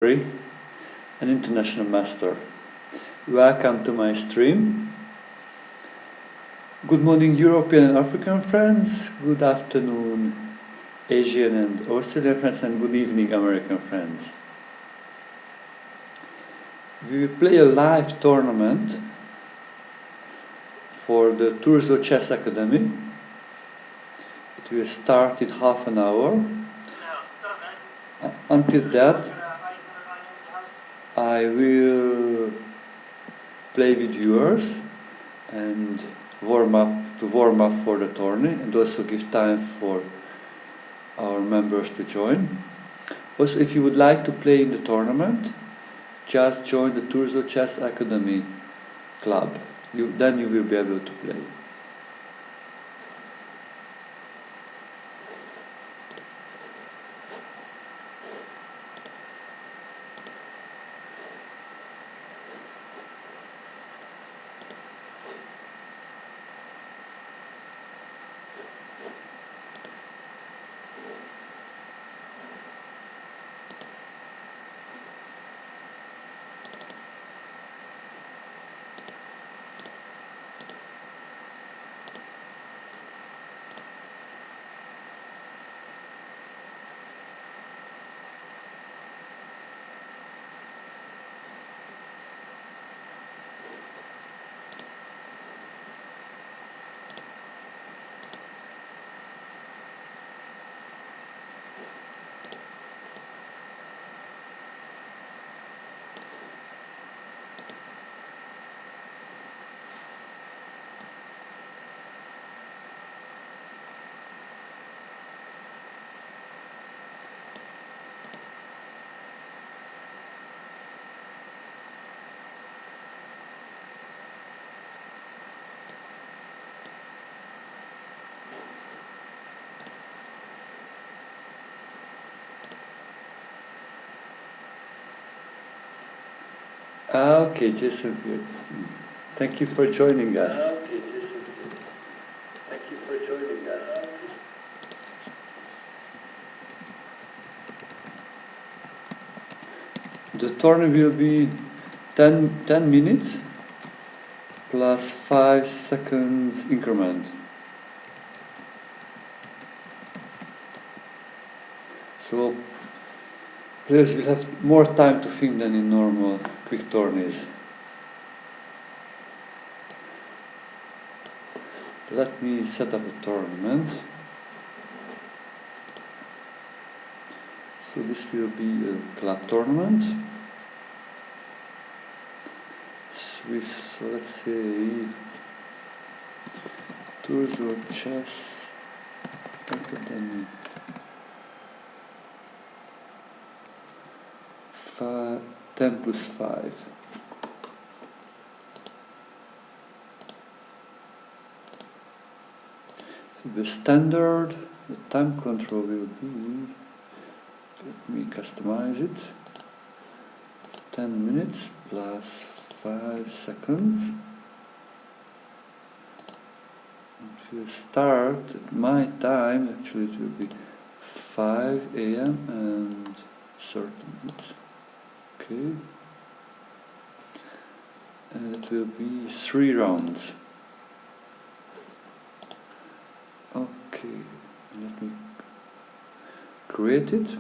an international master. Welcome to my stream. Good morning, European and African friends. Good afternoon, Asian and Australian friends, and good evening, American friends. We will play a live tournament for the Turzo Chess Academy. It will start in half an hour. Until that, I will play with viewers and warm up for the tourney, and also give time for our members to join. Also, if you would like to play in the tournament, just join the Turzo Chess Academy club. Then you will be able to play. Okay, Jason, thank you for joining us. The tournament will be 10 minutes plus 5 seconds increment. So players will have more time to think than in normal quick tourneys. So let me set up a tournament. So this will be a club tournament. So let's say Turzo Chess Academy 10 plus 5. So the standard, the time control will be, let me customize it, 10 minutes plus 5 seconds. It will start at my time, actually it will be 5 AM and 30 minutes. Okay. And it will be 3 rounds. Okay, let me create it.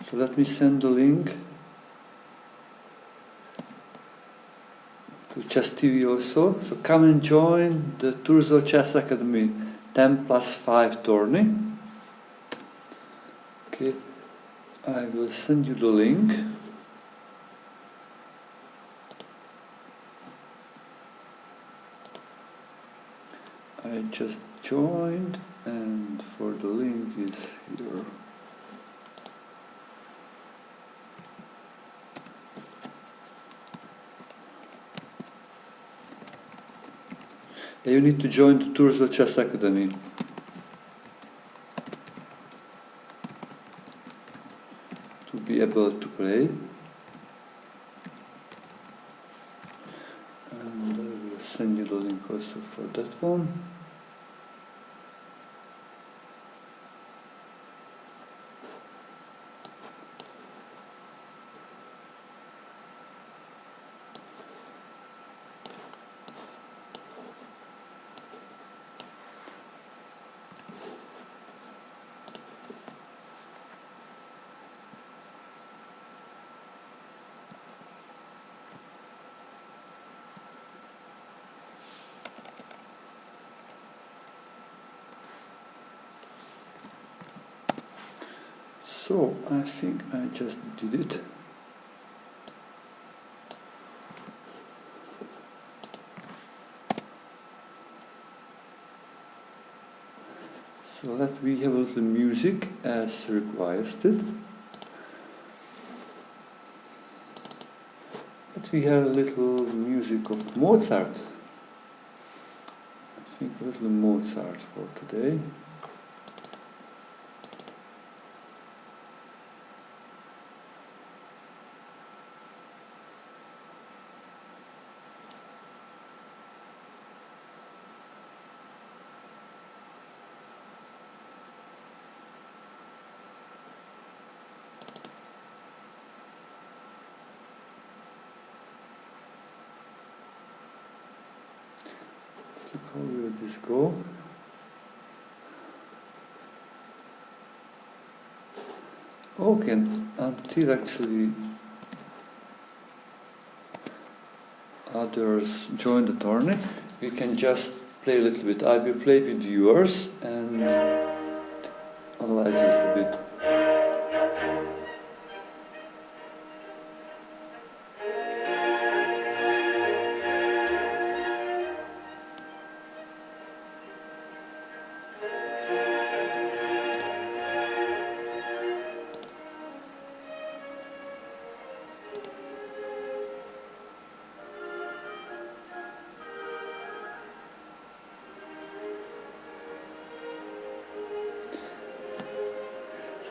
So let me send the link to Chess TV also. So come and join the Turzo Chess Academy 10 plus 5 tourney. Okay, I will send you the link. I just joined, and for the link is here. You need to join the Turzo Chess Academy. To be able to play. And I will send you the link also for that one. So, I think I just did it. So let me have a little music as requested. Let me have a little music of Mozart. I think a little Mozart for today. Let's look how will this go. Okay, until actually others join the tourney, we can just play a little bit. I will play with yours and analyze a little bit.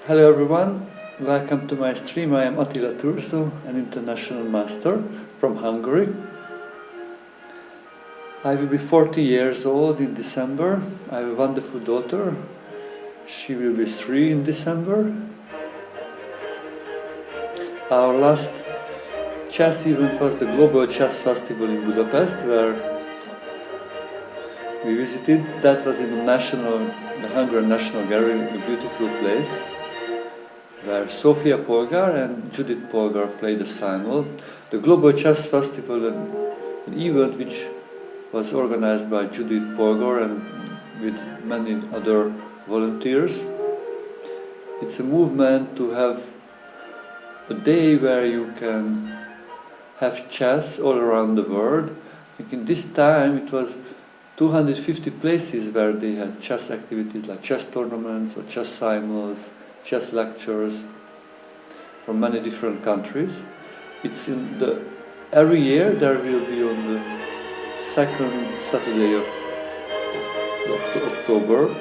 Hello everyone, welcome to my stream. I am Attila Turzo, an international master from Hungary. I will be 40 years old in December. I have a wonderful daughter. She will be 3 in December. Our last chess event was the Global Chess Festival in Budapest, where we visited. That was in the Hungarian National Gallery, a beautiful place, where Sofia Polgar and Judith Polgar played a simul. The Global Chess Festival, an event which was organized by Judith Polgar and with many other volunteers. It's a movement to have a day where you can have chess all around the world. I think in this time it was 250 places where they had chess activities like chess tournaments or chess simuls, chess lectures from many different countries. It's every year there will be on the second Saturday of October.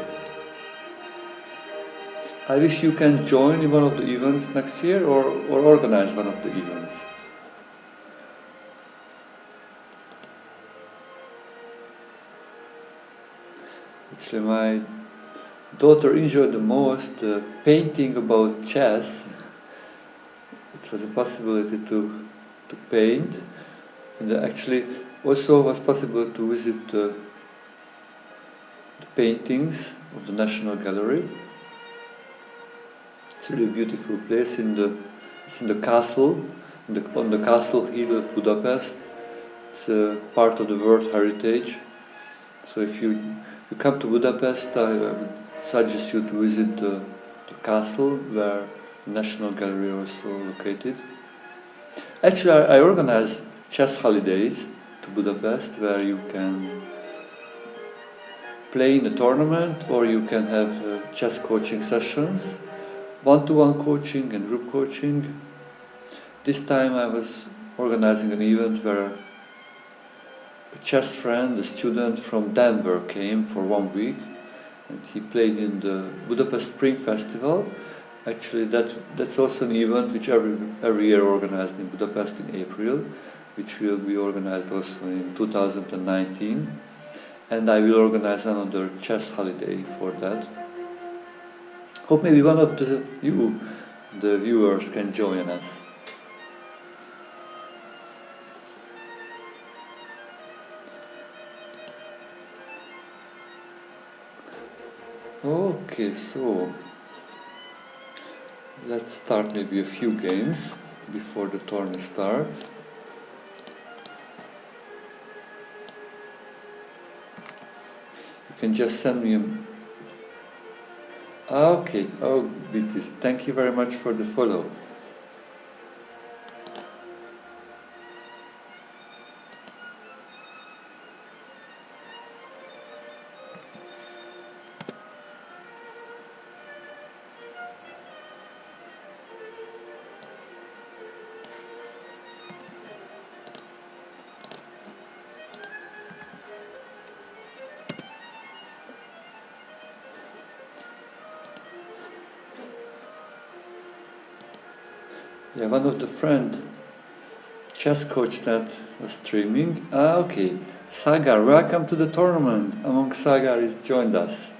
I wish you can join in one of the events next year or organize one of the events. Actually, my daughter enjoyed the most painting about chess. It was a possibility to paint, and actually also was possible to visit the paintings of the National Gallery. It's really a beautiful place. It's in the castle, on the castle hill of Budapest. It's a part of the World Heritage. So if you come to Budapest, I would suggest you to visit the castle where the National Gallery is also located. Actually, I organize chess holidays to Budapest where you can play in a tournament or you can have chess coaching sessions, one-to-one coaching and group coaching. This time I was organizing an event where a a chess friend, a student from Denver, came for 1 week, and he played in the Budapest Spring Festival. Actually, that's also an event which every year organized in Budapest in April, which will be organized also in 2019. And I will organize another chess holiday for that. Hope maybe one of the viewers, can join us. Okay, so let's start maybe a few games before the tournament starts. You can just send me a... Okay, oh, BTC, thank you very much for the follow. Yeah, one of the friend, chess coach that was streaming. Okay. Sagar, welcome to the tournament. Among Sagar has joined us.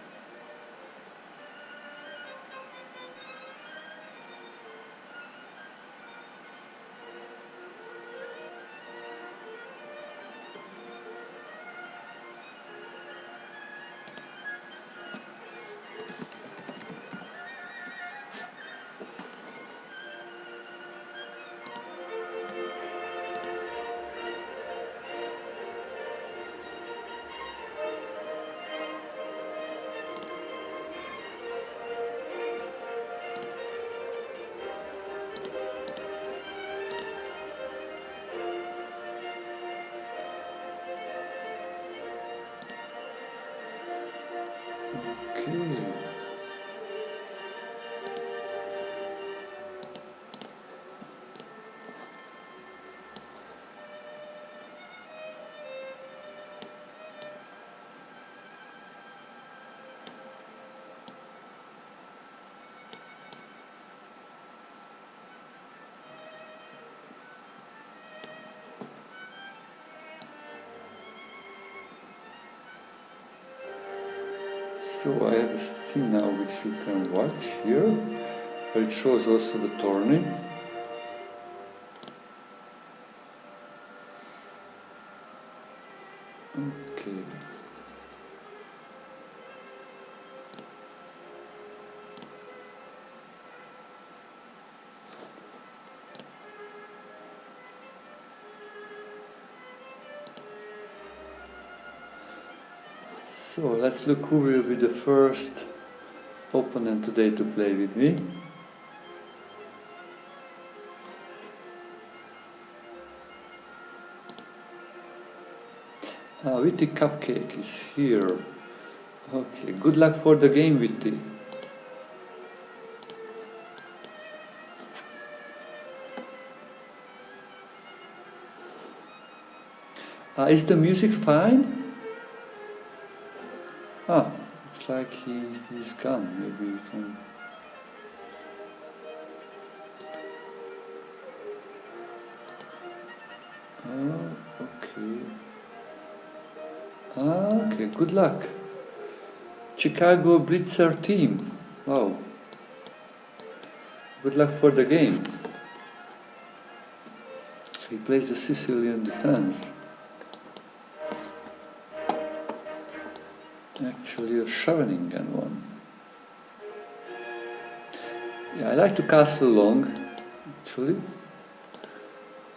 Okay. So I have a stream now which you can watch here, but it shows also the tourney. Okay. So let's look who will be the first opponent today to play with me. Witty Cupcake is here. Okay, good luck for the game, Witty. Is the music fine? Looks like he's gone. Maybe we can... Okay, good luck. Chicago Blitzer team. Wow. Good luck for the game. So he plays the Sicilian defense. Actually a Scheveningen one. Yeah, I like to castle long, actually.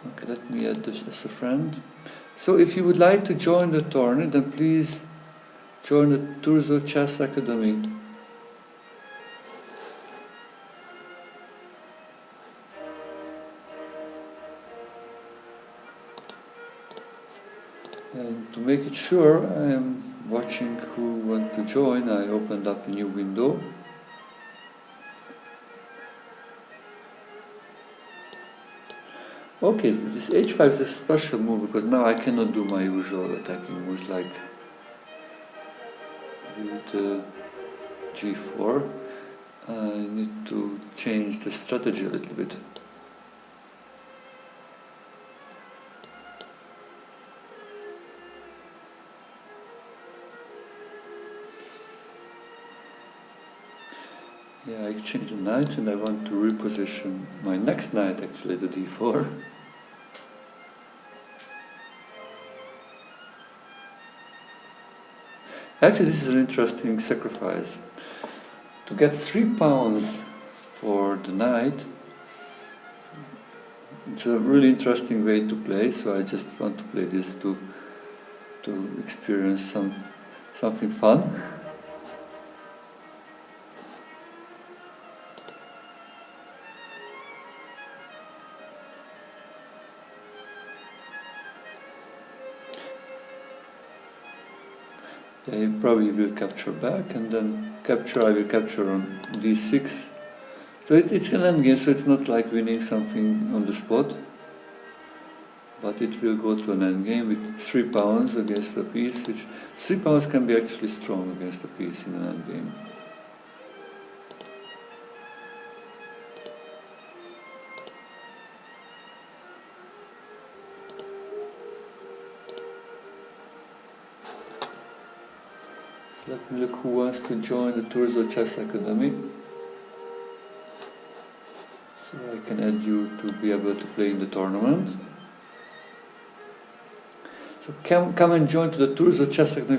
Okay, let me add this as a friend. So if you would like to join the tournament, then please join the Turzo Chess Academy. And to make it sure, I am watching who want to join. I opened up a new window. Okay, this h5 is a special move because now I cannot do my usual attacking moves like with g4. I need to change the strategy a little bit. Yeah, I exchanged the knight and I want to reposition my next knight actually to d4. Actually, this is an interesting sacrifice. To get 3 pawns for the knight, it's a really interesting way to play, so I just want to play this to experience something fun. I probably will capture back, and then I will capture on d6. So it's an endgame, so it's not like winning something on the spot, but it will go to an endgame with 3 pawns against a piece, which 3 pawns can be actually strong against a piece in an endgame. So let me look who wants to join the Turzo Chess Academy. So I can add you to be able to play in the tournament. So come and join to the Turzo Chess Academy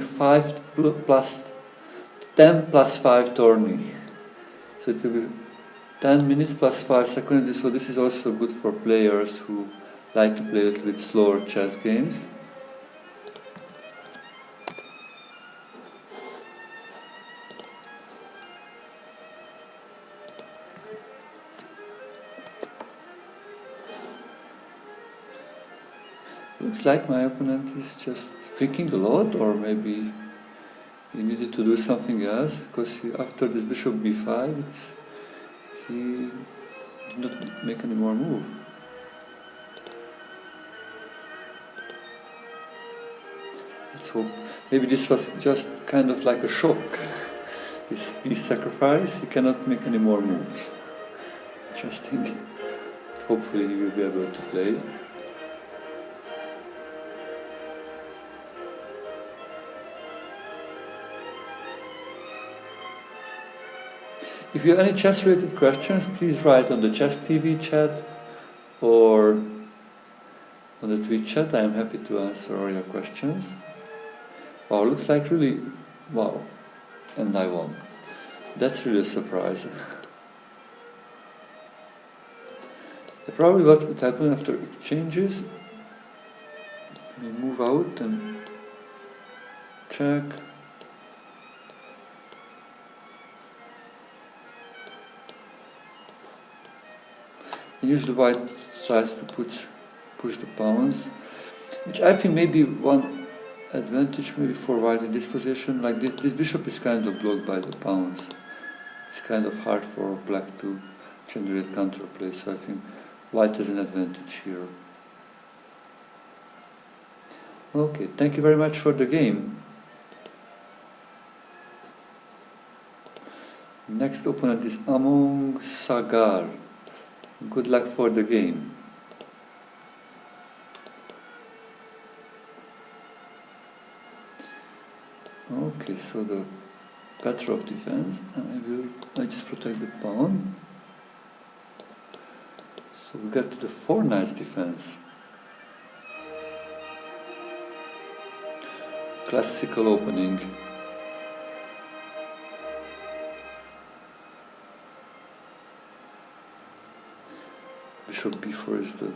10 plus 5 tourney. So it will be 10 minutes plus 5 seconds. So this is also good for players who like to play a little bit slower chess games. Looks like my opponent is just thinking a lot, or maybe he needed to do something else, because after this bishop b5, he did not make any more move. Let's hope. Maybe this was just kind of like a shock. This piece sacrifice, he cannot make any more moves. Interesting. Hopefully he will be able to play. If you have any chess-related questions, please write on the Chess TV chat or on the Twitch chat. I am happy to answer all your questions. Wow, looks like really... wow. And I won. That's really a surprise. Probably what would happen after exchanges, we move out and check. Usually white tries to push the pawns, which I think may be one advantage maybe for white in this position. Like this bishop is kind of blocked by the pawns. It's kind of hard for black to generate counterplay, so I think white has an advantage here. Okay, thank you very much for the game. Next opponent is Among Sagar. Good luck for the game. Okay, so the pattern of defense, I just protect the pawn. So we get to the 4 knights defense. Classical opening. Bishop b4 is the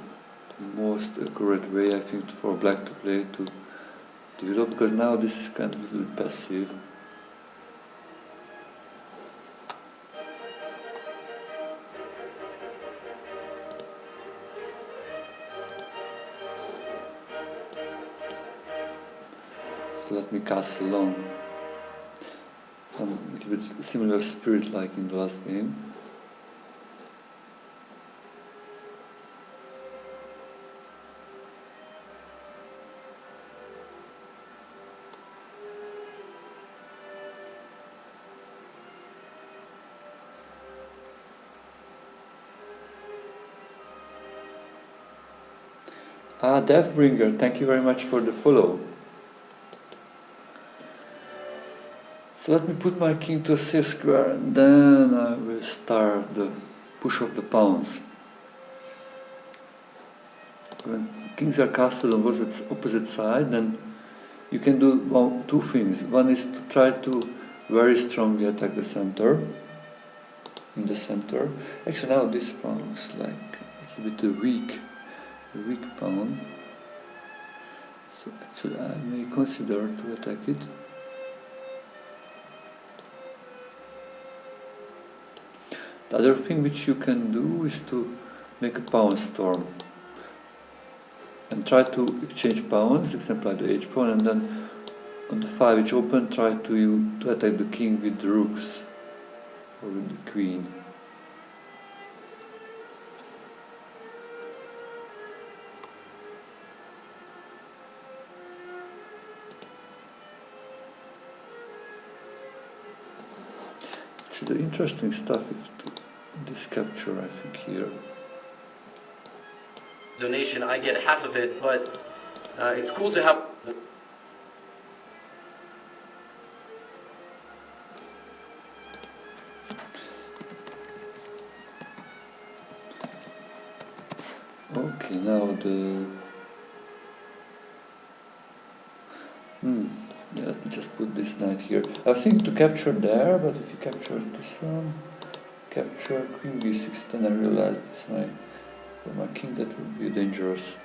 most accurate way, I think, for black to play to develop, because now this is kind of a little bit passive. So let me castle long. Some little bit similar spirit like in the last game. Ah, Deathbringer, thank you very much for the follow. So let me put my king to a safe square, and then I will start the push of the pawns. When kings are castled on opposite side, then you can do two things. One is to try to very strongly attack the center. In the center. Actually, now this pawn looks like a little bit a weak pawn. So actually, I may consider to attack it. The other thing which you can do is to make a pawn storm and try to exchange pawns, example like the h pawn, and then on the 5 which open, try to attack the king with the rooks or with the queen. So the interesting stuff is this capture, I think, here. Donation, I get half of it, but it's cool to have. Okay, now yeah, let me just put this knight here. I was thinking to capture there, but if you capture this one, capture queen b6, then I realized it's for my king that would be dangerous.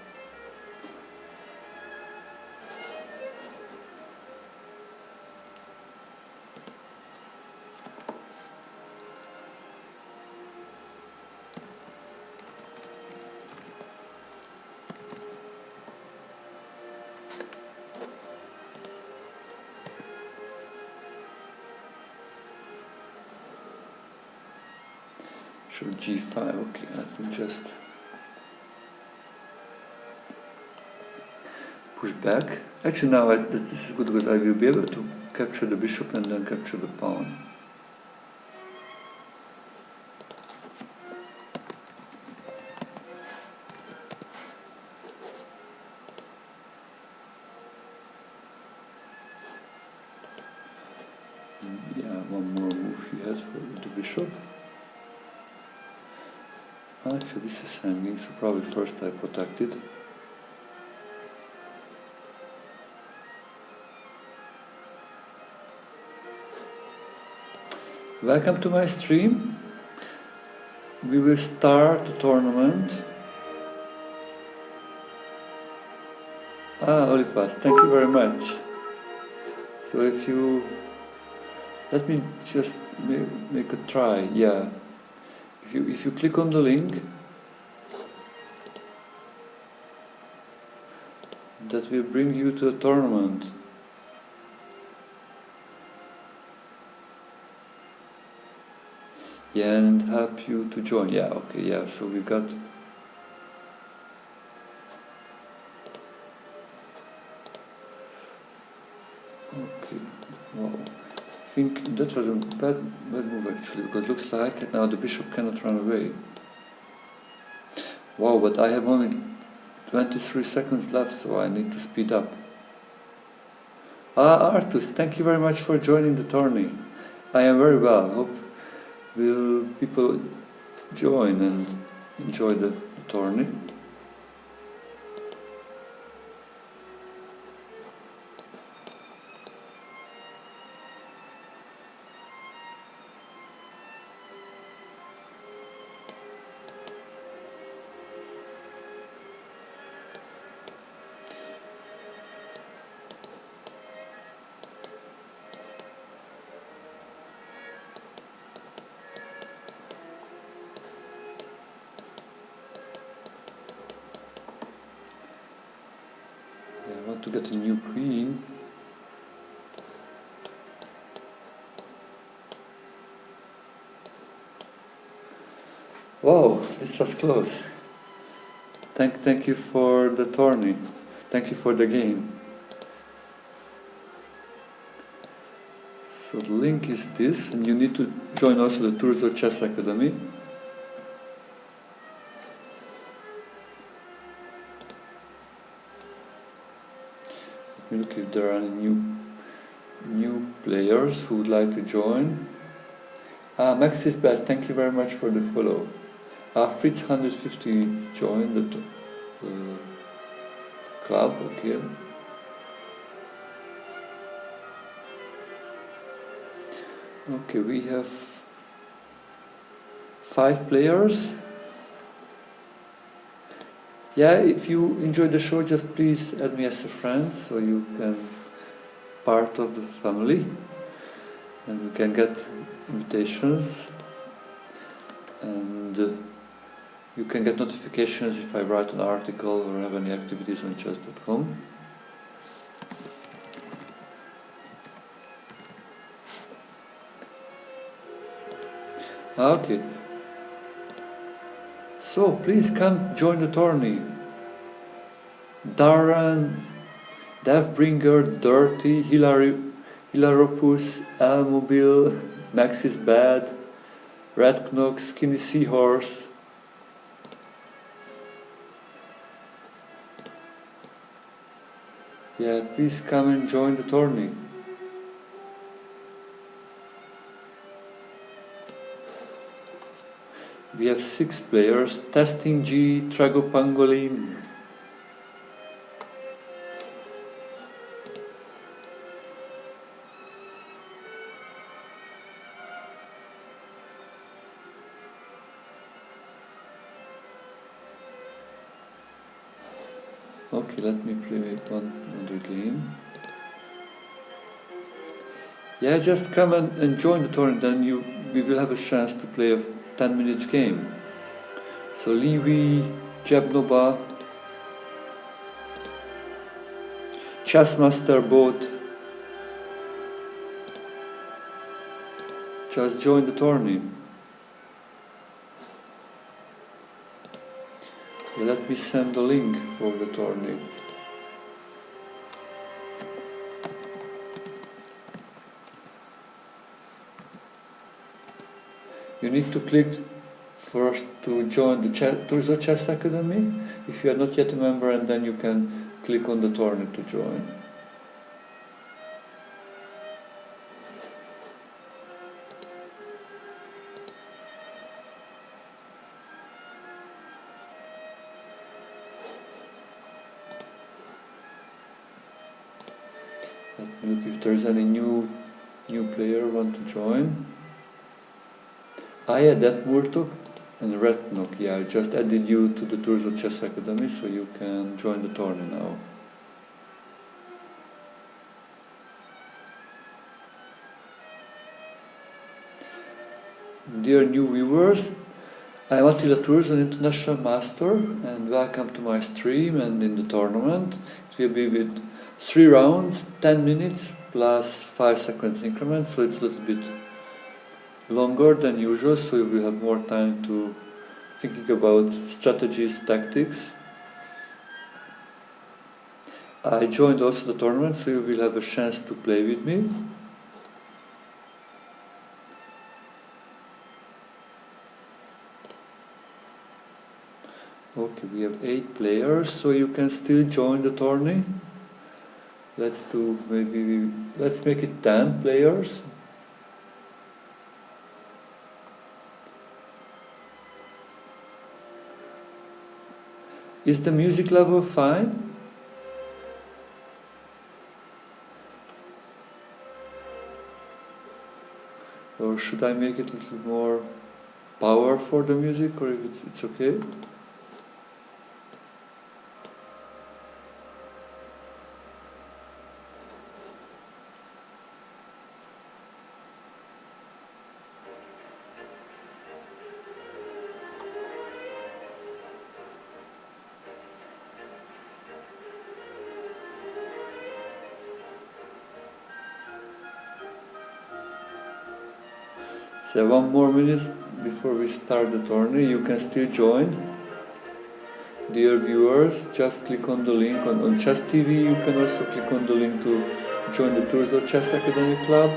Sure, g5, okay, let me just push back. Actually now this is good because I will be able to capture the bishop and then capture the pawn. Yeah, one more move he has for the bishop. Actually this is hanging, so probably first I protect it. Welcome to my stream. We will start the tournament. Ah, Olipas, thank you very much. So if you... Let me just make a try, yeah. If you click on the link, that will bring you to a tournament. Yeah, and help you to join. Yeah, okay, yeah, so we got... Okay, wow. I think that was a bad move actually, because it looks like now the bishop cannot run away. Wow, but I have only 23 seconds left, so I need to speed up. Ah, Artus, thank you very much for joining the tourney. I am very well. Hope will people join and enjoy the tourney. I want to get a new queen. Wow, this was close. Thank you for the tourney. Thank you for the game. So the link is this, and you need to join also the Turzo Chess Academy. look if there are any new players who would like to join. Max is bad, thank you very much for the follow. Fritz 150 joined the club again. Okay, we have 5 players. Yeah, if you enjoy the show, just please add me as a friend so you can part of the family and you can get invitations and you can get notifications if I write an article or have any activities on chess.com. Okay. So please come join the tourney. Darren, Deathbringer, Dirty, Hilaropus, Elmobile, Max is Bad, Red Knox, Skinny Seahorse. Yeah, please come and join the tourney. We have 6 players. Testing G, Trago Pangolin. Okay, let me play one other game. Yeah, just come and join the tournament, then we will have a chance to play a 10 minutes game. So Liwi, Jebnoba, Chessmaster Boat, just join the tourney. Let me send the link for the tourney. You need to click first to join the Turzo Chess Academy if you are not yet a member, and then you can click on the tourney to join. Let me look if there's any new player want to join. Yeah, that Murtok and Retnok. Yeah, I just added you to the Turzo Chess Academy, so you can join the tourney now. Dear new viewers, I'm Attila Turzo, an international master, and welcome to my stream and in the tournament. It will be with 3 rounds, 10 minutes plus 5 seconds increments, so it's a little bit longer than usual, so you will have more time to thinking about strategies, tactics. I joined also the tournament, so you will have a chance to play with me. Okay, we have 8 players, so you can still join the tourney. Let's make it 10 players. Is the music level fine? Or should I make it a little more power for the music, or if it's okay? So 1 more minute before we start the tourney. You can still join. Dear viewers, just click on the link on Chess TV. You can also click on the link to join the Turzo Chess Academy Club,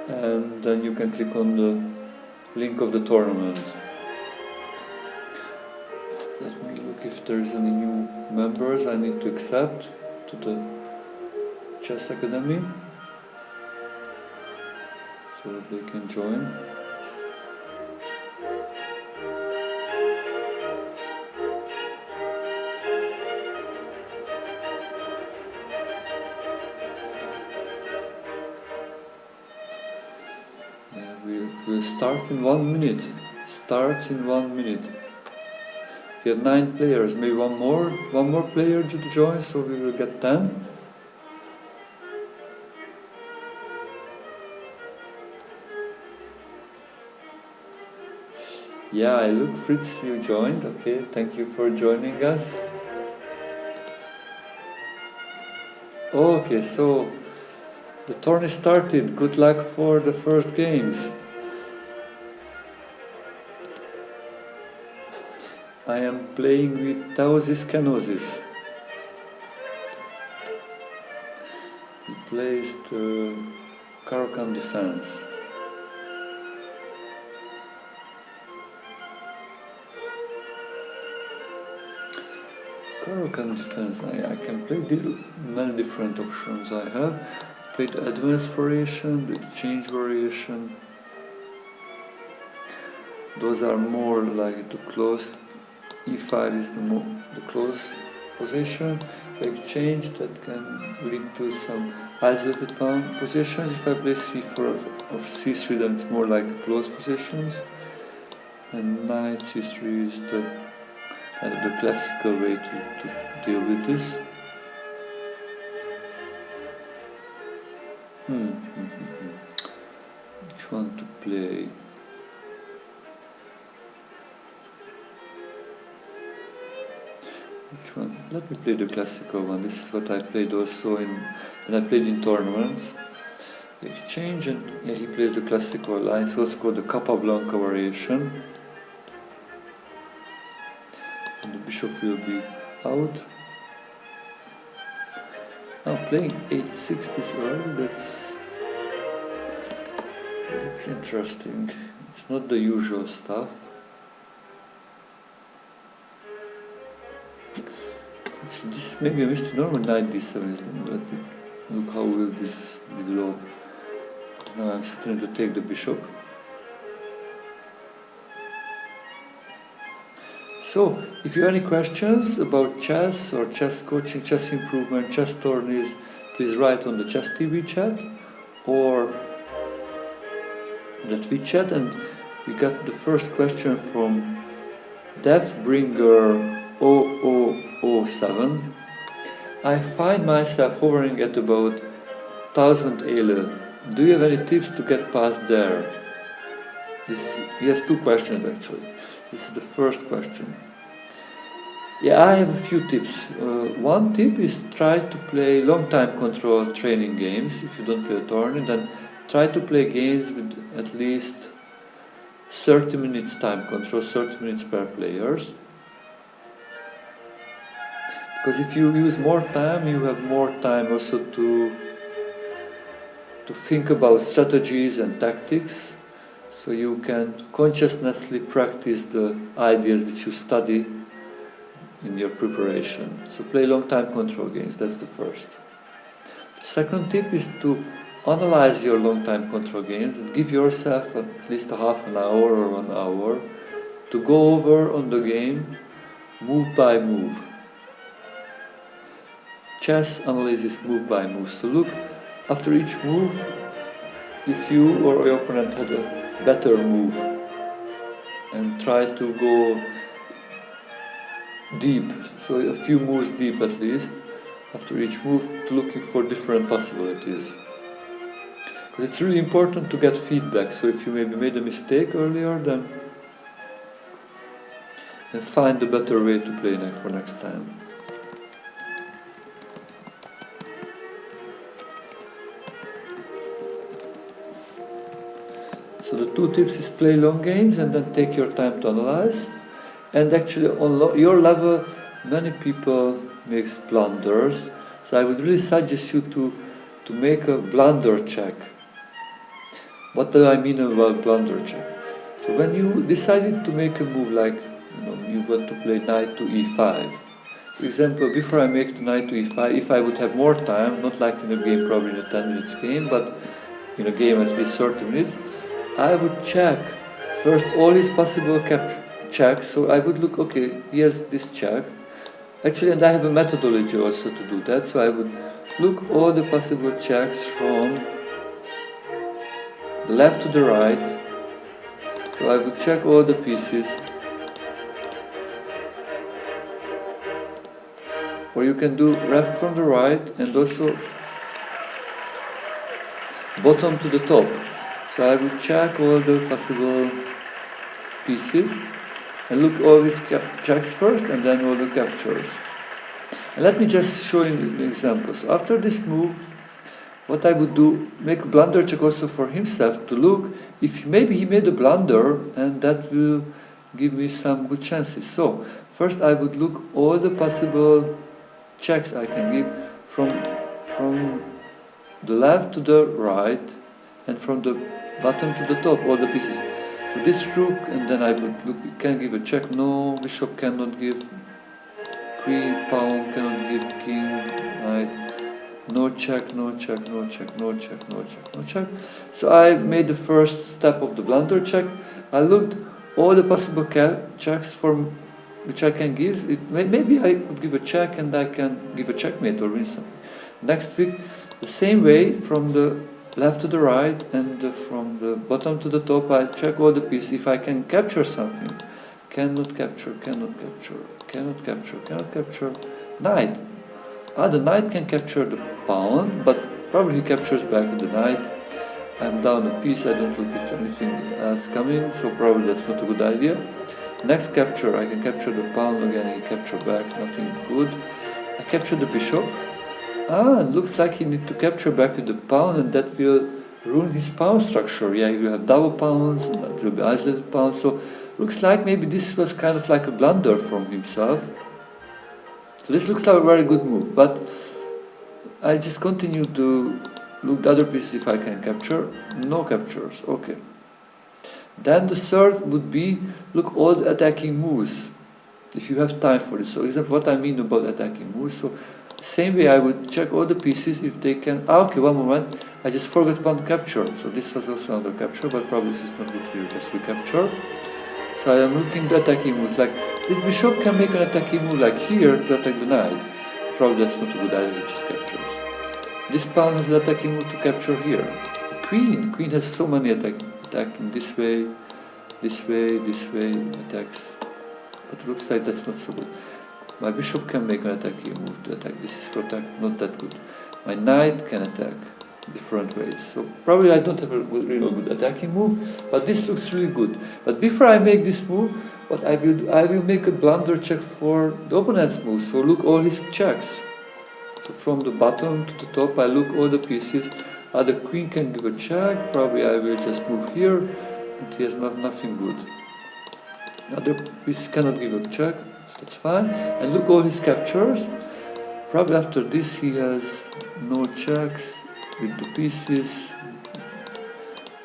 and then you can click on the link of the tournament. Let me look if there's any new members I need to accept to the chess academy, so they can join. We'll start in 1 minute. Starts in 1 minute. We have 9 players, maybe one more player to join, so we will get 10. Yeah, look, Fritz, you joined. Okay, thank you for joining us. Okay, so the tourney started. Good luck for the first games. I am playing with Tausis Canosis. He plays the Caro-Kann defense. Caro-Kann defense, I can play many different options. I have played the advanced variation, the exchange variation. Those are more like the close. E5 is the close position. If I exchange, that can lead to some isolated pawn positions. If I play c4 of c3, then it's more like close positions. And knight c3 is the kind of the classical way to deal with this. Which one to play? Which one? Let me play the classical one. This is what I played also when I played in tournaments. Exchange, and yeah, he plays the classical line. It's also called the Capablanca variation. And the bishop will be out. Now playing 8-6 this early, that's interesting. It's not the usual stuff. This may be a mistake. Normal knight d7 is but look how will this develop. Now I'm starting to take the bishop. So, if you have any questions about chess or chess coaching, chess improvement, chess tourneys, please write on the Chess TV chat or the Twitch chat. And we got the first question from Deathbringer0007. I find myself hovering at about 1000 ele. Do you have any tips to get past there? He has 2 questions actually. This is the first question. Yeah, I have a few tips. One tip is try to play long time control training games. If you don't play a tournament, then try to play games with at least 30 minutes time control, 30 minutes per players. Because if you use more time, you have more time also to think about strategies and tactics. So you can consciously practice the ideas which you study in your preparation. So play long time control games, that's the first. The second tip is to analyze your long time control games and give yourself at least a half an hour or 1 hour to go over on the game move by move. Chess analysis move by move. So look after each move if you or your opponent had a better move and try to go deep, so a few moves deep at least after each move, looking for different possibilities. Because it's really important to get feedback, so if you maybe made a mistake earlier, then find a better way to play for next time. So the 2 tips is play long games and then take your time to analyze. And actually on your level, many people make blunders. So I would really suggest you to make a blunder check. What do I mean about blunder check? So when you decided to make a move like, you want to play knight to e5, For example, before I make the knight to e5, if I would have more time, not like in a game, probably in a 10 minutes game, but in a game at least 30 minutes, I would check first all his possible checks. So I would look, okay, he has this check. Actually, and I have a methodology also to do that. So I would look all the possible checks from the left to the right. So I would check all the pieces. Or you can do left from the right and also bottom to the top. So I would check all the possible pieces and look all these checks first and then all the captures. And let me just show you an example. So after this move, what I would do, make a blunder check also for himself to look if maybe he made a blunder, and that will give me some good chances. So first I would look all the possible checks I can give from the left to the right and from the bottom to the top, all the pieces. So this rook, and then I would look, can give a check, no, bishop cannot give, queen, pawn cannot give, king, knight, no check, no check, no check, no check, no check, no check. So I made the first step of the blunder check. I looked all the possible checks from which I can give. Maybe I could give a check and I can give a checkmate or win something. Next week, the same way, from the left to the right and from the bottom to the top, I check all the pieces. If I can capture something, cannot capture, cannot capture, cannot capture, cannot capture, knight. The knight can capture the pawn, but probably he captures back the knight. I'm down a piece, I don't look if anything else coming, so probably that's not a good idea. Next capture, I can capture the pawn again, he capture back, nothing good. I capture the bishop. Looks like he needs to capture back with the pawn, and that will ruin his pawn structure. Yeah, you have double pawns, and that will be isolated pawns, so looks like maybe this was kind of like a blunder from himself. So this looks like a very good move, but I just continue to look the other pieces if I can capture. No captures, okay. Then the third would be, look all the attacking moves, if you have time for this. So example, what I mean about attacking moves. So same way I would check all the pieces if they can. Okay, one moment, I just forgot one capture. So this was also another capture, but probably this is not good here, just recapture. So I am looking at attacking moves, like this bishop can make an attacking move like here to attack the knight. Probably that's not a good idea, it just captures. This pawn has an attacking move to capture here. Queen has so many attacking this way, this way, this way, attacks. But it looks like that's not so good. My bishop can make an attacking move to attack. This is protect, not that good. My knight can attack different ways. So probably I don't have a real good attacking move, but this looks really good. But before I make this move, what I will do, I will make a blunder check for the opponent's move. So look all his checks. So from the bottom to the top, I look all the pieces. The queen can give a check. Probably I will just move here, and he has nothing good. Other pieces cannot give a check, so that's fine. And look all his captures. Probably after this he has no checks with the pieces.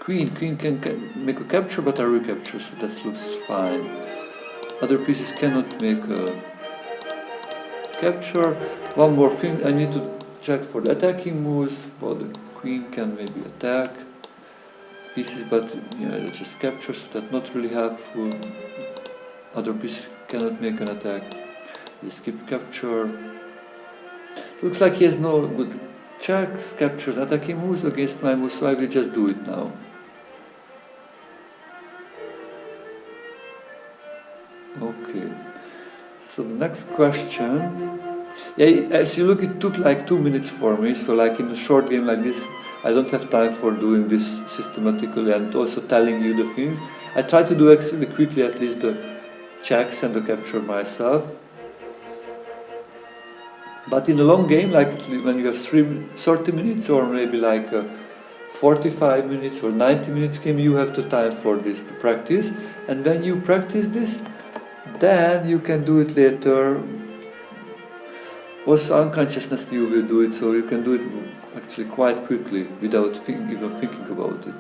Queen can make a capture, but I recapture, so that looks fine. Other pieces cannot make a capture. One more thing, I need to check for the attacking moves. Well, the queen can maybe attack pieces, but it's just capture, so that's not really helpful. Other piece cannot make an attack. Just skip capture. Looks like he has no good checks, captures, attacking moves against my moves, so I will just do it now. Okay. So the next question. Yeah, as you look, it took like 2 minutes for me. So like in a short game like this, I don't have time for doing this systematically and also telling you the things. I try to do actually quickly at least the checks and the capture myself. But in a long game, like when you have 30 minutes or maybe like 45 minutes or 90 minutes game, you have the time for this to practice. And when you practice this, then you can do it later. Also unconsciousness you will do it, so you can do it actually quite quickly without even thinking about it.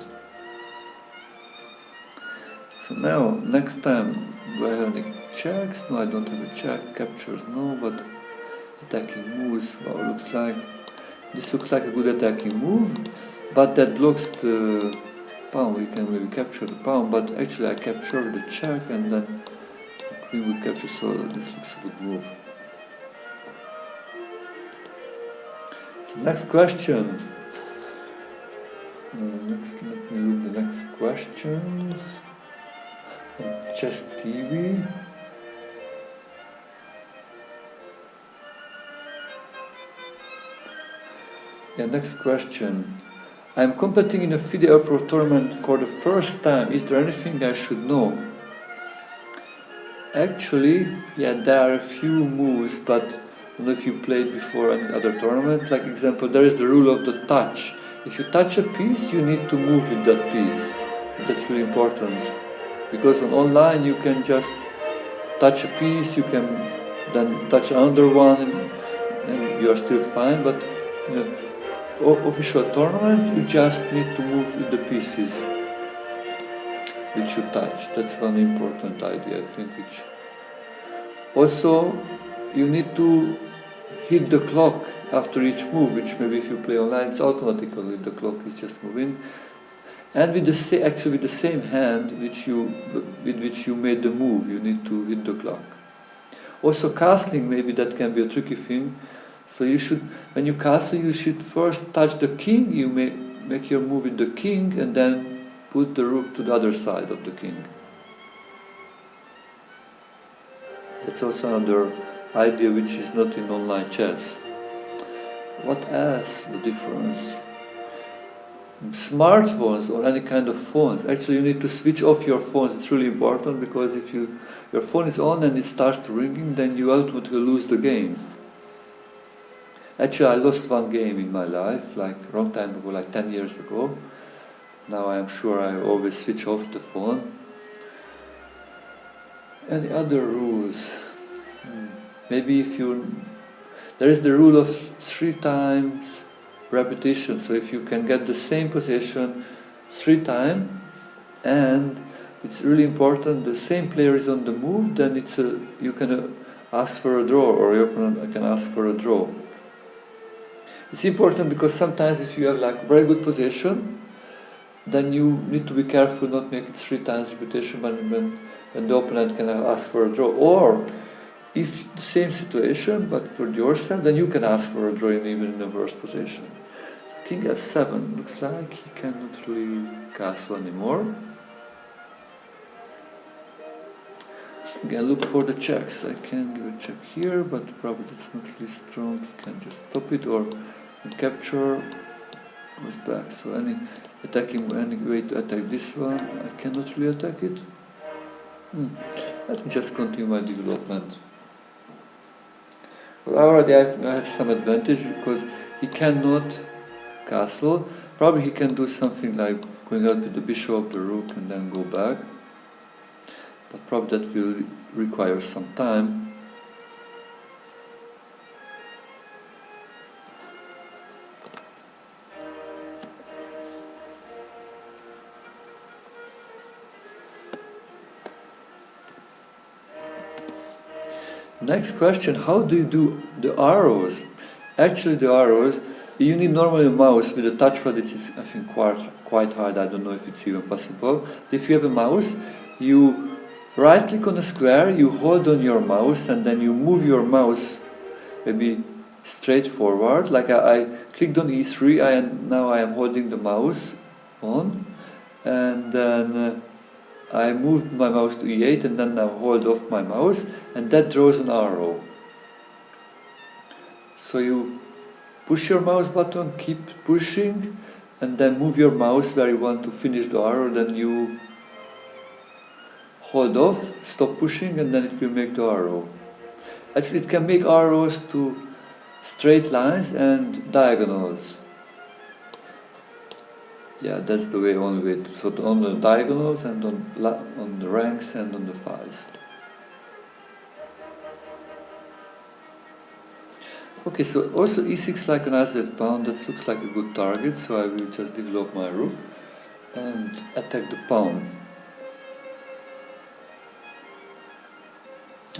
So now, next time, do I have any checks? No, I don't have a check. Captures, no, but attacking moves. Wow, looks like this looks like a good attacking move, but that blocks the pawn. We can maybe capture the pawn, but actually I capture the check and then the queen would capture, so this looks a good move. So next question. Let me look the next questions from Chess TV. Yeah, next question. I'm competing in a FIDE Pro tournament for the first time. Is there anything I should know? Actually, yeah, there are a few moves, but I don't know if you played before any other tournaments. Like example, there is the rule of the touch. If you touch a piece, you need to move with that piece. That's really important. Because on online you can just touch a piece, you can then touch another one and you are still fine, but you know, official tournament you just need to move with the pieces which you touch. That's one important idea, I think. Which also you need to hit the clock after each move, which maybe if you play online it's automatically the clock is just moving. And with the same hand with which you made the move, you need to hit the clock. Also castling, maybe that can be a tricky thing. So you should, when you castle, you should first touch the king. You make your move with the king, and then put the rook to the other side of the king. That's also another idea which is not in online chess. What else? The difference? Smartphones or any kind of phones. Actually, you need to switch off your phones. It's really important, because if your phone is on and it starts ringing, then you automatically lose the game. Actually, I lost one game in my life, like a long time ago, like 10 years ago. Now I am sure I always switch off the phone. Any other rules? Maybe there is the rule of 3 times repetition. So if you can get the same position 3 times, and it's really important, the same player is on the move, then you can ask for a draw, or your opponent can ask for a draw. It's important because sometimes if you have like very good position, then you need to be careful not make it 3 times repetition when the opponent can ask for a draw. Or if the same situation but for yourself, then you can ask for a draw even in the worst position. So King f7 looks like he cannot really castle anymore. Again, look for the checks. I can give a check here, but probably it's not really strong. He can just stop it, or capture, goes back. So any way to attack this one, I cannot really attack it. Let me just continue my development. Well, already I have some advantage because he cannot castle. Probably he can do something like going out with the bishop, the rook, and then go back. But probably that will require some time. Next question, how do you do the arrows? Actually the arrows, you need normally a mouse. With a touchpad it is, I think, quite hard. I don't know if it's even possible. If you have a mouse, you right click on a square, you hold on your mouse, and then you move your mouse maybe straight forward. Like I clicked on E3, and now I am holding the mouse on, and then I moved my mouse to E8, and then I hold off my mouse, and that draws an arrow. So you push your mouse button, keep pushing, and then move your mouse where you want to finish the arrow, then you hold off, stop pushing, and then it will make the arrow. Actually, it can make arrows to straight lines and diagonals. Yeah, that's the only way. So on the diagonals and on the ranks and on the files. Okay, so also e6 like an asset pawn, that looks like a good target, so I will just develop my rook and attack the pawn.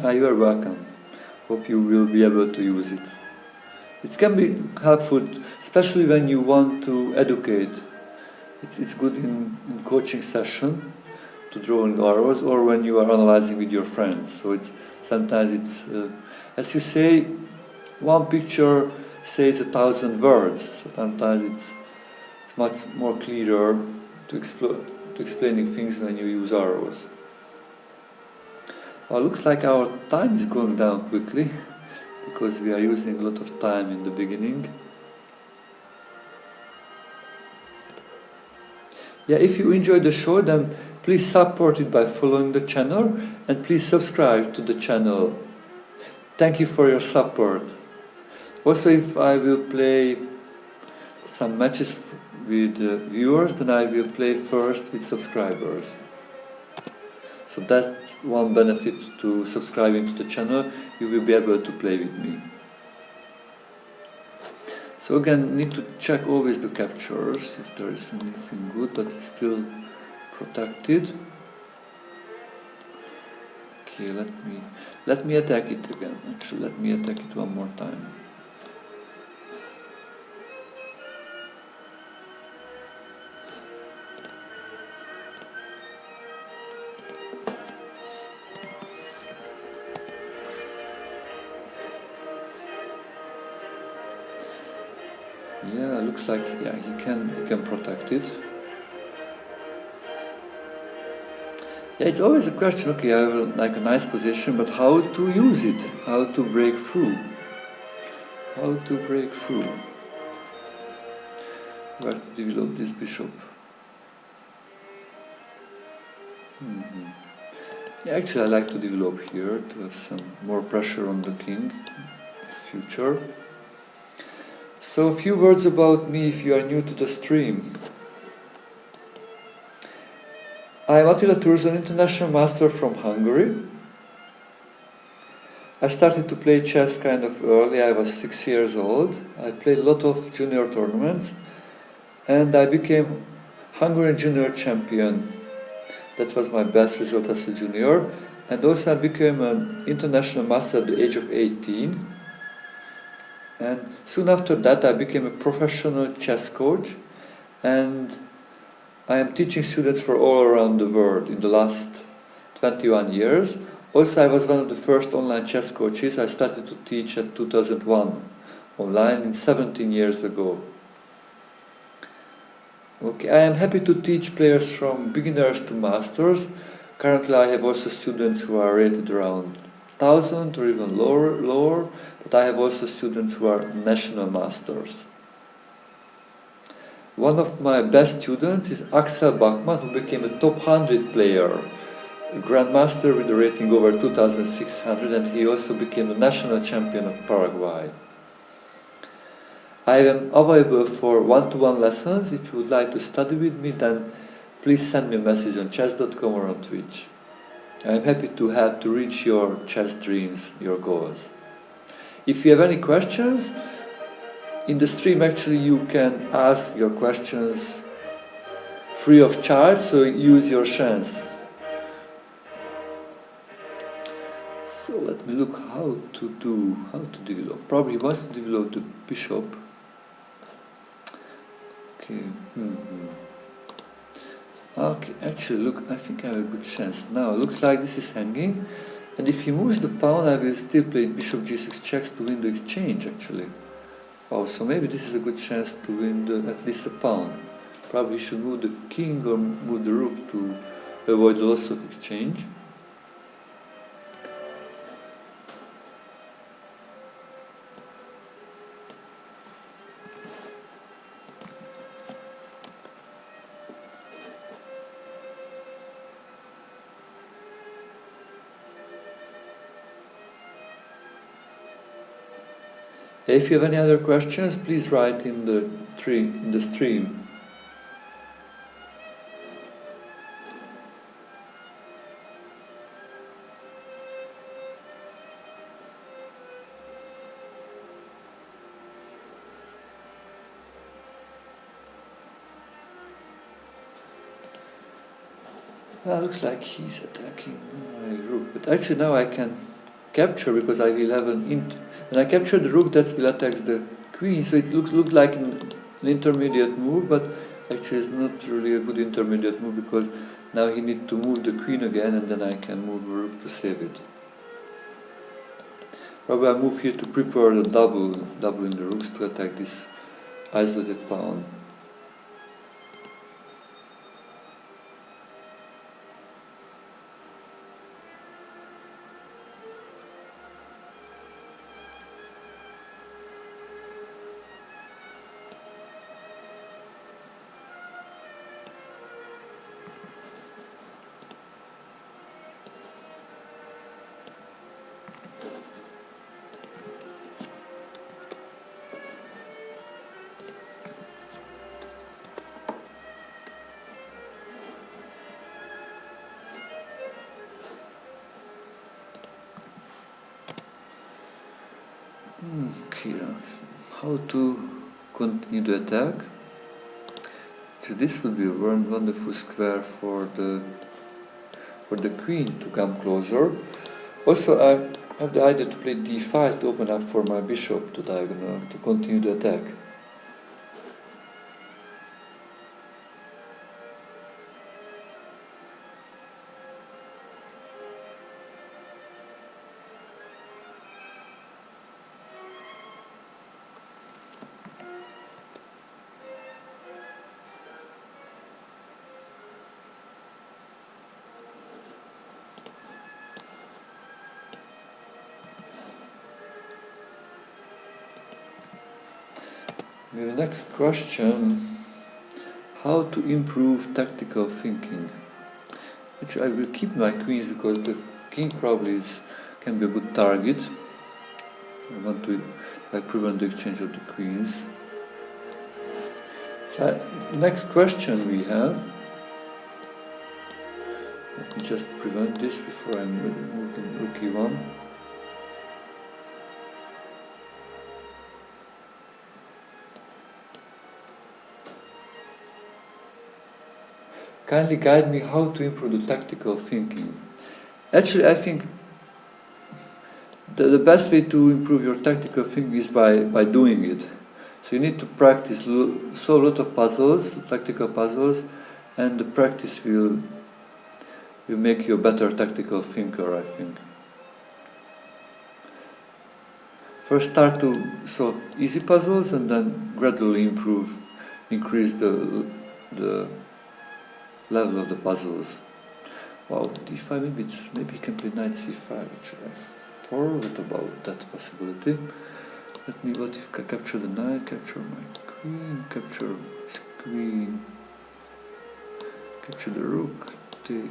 You are welcome. Hope you will be able to use it. It can be helpful, especially when you want to educate. It's good in coaching session to draw in arrows, or when you are analyzing with your friends. So sometimes it's as you say, one picture says 1,000 words. So sometimes it's much more clearer to explaining things when you use arrows. Well, looks like our time is going down quickly because we are using a lot of time in the beginning. Yeah, if you enjoyed the show, then please support it by following the channel and please subscribe to the channel. Thank you for your support. Also, if I will play some matches with viewers, then I will play first with subscribers. So that's one benefit to subscribing to the channel, you will be able to play with me. So again, need to check always the captures if there is anything good, but it's still protected. Okay, let me attack it again. Actually, let me attack it one more time. Yeah, looks like he can protect it. Yeah, it's always a question. Okay, I have like a nice position, but how to use it? How to break through? How to break through? Where to develop this bishop? Yeah, actually, I like to develop here to have some more pressure on the king. Future. So a few words about me if you are new to the stream. I am Attila Turzo, an international master from Hungary. I started to play chess kind of early. I was 6 years old. I played a lot of junior tournaments and I became Hungarian junior champion. That was my best result as a junior. And also I became an international master at the age of 18. And soon after that I became a professional chess coach, and I am teaching students for all around the world in the last 21 years. Also I was one of the first online chess coaches. I started to teach at 2001 online 17 years ago. Okay, I am happy to teach players from beginners to masters. Currently I have also students who are rated around 1,000 or even lower, but I have also students who are national masters. One of my best students is Axel Bachmann, who became a top 100 player, a grandmaster with a rating over 2,600, and he also became the national champion of Paraguay. I am available for one-to-one lessons. If you would like to study with me, then please send me a message on chess.com or on Twitch. I am happy to help to reach your chess dreams, your goals. If you have any questions, in the stream actually you can ask your questions free of charge, so use your chance. So let me look how to develop. Probably he wants to develop the bishop. Okay. Okay, actually look, I think I have a good chance. Now, looks like this is hanging, and if he moves the pawn, I will still play bishop g6 checks to win the exchange, actually. Oh, so maybe this is a good chance to win at least a pawn. Probably should move the king or move the rook to avoid loss of exchange. If you have any other questions, please write in the stream. Looks like he's attacking my rook, but actually now I can capture, because I will have when I capture the rook, that will attack the queen, so it looks like an intermediate move, but actually it's not really a good intermediate move, because now he needs to move the queen again, and then I can move the rook to save it. Probably I move here to prepare the doubling the rooks to attack this isolated pawn. Okay, how to continue the attack? So this would be a wonderful square for the queen to come closer. Also, I have the idea to play d5 to open up for my bishop to diagonal to continue the attack. The next question, how to improve tactical thinking? Which I will keep my queens because the king probably can be a good target. I want to prevent the exchange of the queens. So next question we have. Let me just prevent this before I move the rook e1. Kindly guide me how to improve the tactical thinking. Actually, I think the best way to improve your tactical thinking is by doing it. So you need to practice, solve a lot of puzzles, tactical puzzles, and the practice will make you a better tactical thinker, I think. First start to solve easy puzzles and then gradually increase the level of the puzzles. Wow, d5, maybe you can play knight c5, actually. I forgot about that possibility. What if I capture the knight, capture my queen, capture his queen, capture the rook, take.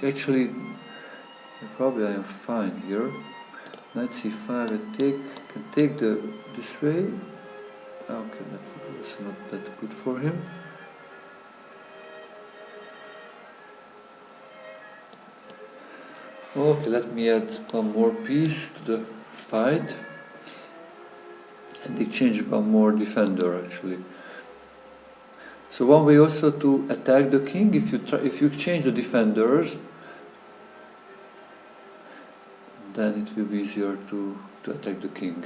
Actually, probably I am fine here. Knight c5, I can take this way. Okay, that was not that good for him. Okay, let me add one more piece to the fight and exchange one more defender, actually. So one way also to attack the king, if you exchange the defenders, then it will be easier to attack the king.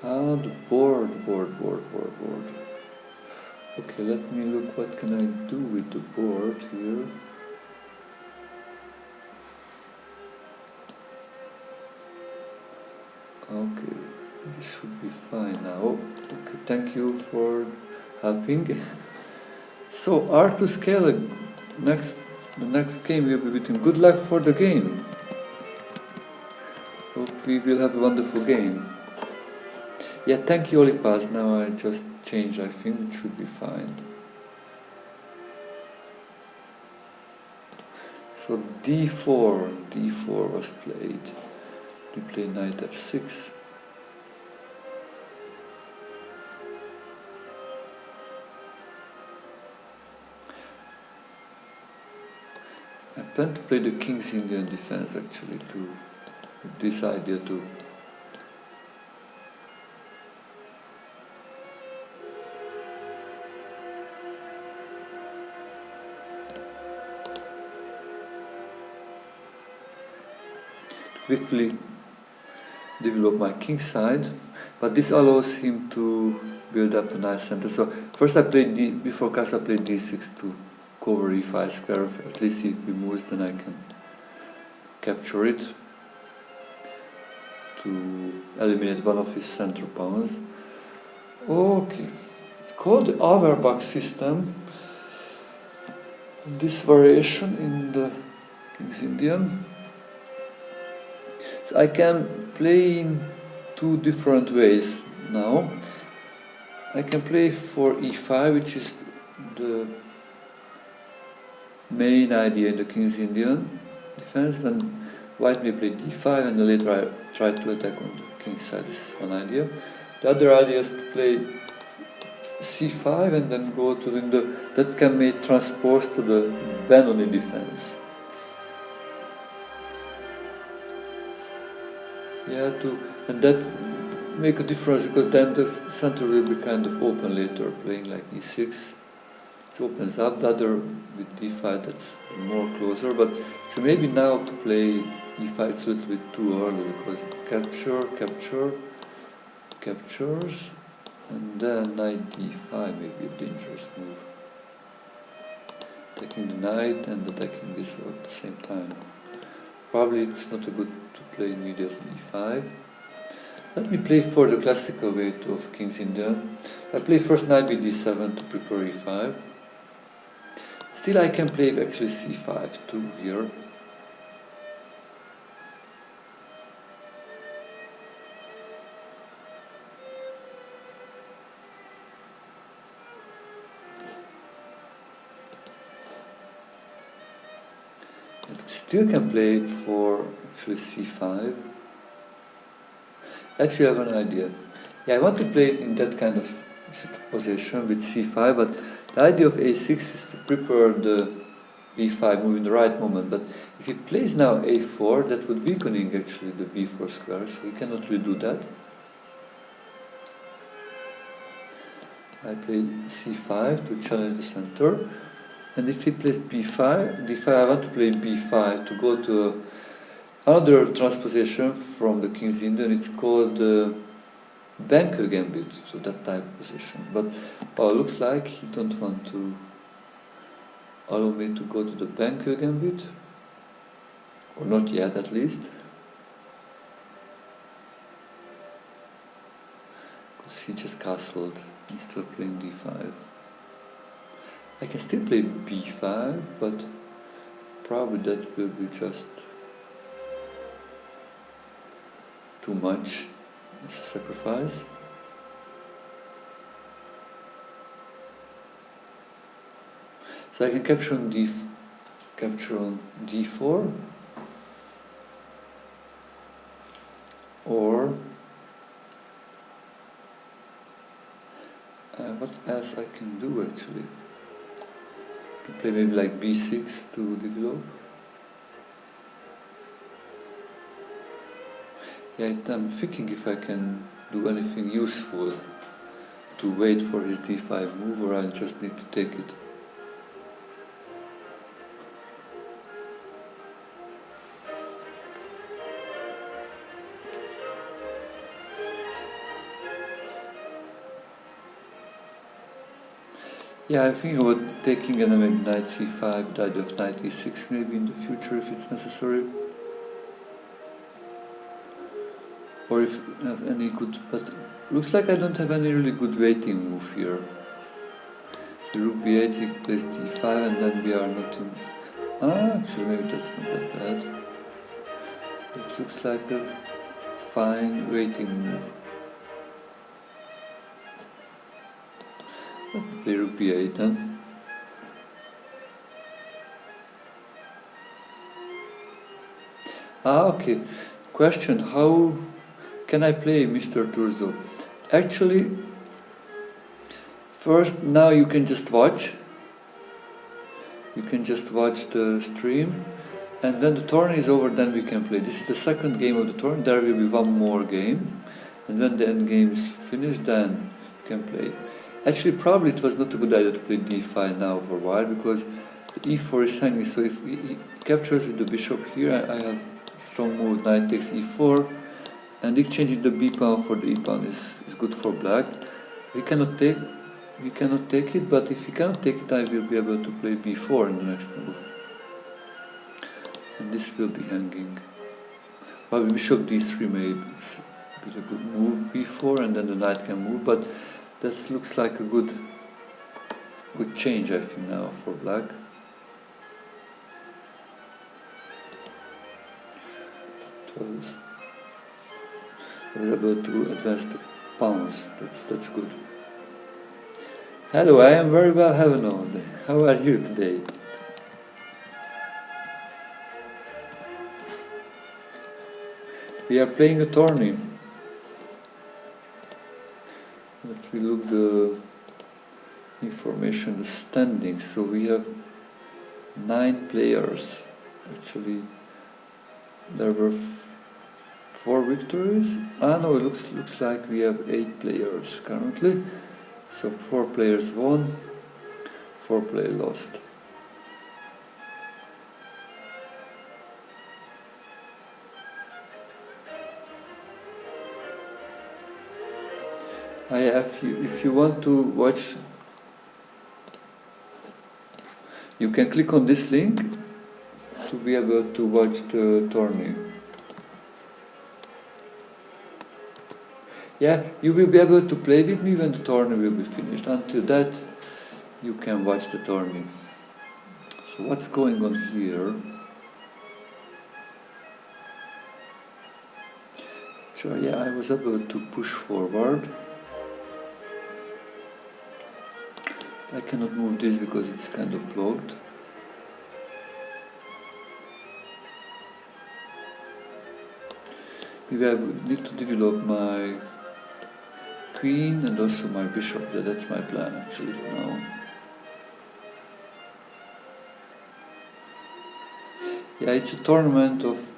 Ah, the board. Okay, let me look what can I do with the board here. Okay, this should be fine now. Okay, thank you for helping. So R to scale, the next game will be with him. Good luck for the game. Hope we will have a wonderful game. Yeah, thank you, Olipas. Now I just changed, I think it should be fine. So d4 was played. We play knight f6. I plan to play the King's Indian defense, actually, to this idea to quickly develop my king side, but this allows him to build up a nice center. So first I played before castle I played d6 to cover e5 square. At least if he moves, then I can capture it to eliminate one of his center pawns. Okay, it's called the Auerbach system. This variation in the King's Indian. So I can play in two different ways now. I can play for e5, which is the main idea in the King's Indian defense. Then white may play d5, and then later I try to attack on the king's side. This is one idea. The other idea is to play c5 and then go to that can be transposed to the Benoni defense. Yeah, and that make a difference because then the center will be kind of open later, playing like e6. It opens up. The other with d5, that's more closer. But so maybe now to play e5 it's a little bit too early because captures, and then knight d5 may be a dangerous move. Attacking the knight and attacking this at the same time. Probably it's not a good to play immediately e5. Let me play for the classical way of King's Indian. I play first knight bd7 to prepare e5. Still I can play actually c5 too here. Still can play it for actually c5. Actually I have an idea. Yeah, I want to play it in that kind of position with c5, but the idea of a6 is to prepare the b5 move in the right moment. But if he plays now a4, that would weakening actually the b4 square, so he cannot really do that. I play c5 to challenge the center. And if he plays b5, d5, I want to play b5 to go to another transposition from the King's Indian. It's called banker gambit, so that type of position. But looks like he don't want to allow me to go to the banker gambit, or not yet at least, because he just castled instead of playing d5. I can still play b5, but probably that will be just too much as a sacrifice. So I can capture on d4, or what else I can do actually? I can play maybe like b6 to develop. Yeah, I'm thinking if I can do anything useful to wait for his d5 move, or I just need to take it. Yeah, I'm thinking about taking and maybe knight c5, the idea of knight e6 maybe in the future if it's necessary. Or if I have any good, but looks like I don't have any really good waiting move here. The rook b8, he plays d5, and then we are not in... actually maybe that's not that bad. It looks like a fine waiting move. Let me play rook b8 then. Okay. Question, how can I play Mr. Turzo? Actually, first, now you can just watch. You can just watch the stream. And when the tourney is over, then we can play. This is the second game of the tourney. There will be one more game. And when the end game is finished, then you can play. Actually, probably it was not a good idea to play d5 now for a while, because e4 is hanging. So if he captures with the bishop here, I have strong move, knight takes e4, and exchanging the b pawn for the e pawn is good for black. We cannot take it, but if we cannot take it, I will be able to play b4 in the next move. And this will be hanging. Well, bishop d3 may be a good move, b4, and then the knight can move, but that looks like a good change, I think, now for black. I was able to advance the pawns. That's good. Hello, I am very well, Heaven. How are you today? We are playing a tourney. Let me look the information, the standings. So we have 9 players. Actually, there were 4 victories. No, it looks like we have 8 players currently. So 4 players won, 4 players lost. If you want to watch, you can click on this link to be able to watch the tourney. Yeah, you will be able to play with me when the tourney will be finished. Until that, you can watch the tourney. So what's going on here? So yeah, I was able to push forward. I cannot move this because it's kind of blocked. Maybe I need to develop my queen and also my bishop. That's my plan actually now. Yeah, it's a tournament of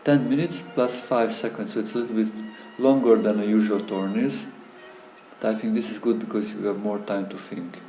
10 minutes plus 5 seconds, so it's a little bit longer than the usual tourneys. But I think this is good because you have more time to think.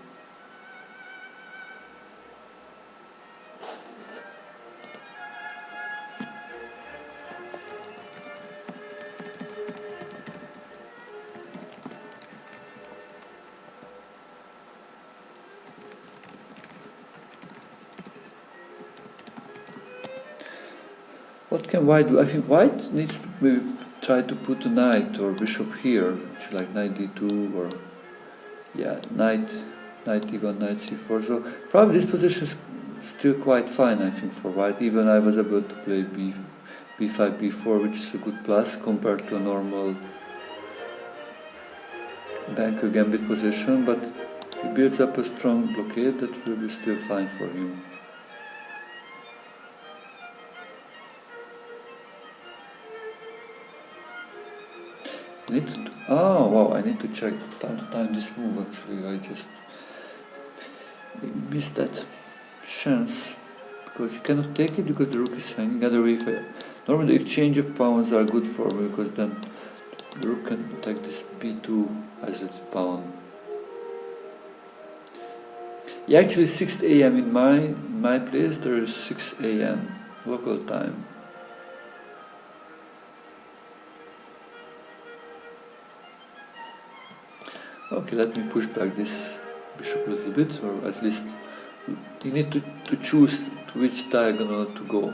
What can white do? I think white needs to maybe try to put a knight or bishop here, which like knight d2 or yeah, knight e1, knight c4. So probably this position is still quite fine, I think, for white. Even I was able to play b5, b4, which is a good plus compared to a normal banker gambit position, but he builds up a strong blockade that will be still fine for him. Oh wow, I need to check time to time this move actually. I just missed that chance because you cannot take it because the rook is hanging. Otherwise, normally the exchange of pawns are good for me because then the rook can attack this b2 as a pawn. Yeah, actually 6 a.m. in my place there is 6 a.m. local time. Okay, let me push back this bishop a little bit, or at least you need to choose to which diagonal to go.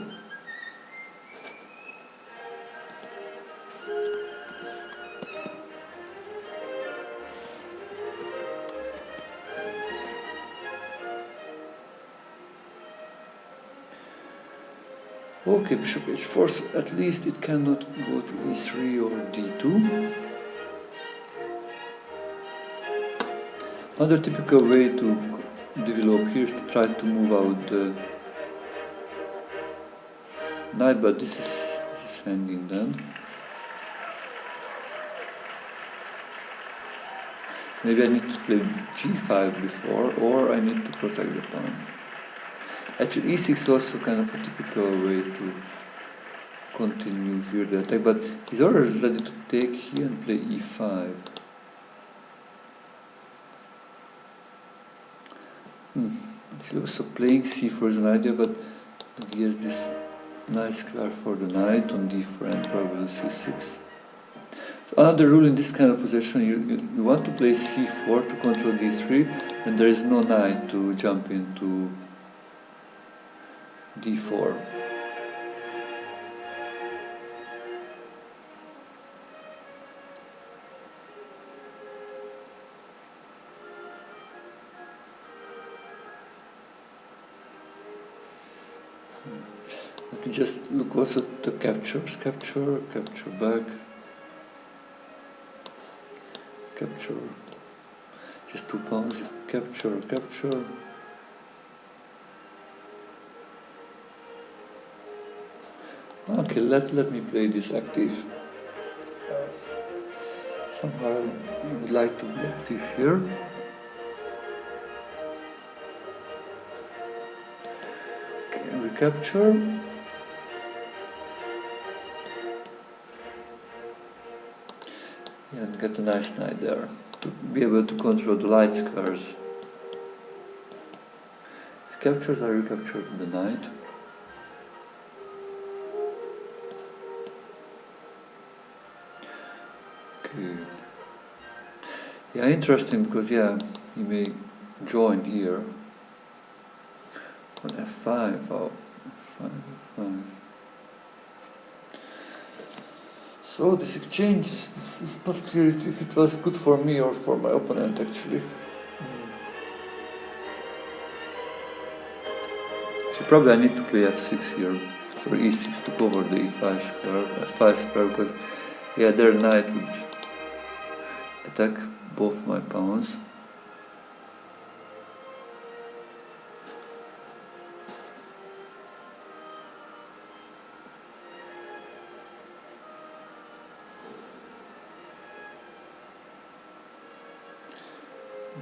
Okay, bishop h4, so at least it cannot go to e3 or d2. Another typical way to develop here is to try to move out the knight, but this is hanging then. Maybe I need to play g5 before, or I need to protect the pawn. Actually, e6 is also kind of a typical way to continue here the attack, but he's already ready to take here and play e5. Actually, also playing c4 is an idea, but he has this Nice square for the knight on d4 and probably c6. So another rule in this kind of position, you want to play c4 to control d3, and there is no knight to jump into d4. Let me just look also at the captures. Capture, capture back, capture, just 2 pawns, capture, capture. Okay, let me play this active. Somehow I would like to be active here. Okay, recapture. And get a nice knight there to be able to control the light squares. If captures, I recaptured the knight. Okay. Yeah, interesting because yeah, he may join here on f5. Oh, f5, f5. So this exchange is not clear if it was good for me or for my opponent actually. So probably I need to play f6 here, or e6 to cover the e5 square, f5 square, because yeah, their knight would attack both my pawns.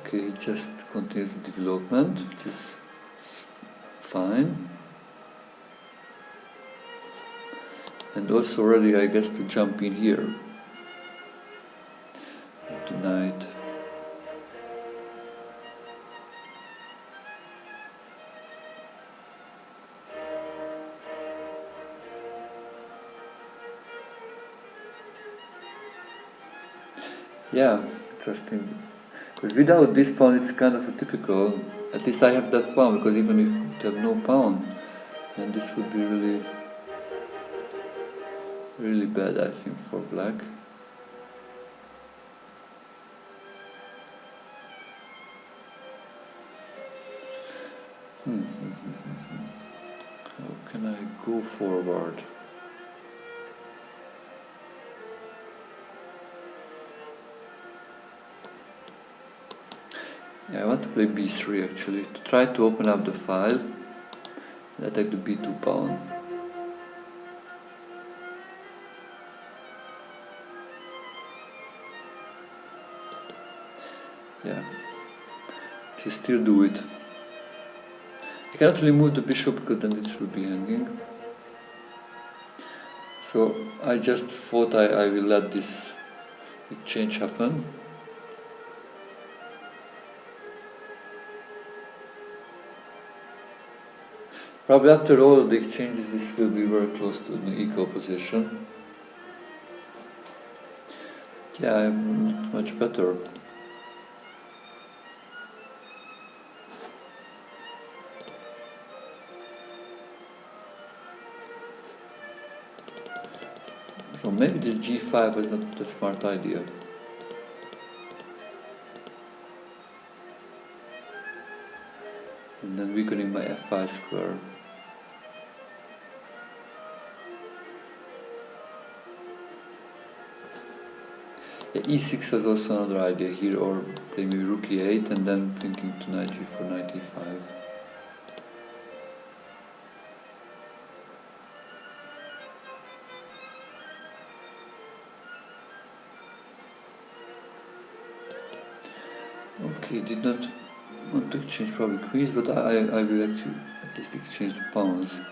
Okay, it just continues the development, which is fine. And also ready, I guess, to jump in here tonight. Yeah, interesting. Because without this pawn, it's kind of a typical. At least I have that pawn, because even if you have no pawn, then this would be really, really bad, I think, for black. How can I go forward? Yeah, I want to play b3 actually, to try to open up the file and attack the b2 pawn. Yeah, to still do it. I cannot really move the bishop because then it should be hanging. So I just thought I will let this exchange happen. Probably after all of the exchanges, this will be very close to an equal position. Yeah, I'm not much better. So maybe this g5 was not a smart idea. And then weakening my f5 square. Yeah, e6 was also another idea here, or play maybe rook e8 and then thinking to knight g4, knight e5. Okay, did not want to exchange probably queens, but I will actually at least exchange the pawns.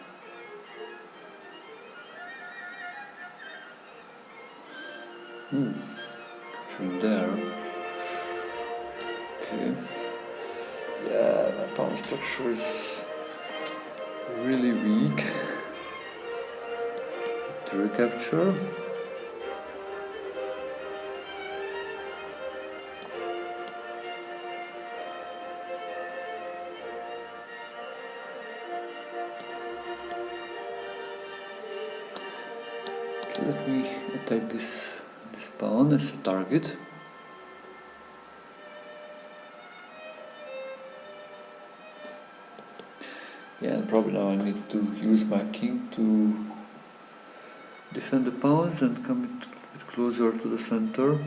Capturing there. Okay. Yeah, my pawn structure is really weak. to recapture. Okay, let me attack this pawn as a target. Yeah, and probably now I need to use my king to defend the pawns and come a bit closer to the center.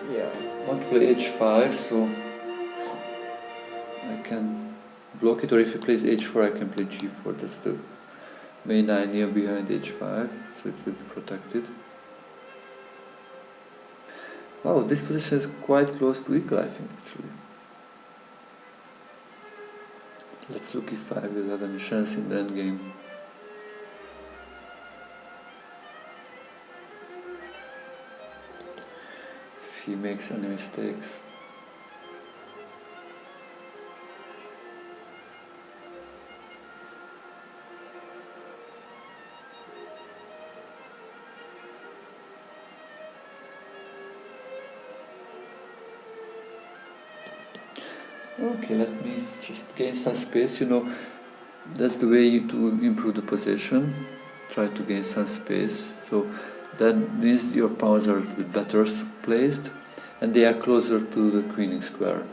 Yeah, I want to play h5, so I can block it, or if he plays h4 I can play g4. That's the main idea behind h5, so it will be protected. Wow, this position is quite close to equal, I think, actually. Let's look if I will have any chance in the endgame. If he makes any mistakes. Okay, let me just gain some space, that's the way to improve the position. Try to gain some space, so that means your pawns are a bit better placed and they are closer to the queening square.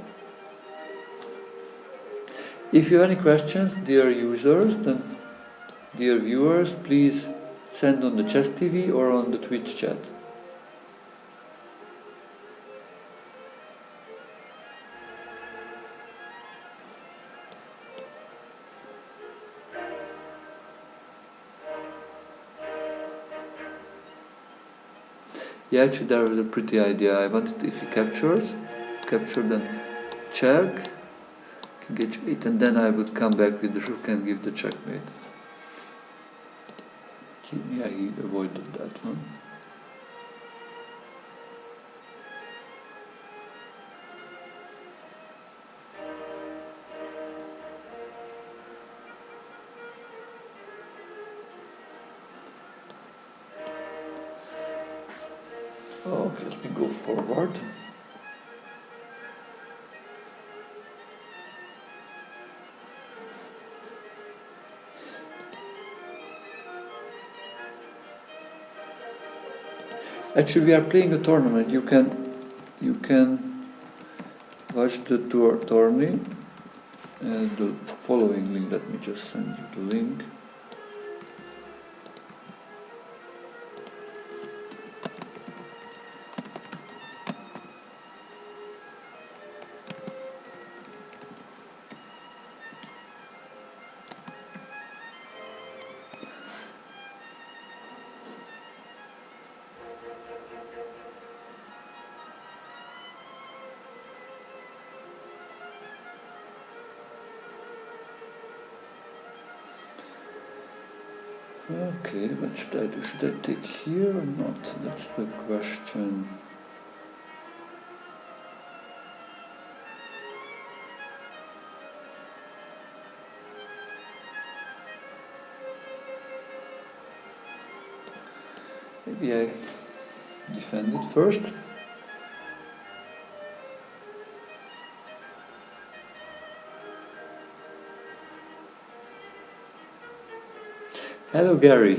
If you have any questions, dear users, then dear viewers, please send on the Chess TV or on the Twitch chat. Yeah, actually that was a pretty idea. I wanted, if he captures, then check, can get 8, and then I would come back with the rook and give the checkmate. Yeah, he avoided that one. Okay, let me go forward. Actually, we are playing a tournament. You can watch the tourney and the following link. Let me just send you the link. Okay, what should I do? Should I take here or not? That's the question. Maybe I defend it first. Hello, Gary.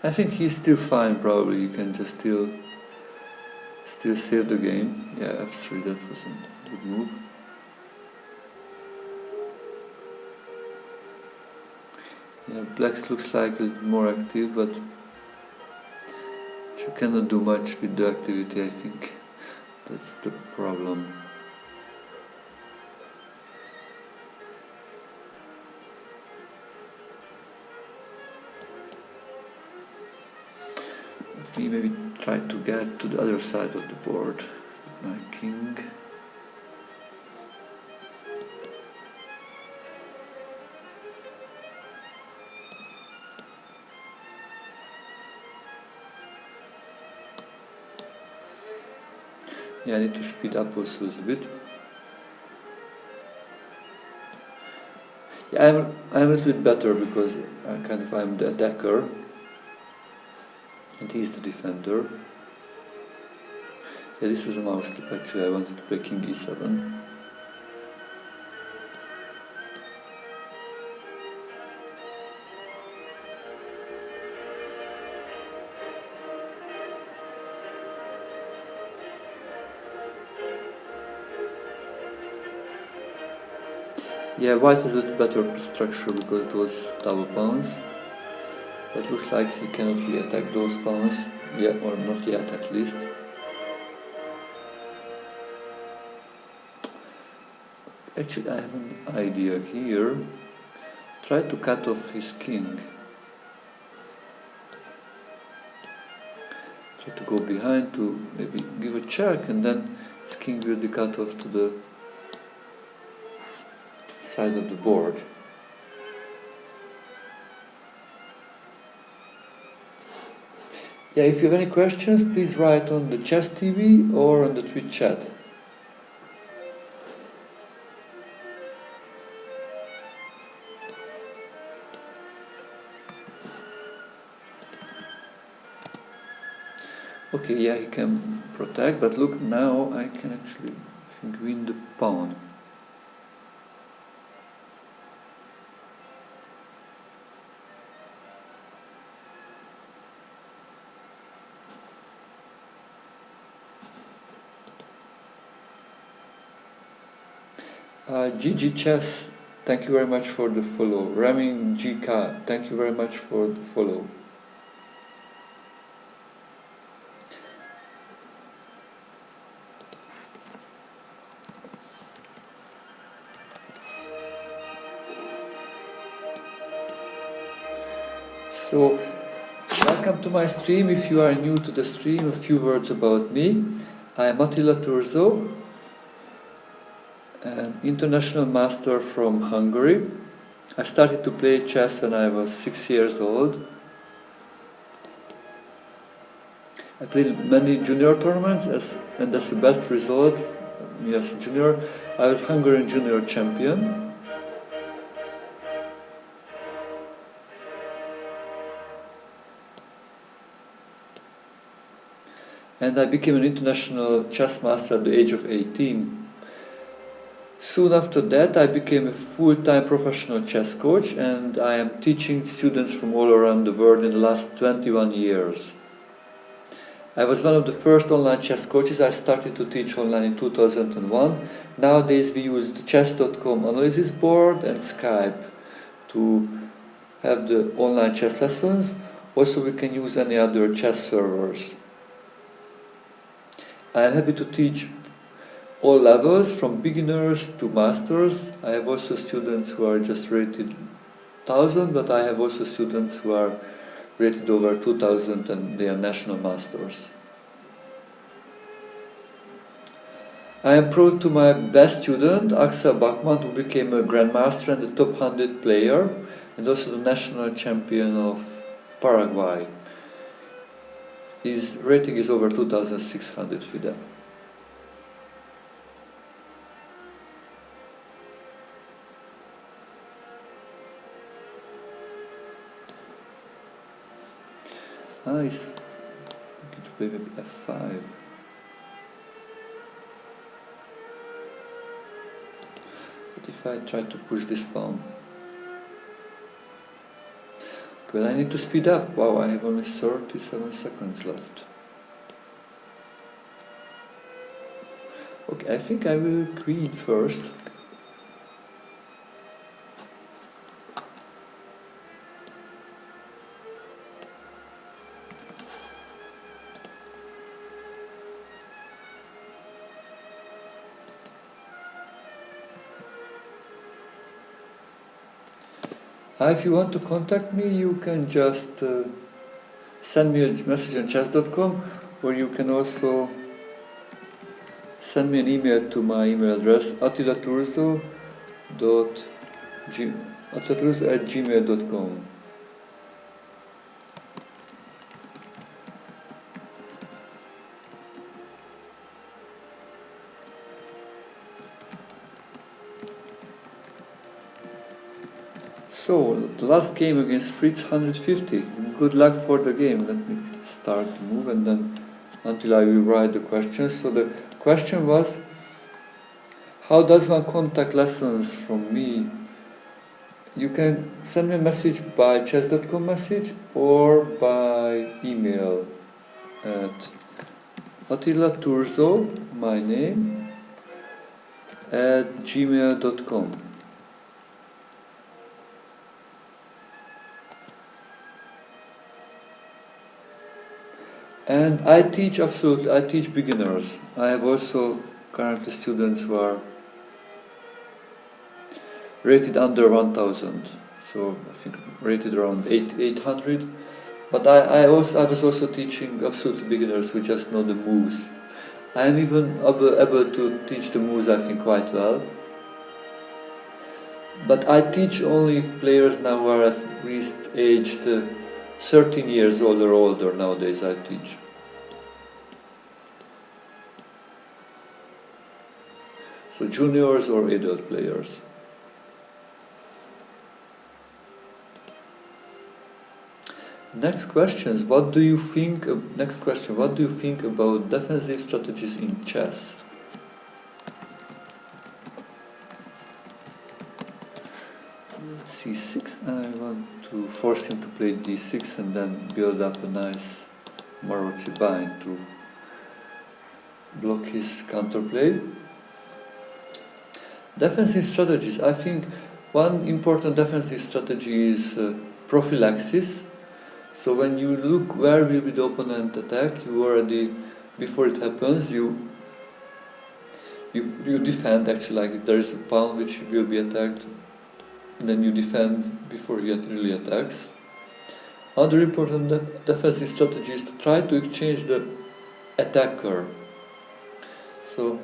I think he's still fine, probably. You can just still save the game. Yeah, f3, that was a good move. Yeah, Black's looks like a little more active, but you cannot do much with the activity, I think. That's the problem. Let me maybe try to get to the other side of the board with my king. Yeah, I need to speed up also a bit. Yeah, I'm a little bit better because I'm the attacker and he's the defender. Yeah, this was a mouse slip actually. I wanted to play King E7. Yeah, white has a little better structure because it was double pawns. But looks like he cannot really attack those pawns yet, or not yet at least. Actually, I have an idea here. Try to cut off his king. Try to go behind to maybe give a check, and then his king will be cut off to the side of the board. Yeah, if you have any questions, please write on the Chess TV or on the Twitch chat. Okay, yeah, he can protect, but look, now I can actually, I think, win the pawn. GG Chess, thank you very much for the follow. Ramin GK, thank you very much for the follow. So, welcome to my stream. If you are new to the stream, a few words about me. I am Attila Turzo, an international master from Hungary. I started to play chess when I was 6 years old. I played many junior tournaments, and as the best result, as a junior, I was Hungarian junior champion. And I became an international chess master at the age of 18. Soon after that, I became a full-time professional chess coach, and I am teaching students from all around the world in the last 21 years. I was one of the first online chess coaches. I started to teach online in 2001. Nowadays we use the chess.com analysis board and Skype to have the online chess lessons. Also we can use any other chess servers. I am happy to teach all levels, from beginners to masters. I have also students who are just rated 1000, but I have also students who are rated over 2000 and they are national masters. I am proud to my best student, Axel Bachmann, who became a grandmaster and the top 100 player, and also the national champion of Paraguay. His rating is over 2600 FIDE. He's going to play maybe f5. But if I try to push this pawn, well, I need to speed up. Wow, I have only 37 seconds left. Okay, I think I will queen first. If you want to contact me, you can just send me a message on chess.com, or you can also send me an email to my email address, attilaturzo@gmail.com. So, the last game against Fritz 150. Good luck for the game. Let me start the move and then until I will write the question. So the question was, how does one contact lessons from me? You can send me a message by chess.com message or by email at Attila Turzo, my name, at gmail.com. And I teach beginners. I have also currently students who are rated under 1000, so I think rated around 800. But I was also teaching absolute beginners who just know the moves. I am even able to teach the moves, I think, quite well. But I teach only players now who are at least aged 13 years old or older nowadays I teach. So juniors or adult players. Next question, what do you think about defensive strategies in chess? C6, I want to force him to play d6 and then build up a nice Maroczy bind to block his counterplay. Defensive strategies, I think one important defensive strategy is prophylaxis. So when you look where will be the opponent attack, you already, before it happens, you defend actually, like if there is a pawn which will be attacked, then you defend before he really attacks. Another important defensive strategy is to try to exchange the attacker. So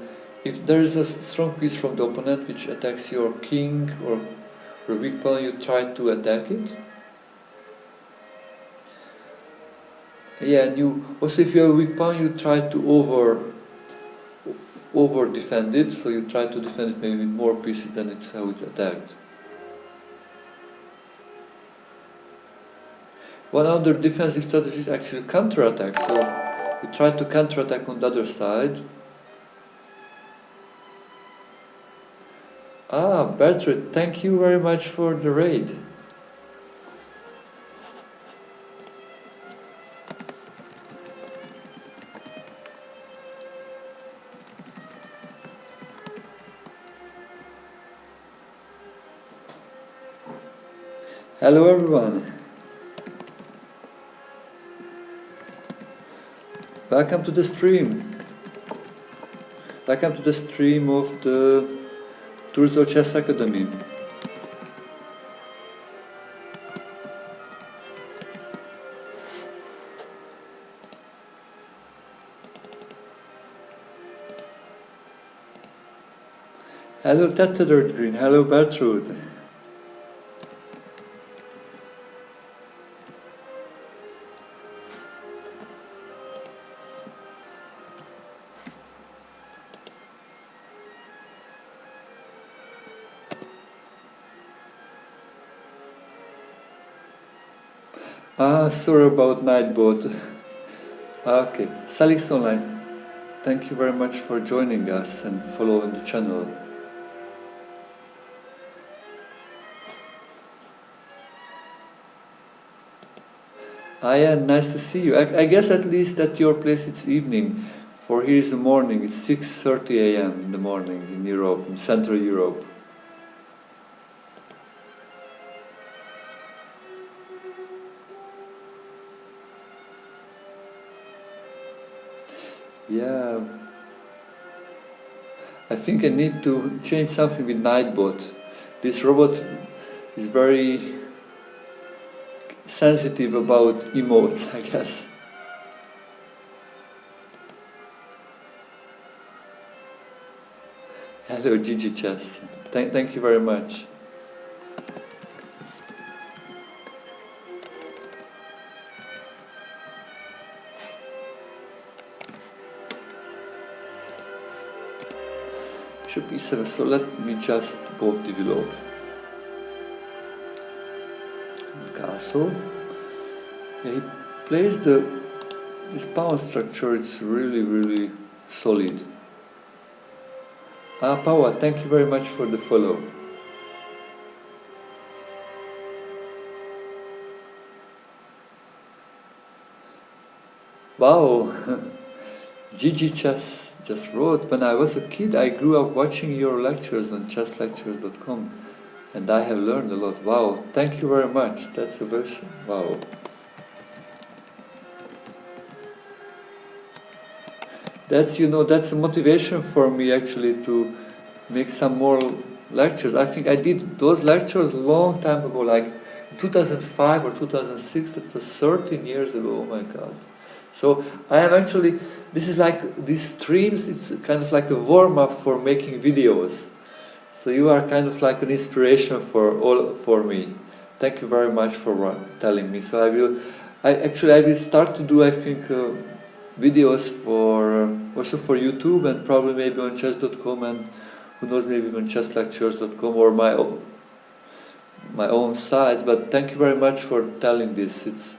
if there is a strong piece from the opponent which attacks your king or a weak pawn, you try to attack it. Yeah, and you also, if you have a weak pawn, you try to over defend it, so you try to defend it maybe with more pieces than it's how it's attacked. One other defensive strategy is actually counterattack, so you try to counterattack on the other side. Ah, Bertrand, thank you very much for the raid. Hello everyone. Welcome to the stream. Welcome to the stream of the Turzo Chess Academy. Hello Tethered Green, hello Bertrud. Sorry about Nightbot. Okay, Salix Online, thank you very much for joining us and following the channel. Yeah, nice to see you. I guess at least at your place it's evening. For here is the morning, it's 6:30 a.m. in the morning in Europe, in Central Europe. Yeah, I think I need to change something with Nightbot. This robot is very sensitive about emotes, I guess. Hello, Gigi Chess. Thank you very much. Bishop e7, so let me just both develop. castle. Yeah, he plays this power structure. It's really solid. Pawa, thank you very much for the follow. Wow, Gigi just wrote, when I was a kid I grew up watching your lectures on chesslectures.com and I have learned a lot. Wow, thank you very much. That's a version. Wow. That's that's a motivation for me actually to make some more lectures. I think I did those lectures a long time ago, like 2005 or 2006. That was 13 years ago. Oh my God! So I am actually. This is like these streams. It's kind of like a warm up for making videos. So you are kind of like an inspiration for me. Thank you very much for telling me. So I will start to do, I think, videos for also for YouTube and probably maybe on chess.com and who knows, maybe on chesslectures.com or my own sites. But thank you very much for telling this. It's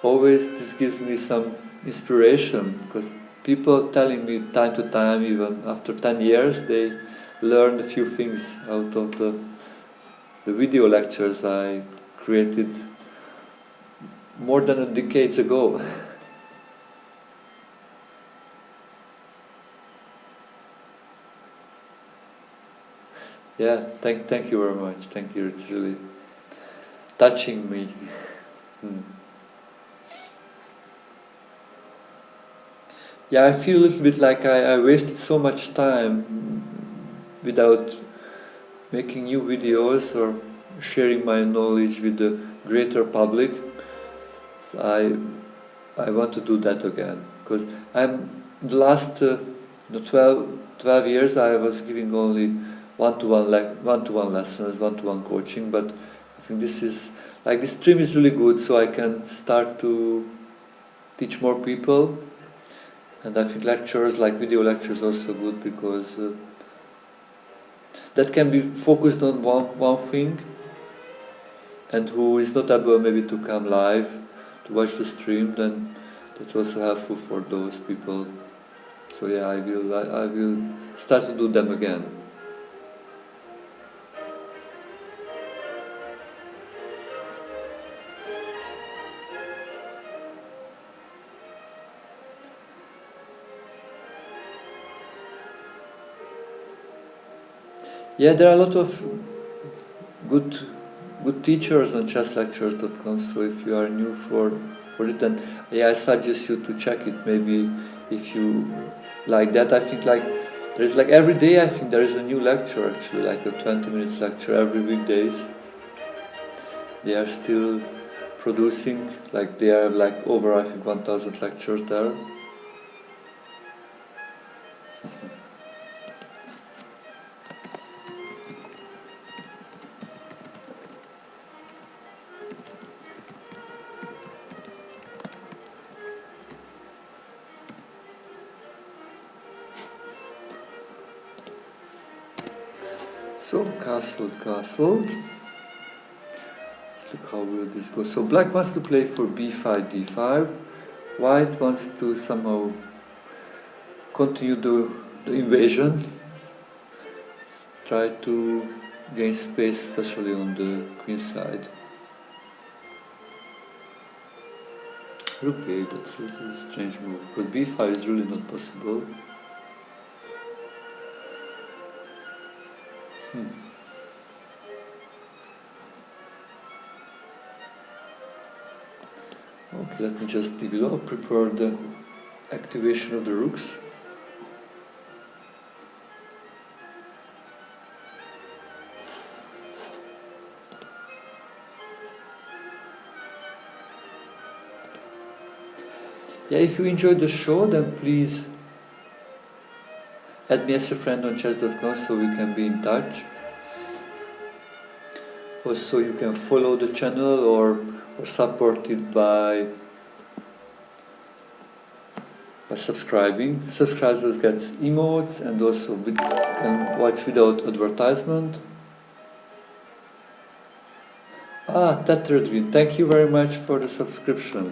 always, this gives me some inspiration because people telling me time to time, even after 10 years, they learned a few things out of the video lectures I created more than a decade ago. Yeah, thank you very much. Thank you. It's really touching me. Yeah, I feel a little bit like I wasted so much time without making new videos or sharing my knowledge with the greater public. So I want to do that again because the last 12 years I was giving only one-to-one lessons, one-to-one coaching, but I think this stream is really good, so I can start to teach more people. And I think lectures, like video lectures, are also good because that can be focused on one thing, and who is not able maybe to come live to watch the stream, then that's also helpful for those people. So yeah, I will start to do them again. Yeah, there are a lot of good teachers on chesslectures.com, so if you are new for it, then yeah, I suggest you to check it. Maybe if you like that, I think there's every day I think there is a new lecture, actually, like a 20 minutes lecture every weekdays. They are still producing, they are over, I think, 1,000 lectures there. So, castle. Let's look how will this go. So black wants to play for b5, d5. White wants to somehow continue the invasion. Try to gain space, especially on the queen side. Rook a8, that's a strange move. But b5 is really not possible. Okay, let me just develop, prepare the activation of the rooks. Yeah, if you enjoyed the show, then please add me as a friend on chess.com so we can be in touch. Also, you can follow the channel or support it by subscribing. Subscribers get emotes and also can watch without advertisement. Ah, Tetradwin, thank you very much for the subscription.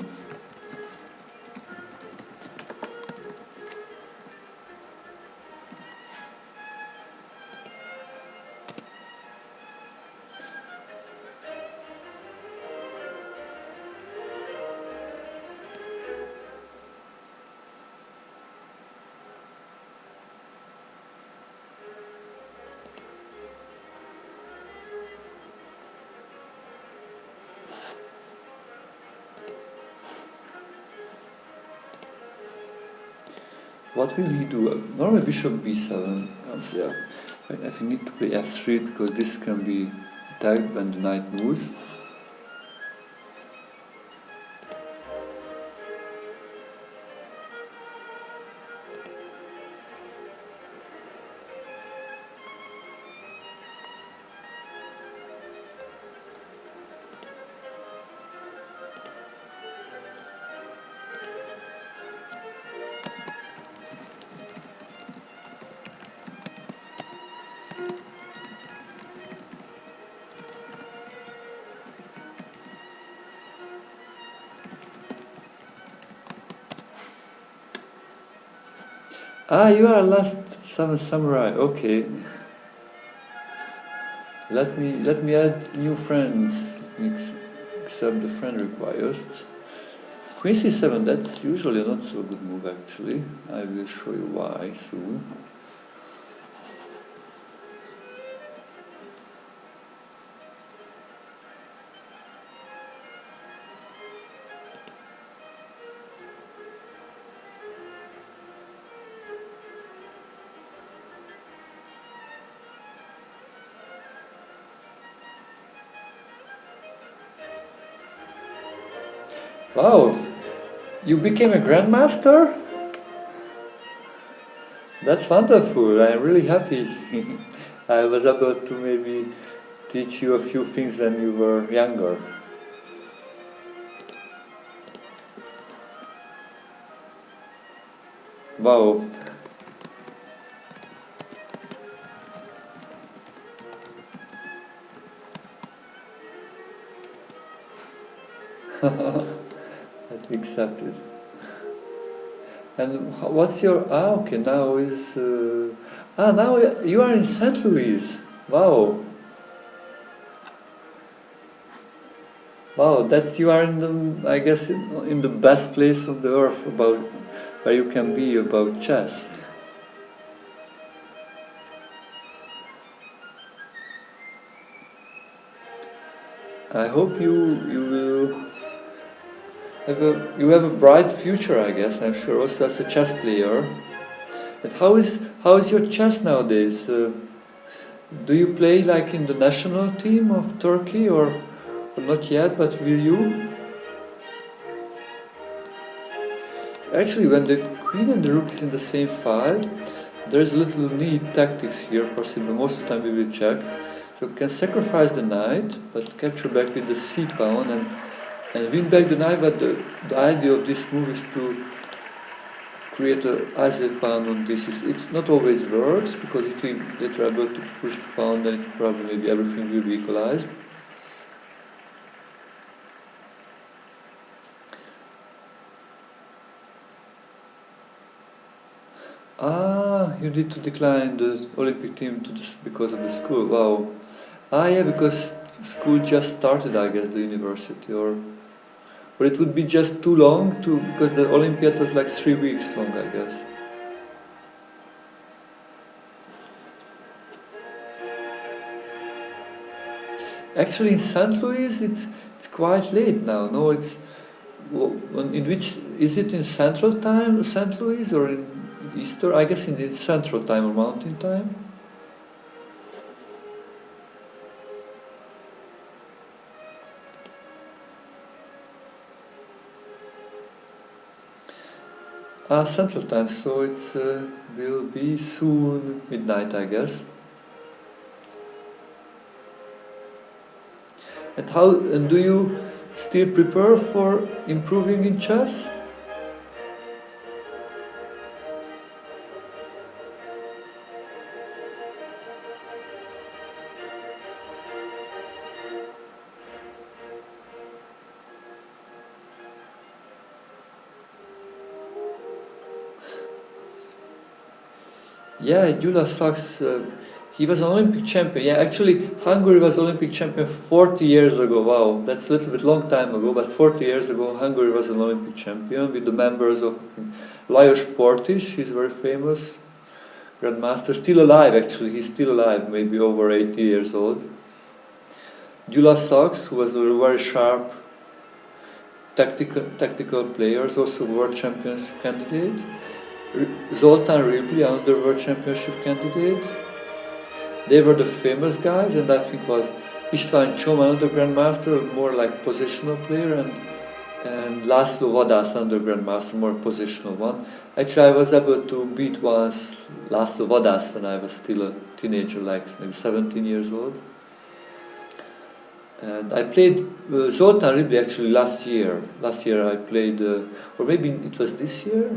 What will he do? Normally bishop b7 comes, yeah. If you need to play f3 because this can be attacked when the knight moves. Ah, you are last samurai. Okay. Let me add new friends. Let me accept the friend requests. Queen c7. That's usually not so good move actually. I will show you why soon. Wow, you became a grandmaster? That's wonderful. I'm really happy. I was about to maybe teach you a few things when you were younger. Wow. Let me accept it. And what's your... Ah, okay, now is... now you are in St. Louis. Wow. Wow, that's... You are in the... I guess in the best place of the earth about... Where you can be about chess. I hope you will... You have a bright future, I guess. I'm sure also as a chess player. And how is your chess nowadays? Do you play like in the national team of Turkey or not yet? But will you? Actually, when the queen and the rook is in the same file, there's little neat tactics here. Possibly most of the time we will check. So we can sacrifice the knight, but capture back with the c pawn and win back the knight. But the idea of this move is to create an isolated pawn on this. It's not always works, because if we later are able to push the pawn, then it probably maybe everything will be equalized. Ah, you need to decline the Olympic team because of the school. Wow. Ah, yeah, because school just started, I guess, the university, or it would be just too long because the Olympiad was like 3 weeks long, I guess. Actually, in St. Louis, it's quite late now. No, it's in which is it in Central Time, St. Louis, or in Easter? I guess in the Central Time or Mountain Time. Central Time, so it's will be soon midnight, I guess. And do you still prepare for improving in chess? Yeah, Gyula Sachs, he was an Olympic champion. Yeah, actually, Hungary was Olympic champion 40 years ago. Wow, that's a little bit long time ago, but 40 years ago, Hungary was an Olympic champion with the members of Lajos Portis. He's very famous grandmaster, still alive. Actually, he's still alive, maybe over 80 years old. Gyula Sachs, who was a very sharp tactical player, is also world championship candidate. Zoltán Ribli, another world championship candidate. They were the famous guys, and I think was István Csom, another grandmaster, more like positional player, and László Vadász, another grandmaster, more positional one. Actually, I was able to beat once László Vadász when I was still a teenager, like maybe 17 years old. And I played Zoltán Ribli actually last year. Last year I played, or maybe it was this year?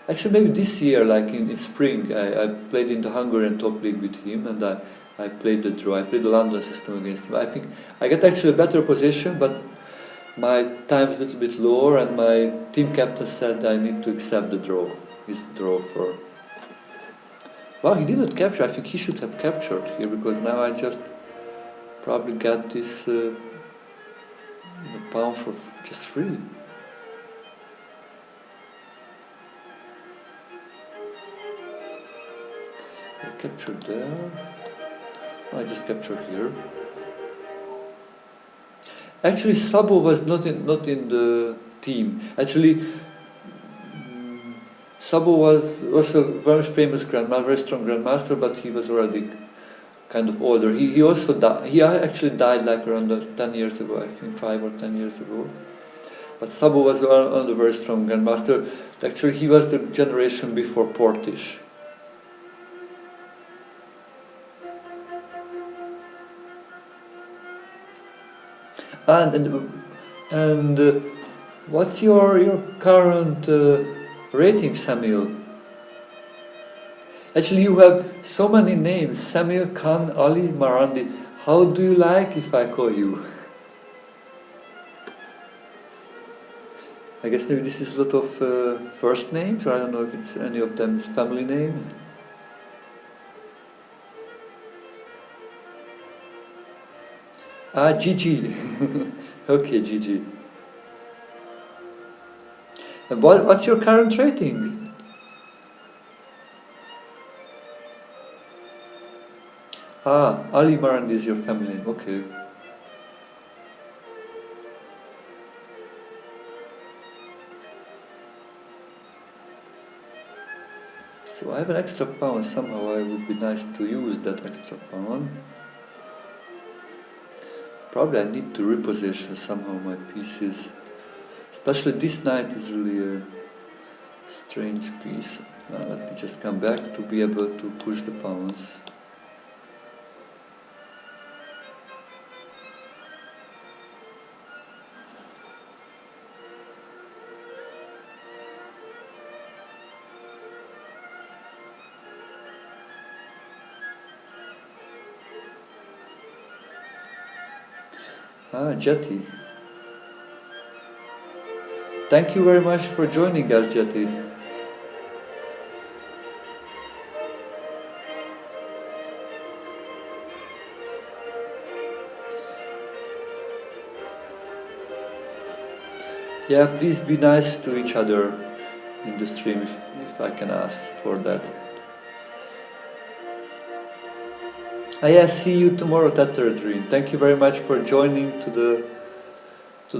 Actually, maybe this year, like in spring, I played in the Hungarian top league with him, and I played the draw. I played the London system against him. I think I got actually a better position, but my time's a little bit lower, and my team captain said I need to accept the draw. His draw for. Well, he didn't capture. I think he should have captured here, because now I just probably got this the pawn for just free. I captured there. I just captured here. Actually, Sabo was not in the team. Actually, Sabo was a very famous grandmaster, very strong grandmaster, but he was already kind of older. He also died. He actually died like around 10 years ago, I think 5 or 10 years ago. But Sabo was another very strong grandmaster. Actually, he was the generation before Portis. And what's your current rating, Samuel? Actually, you have so many names: Samuel, Khan, Ali, Marandi. How do you like if I call you? I guess maybe this is a lot of first names, or I don't know if it's any of them is family name. Ah, Gigi. Okay, Gigi. And what's your current rating? Ah, Ali Marand is your family name. Okay. So I have an extra pawn. Somehow I would be nice to use that extra pawn. Probably I need to reposition somehow my pieces. Especially this knight is really a strange piece. Let me just come back to be able to push the pawns. Ah, Jetty. Thank you very much for joining us, Jetty. Yeah, please be nice to each other in the stream if I can ask for that. Yeah, see you tomorrow at Dream. Thank you very much for joining to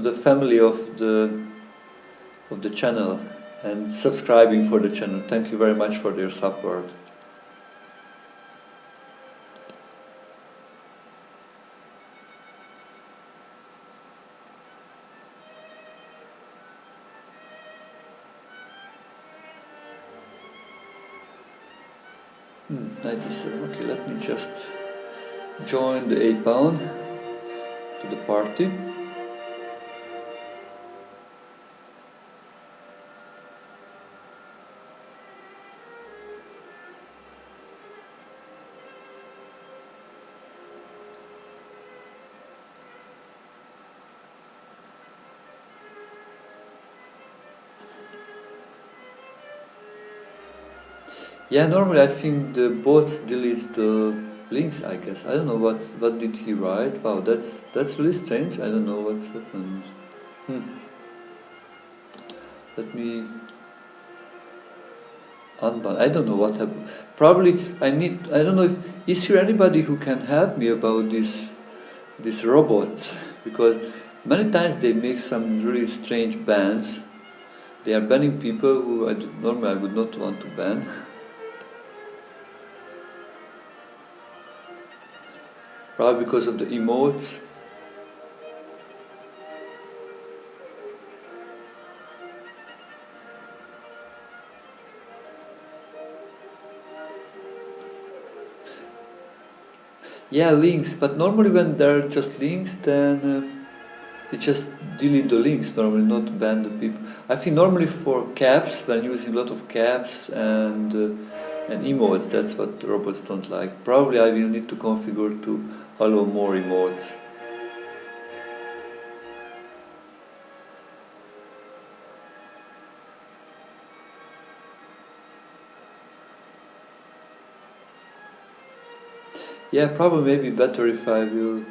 the family of the channel and subscribing for the channel. Thank you very much for your support. Okay, let me just join the 8 pound to the party. Yeah, normally I think the bots delete the links, I guess. I don't know what did he write. Wow, that's really strange. I don't know what happened. Hmm. Let me unban. I don't know what happened. Probably I don't know if is here anybody who can help me about these robots, because many times they make some really strange bans. They are banning people who normally I would not want to ban. Probably because of the emotes. Yeah, links, but normally when there are just links, then it just delete the links normally, not ban the people. I think normally for caps, when using a lot of caps and emotes, that's what robots don't like. Probably I will need to configure to allow more emotes. Yeah, probably maybe better if I will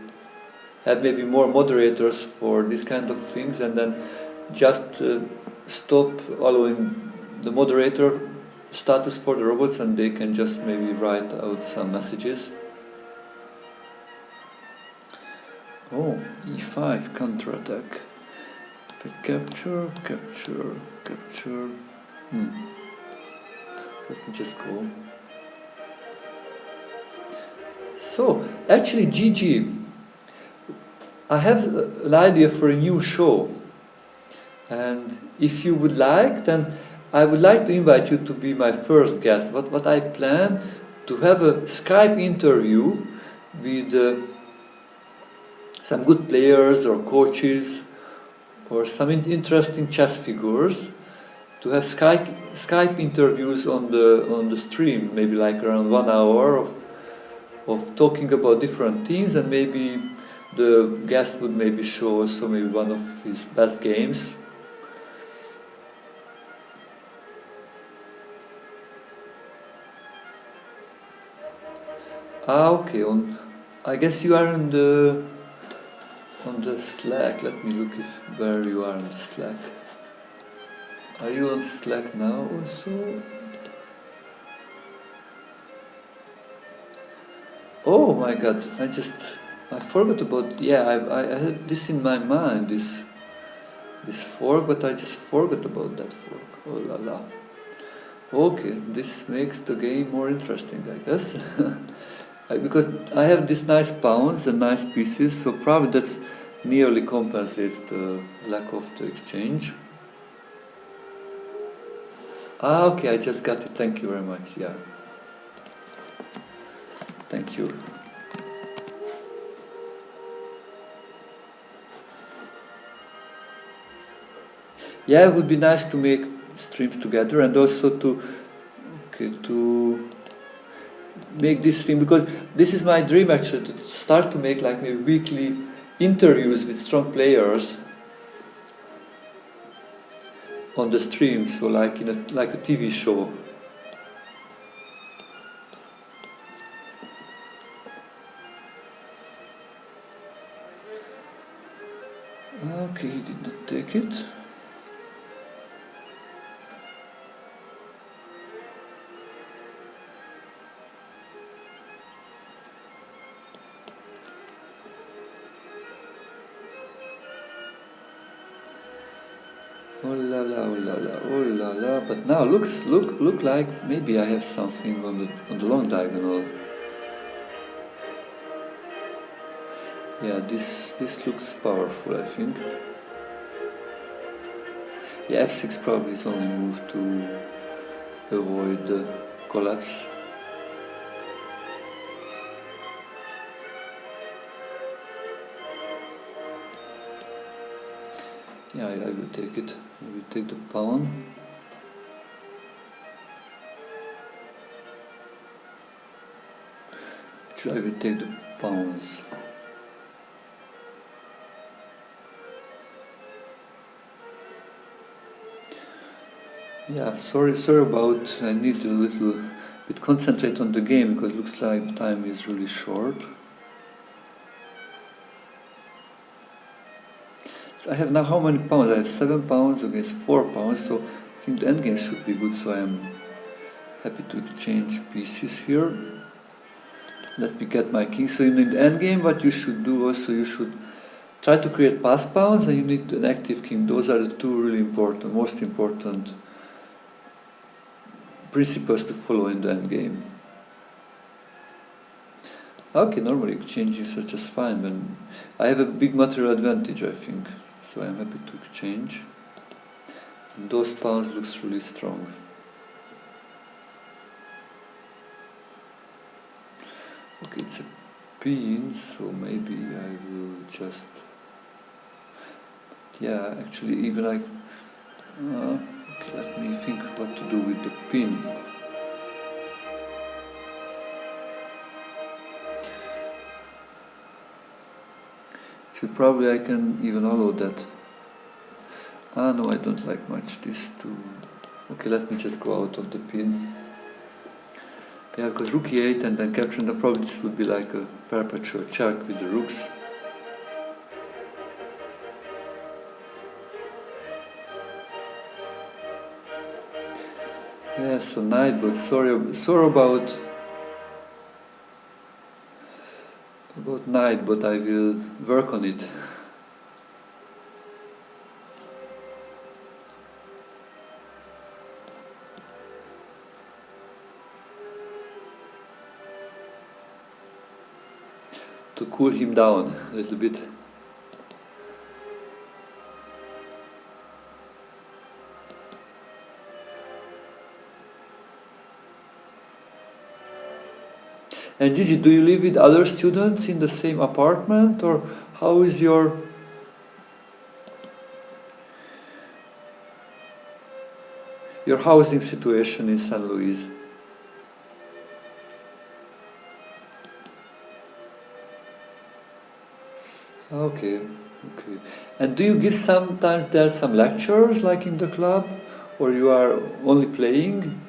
have maybe more moderators for this kind of things, and then just stop allowing the moderator status for the robots, and they can just maybe write out some messages. Oh, e5 counterattack. Capture, capture, capture. Let me just go. So, actually, Gigi, I have an idea for a new show. And if you would like, then I would like to invite you to be my first guest. What I plan to have a Skype interview with some good players or coaches or some interesting chess figures, to have Skype interviews on the stream, maybe like around 1 hour of talking about different things, and maybe the guest would maybe show also maybe one of his best games. Okay. I guess you are on the Slack. Let me look if where you are on the Slack. Are you on Slack now also? Oh my God! I forgot about. Yeah, I had this in my mind. This fork, but I just forgot about that fork. Oh la la. Okay, this makes the game more interesting, I guess. Because I have these nice pawns and nice pieces, so probably that's nearly compensates the lack of the exchange. Okay, I just got it. Thank you very much. Yeah. Thank you. Yeah, it would be nice to make streams together, and also to make this thing, because this is my dream actually, to start to make like maybe weekly interviews with strong players on the stream, so like like a TV show. Okay, he did not take it. Oh la la, oh la la, oh la la. But now look like maybe I have something on the long diagonal. Yeah, this looks powerful, I think. Yeah, f6 probably is only move to avoid the collapse. Yeah, I will take it. I will take the pawn. Actually, I will take the pawns. Yeah, sorry about. I need a little bit concentrate on the game because it looks like time is really short. So I have now how many pounds? I have 7 pounds against 4 pounds, so I think the endgame should be good, so I am happy to exchange pieces here. Let me get my king. So in the endgame, what you should do also, you should try to create pass pawns, and you need an active king. Those are the two really important, most important principles to follow in the endgame. Okay, normally exchanging is just fine. When I have a big material advantage, I think, so I'm happy to exchange. And those pawns looks really strong. Okay, it's a pin, so maybe I will just... Yeah, actually, even okay, let me think what to do with the pin. So probably I can even allow that. Ah, no, I don't like much this too. Okay, let me just go out of the pin. Yeah, because rook e8 and then capturing the probably this would be like a perpetual check with the rooks. Yeah, so knight, but sorry about knight, but I will work on it. To cool him down a little bit. And Gigi, do you live with other students in the same apartment, or how is your housing situation in San Luis? Okay, okay. And do you give sometimes there some lectures like in the club, or you are only playing?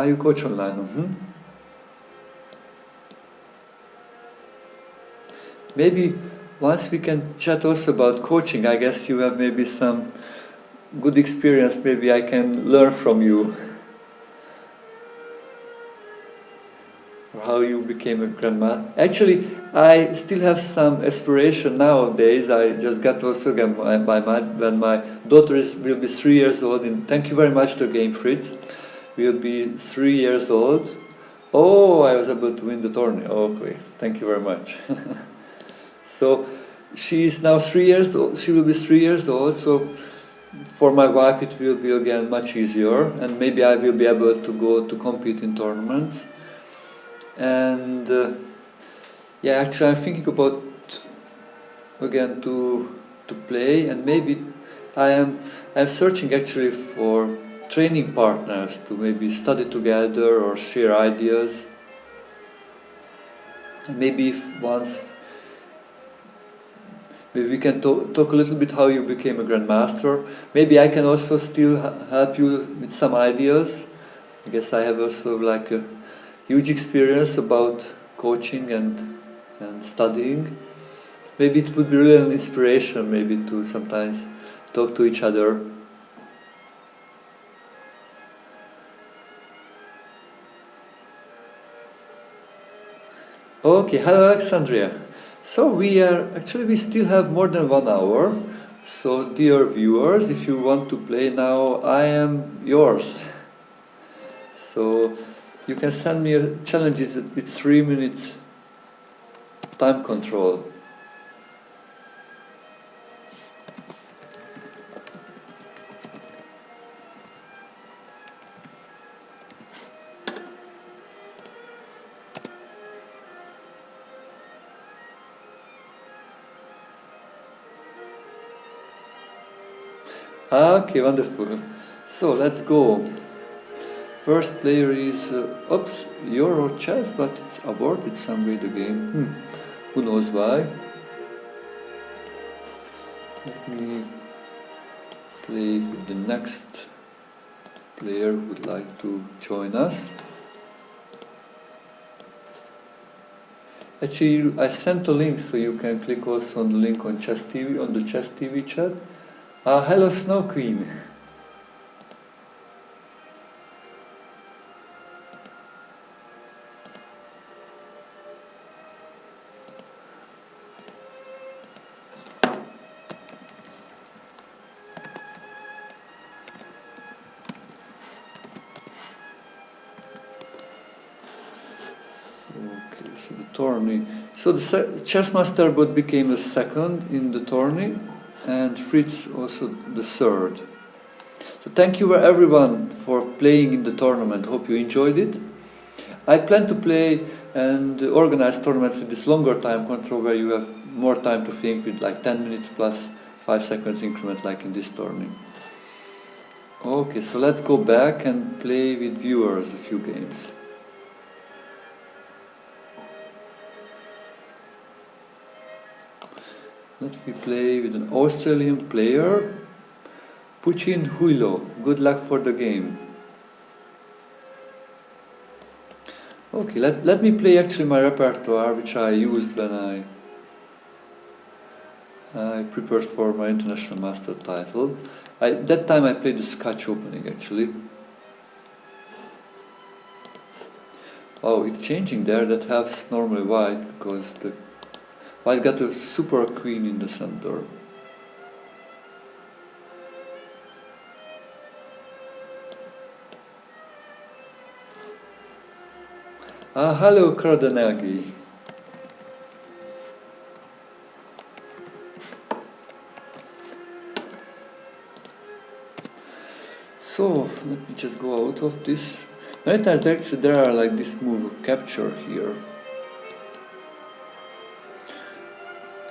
You coach online? Maybe once we can chat also about coaching. I guess you have maybe some good experience. Maybe I can learn from you. Or how you became a grandma. Actually, I still have some aspiration nowadays. I just got also again when my daughter will be 3 years old. And thank you very much to Game Fritz. Will be 3 years old. Oh, I was able to win the tourney. Okay, thank you very much. So she is now 3 years old. She will be 3 years old. So for my wife, it will be again much easier, and maybe I will be able to go to compete in tournaments. And yeah, actually, I'm thinking about again to play, and maybe I'm searching actually for training partners to maybe study together or share ideas. And maybe maybe we can talk a little bit how you became a grandmaster. Maybe I can also still help you with some ideas. I guess I have also like a huge experience about coaching and studying. Maybe it would be really an inspiration maybe to sometimes talk to each other. Okay, hello Alexandria. So we still have more than 1 hour. So dear viewers, if you want to play now, I am yours. So you can send me challenges with 3 minutes time control. Okay, wonderful. So let's go. First player is, Euro chess, but it's aborted some way the game. Who knows why? Let me play with the next player who would like to join us. Actually, I sent a link, so you can click also on the link on Chess TV, on the Chess TV chat. Hello, Snow Queen. Okay, so the tourney. So the chess master bot became the second in the tourney, and Fritz also the third. So thank you everyone for playing in the tournament. Hope you enjoyed it. I plan to play and organize tournaments with this longer time control where you have more time to think with like 10 minutes plus 5 seconds increment like in this tourney. Okay, so let's go back and play with viewers a few games. Let me play with an Australian player, Puchin Huilo. Good luck for the game. Okay, let me play actually my repertoire, which I used when I prepared for my international master title. That time I played the Scotch opening actually. Oh, it's changing there. That helps normally white because the white got a super queen in the center. Hello, Kardanagi. So, let me just go out of this. Many times actually there are like this move, capture here.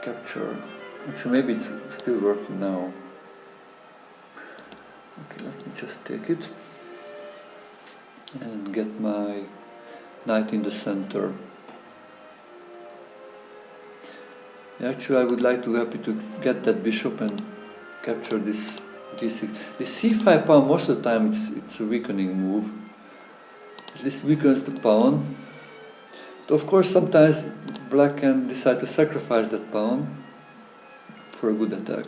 Capture. Actually maybe it's still working now. Okay, let me just take it. And get my knight in the center. Actually, I would like to happy to get that bishop and capture this d6. The c5 pawn, most of the time it's a weakening move. This weakens the pawn. But of course, sometimes black can decide to sacrifice that pawn for a good attack.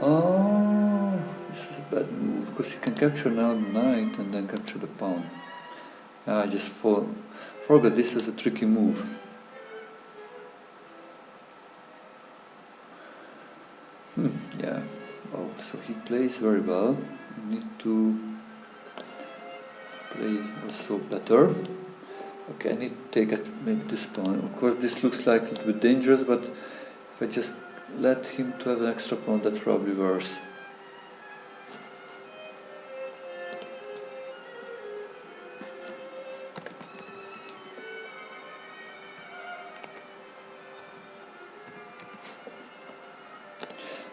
Oh, this is a bad move because he can capture now the knight and then capture the pawn. I just forgot this is a tricky move. Yeah. Oh, so he plays very well. I need to play also better. Okay, I need to take it maybe this pawn. Of course, this looks like a little bit dangerous, but if I just let him to have an extra pawn, that's probably worse.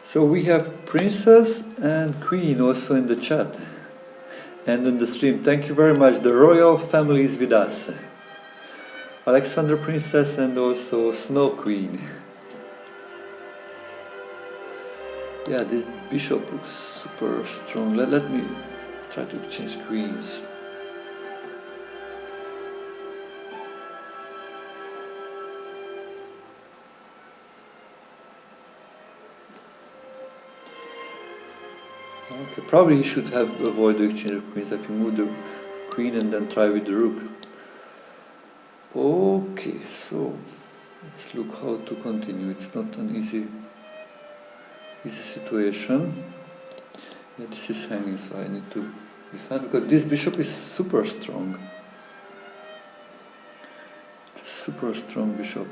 So we have princess and queen also in the chat and in the stream. Thank you very much. The royal family is with us. Alexander Princess and also Snow Queen. Yeah, this bishop looks super strong. Let me try to change queens. Okay, probably you should have avoid the exchange of queens if you move the queen and then try with the rook. Okay, so let's look how to continue. It's not an easy situation. Yeah, this is hanging, so I need to defend because this bishop is super strong. It's a super strong bishop.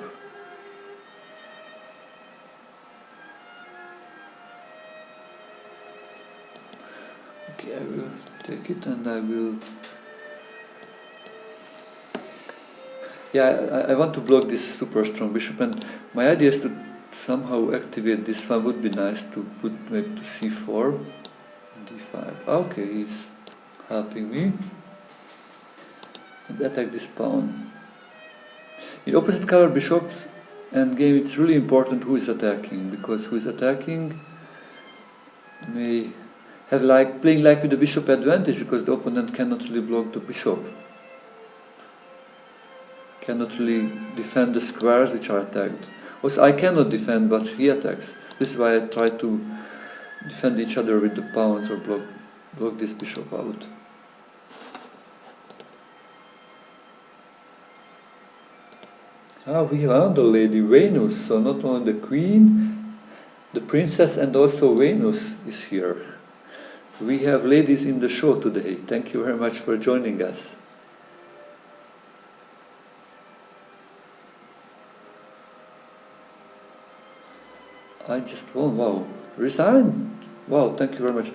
Okay, I will take it and I will... Yeah, I want to block this super strong bishop, and my idea is to somehow activate this one. Would be nice to put maybe to c4, d5. Okay, he's helping me. And attack this pawn. In opposite color bishops endgame, it's really important who is attacking, because who is attacking may have playing with the bishop advantage, because the opponent cannot really block the bishop, cannot really defend the squares which are attacked. Also, I cannot defend, but he attacks. This is why I try to defend each other with the pawns or block this bishop out. We have another lady, Venus, so not only the queen, the princess, and also Venus is here. We have ladies in the show today. Thank you very much for joining us. I just won, wow. Resign? Wow, thank you very much.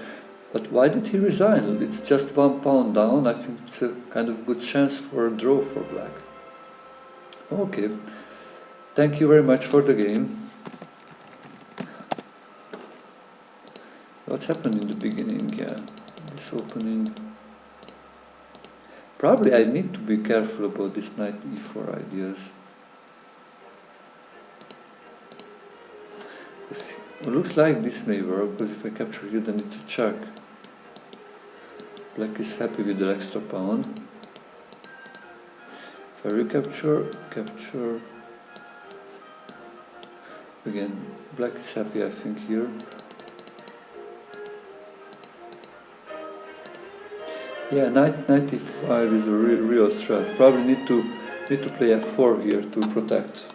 But why did he resign? It's just 1 pawn down. I think it's a kind of good chance for a draw for black. Okay. Thank you very much for the game. What's happened in the beginning? Yeah, this opening. Probably I need to be careful about this knight e4 ideas. It looks like this may work, because if I capture you, then it's a check. Black is happy with the extra pawn. If I recapture, capture. Again, black is happy, I think, here. Yeah, knight e5 is a real strat. Probably need to play f4 here to protect.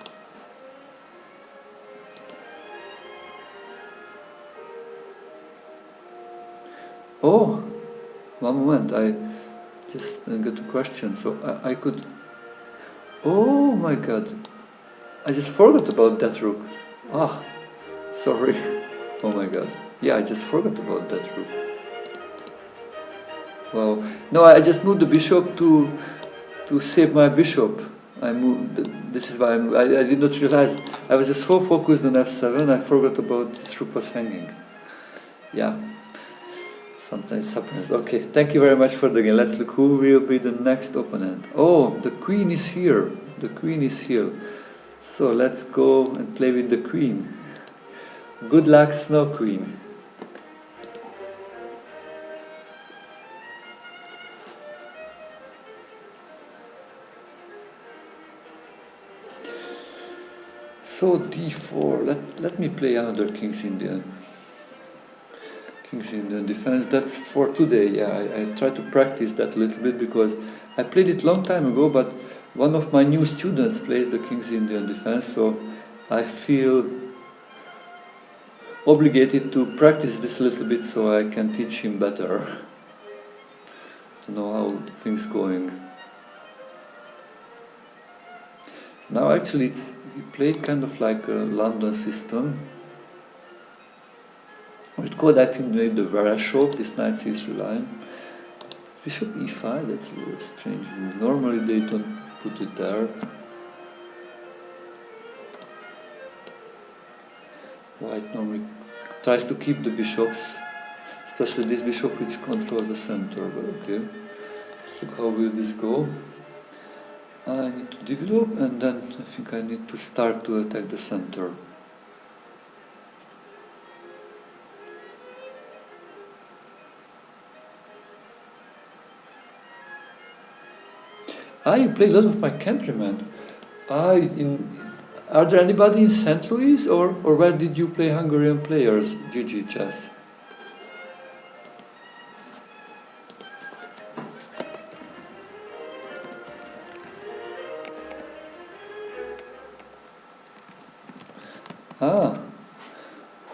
Oh, one moment, I just got a question. So I could... Oh my god, I just forgot about that rook. Ah, sorry. Oh my god. Yeah, I just forgot about that rook. Wow. No, I just moved the bishop to save my bishop. I moved. This is why I did not realize. I was just so focused on f7. I forgot about this rook was hanging. Yeah. Sometimes happens. Okay, thank you very much for the game. Let's look who will be the next opponent. Oh, the queen is here. The queen is here. So let's go and play with the queen. Good luck, Snow Queen. So d4. Let me play another King's Indian. In the defense. That's for today. Yeah, I try to practice that a little bit, because I played it long time ago, but one of my new students plays the King's Indian defense, so I feel obligated to practice this a little bit so I can teach him better, to know how things going. Now actually he played kind of like a London system. It could, I think, maybe the Verashov, this knight c3 line. Bishop e5, that's a little strange move. Normally they don't put it there. White normally tries to keep the bishops, especially this bishop which controls the center. But okay, so how will this go? I need to develop, and then I think I need to start to attack the center. You play a lot of my countrymen. Are there anybody in St. Louis, or where did you play Hungarian players, GG chess?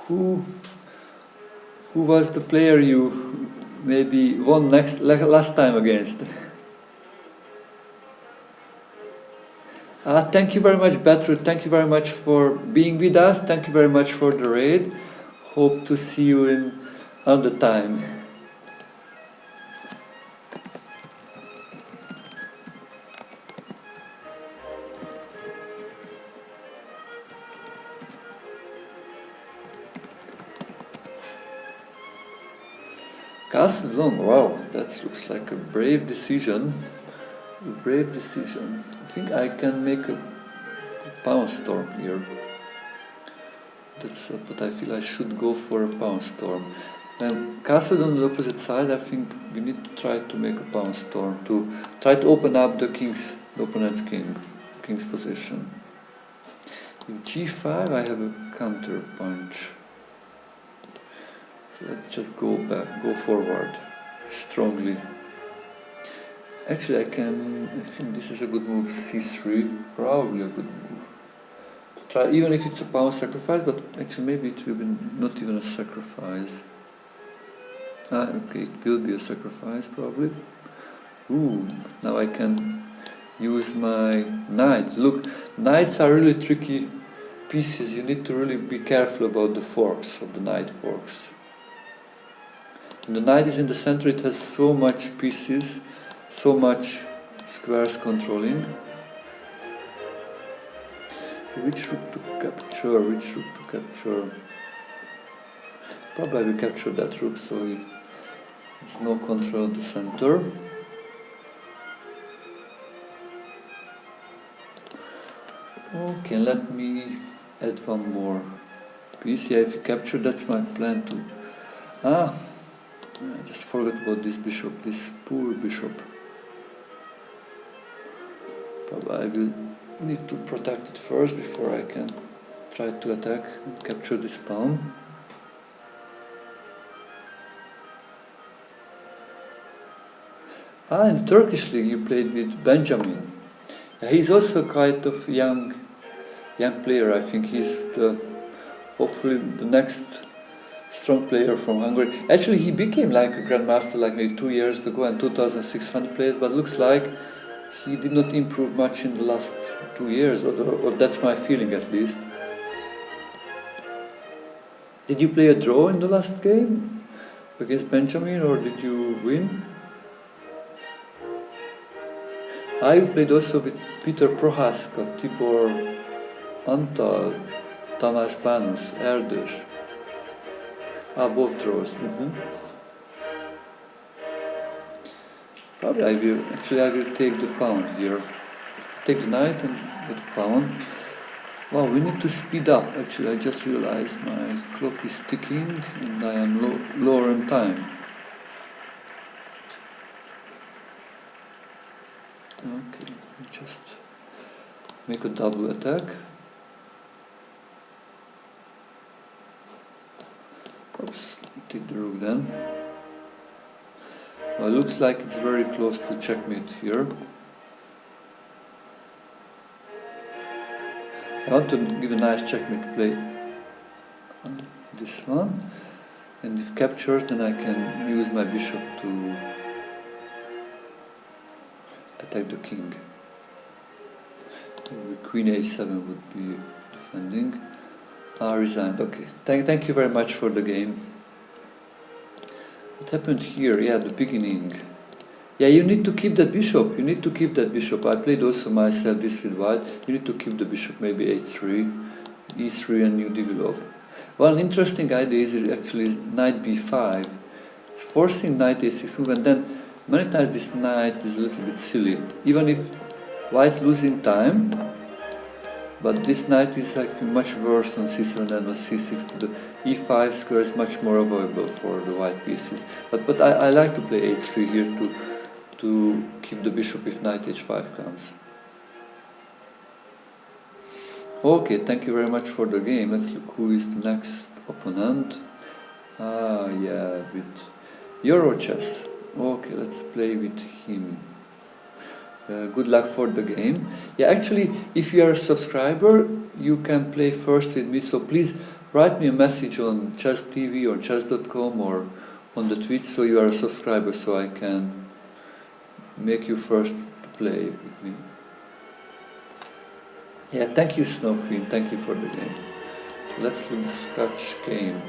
Who was the player you maybe won last time against? Thank you very much, Bertrud. Thank you very much for being with us. Thank you very much for the raid. Hope to see you in another time. Castle long, wow, that looks like a brave decision. A brave decision. I think I can make a pawn storm here. That's what I feel. I should go for a pawn storm. And castle on the opposite side, I think we need to try to make a pawn storm to try to open up the opponent's king's position. With g5, I have a counter punch. So let's just go forward strongly. Actually, I think this is a good move. c3, probably a good move. Try, even if it's a pawn sacrifice, but actually maybe it will be not even a sacrifice. Okay, it will be a sacrifice probably. Ooh, now I can use my knight. Look, knights are really tricky pieces. You need to really be careful about the forks, of the knight forks. When the knight is in the center, it has so much pieces, so much squares controlling. So which rook to capture, which rook to capture? Probably I will capture that rook, so there's no control of the center. Okay, let me add one more piece. Yeah, if you capture, that's my plan to... I just forgot about this bishop, this poor bishop. Probably I will need to protect it first before I can try to attack and capture this pawn. In the Turkish league you played with Benjamin. He's also quite of young player. I think he's hopefully the next strong player from Hungary. Actually, he became like a grandmaster like maybe 2 years ago and 2,600 players, but looks like he did not improve much in the last 2 years, or that's my feeling at least. Did you play a draw in the last game against Benjamin, or did you win? I played also with Peter Prohaska, Tibor Antal, Tamás Bánusz, Erdős. Both draws. Probably I will take the pawn here. Take the knight and get the pawn. Wow, we need to speed up. Actually, I just realized my clock is ticking and I am lower in time. Okay, just make a double attack. Oops, take the rook then. Well, it looks like it's very close to checkmate here. I want to give a nice checkmate play on this one. And if captured, then I can use my bishop to attack the king. Queen a7 would be defending. Resigned. Okay. Thank you very much for the game. What happened here? Yeah, the beginning. Yeah, you need to keep that bishop. You need to keep that bishop. I played also myself this with white. You need to keep the bishop, maybe h3, e3, and you develop. Well, an interesting idea is actually knight b5. It's forcing knight a6 move, and then many times this knight is a little bit silly. Even if white losing time, but this knight is actually much worse on c7 than on c6. To the e5 square is much more avoidable for the white pieces. But I like to play h3 here to keep the bishop if knight h5 comes. Okay, thank you very much for the game. Let's look who is the next opponent. Yeah, with Eurochess. Okay, let's play with him. Good luck for the game. Yeah, actually, if you are a subscriber, you can play first with me. So please write me a message on Chess TV or chess.com or on the Twitch, so you are a subscriber, so I can make you first to play with me. Yeah, thank you, Snow Queen. Thank you for the game. So let's do the Scotch game.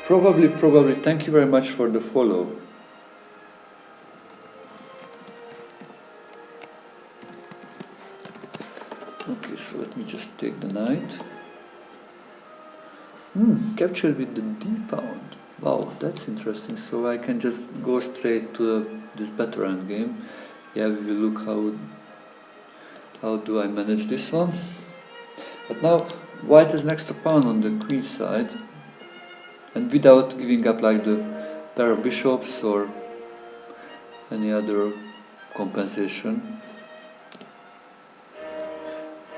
Probably. Thank you very much for the follow. Okay, so let me just take the knight. Captured with the d pawn. Wow, that's interesting. So I can just go straight to this better endgame. Yeah, we will look how do I manage this one. But now white has an extra pawn on the queen side, and without giving up like the pair of bishops or any other compensation,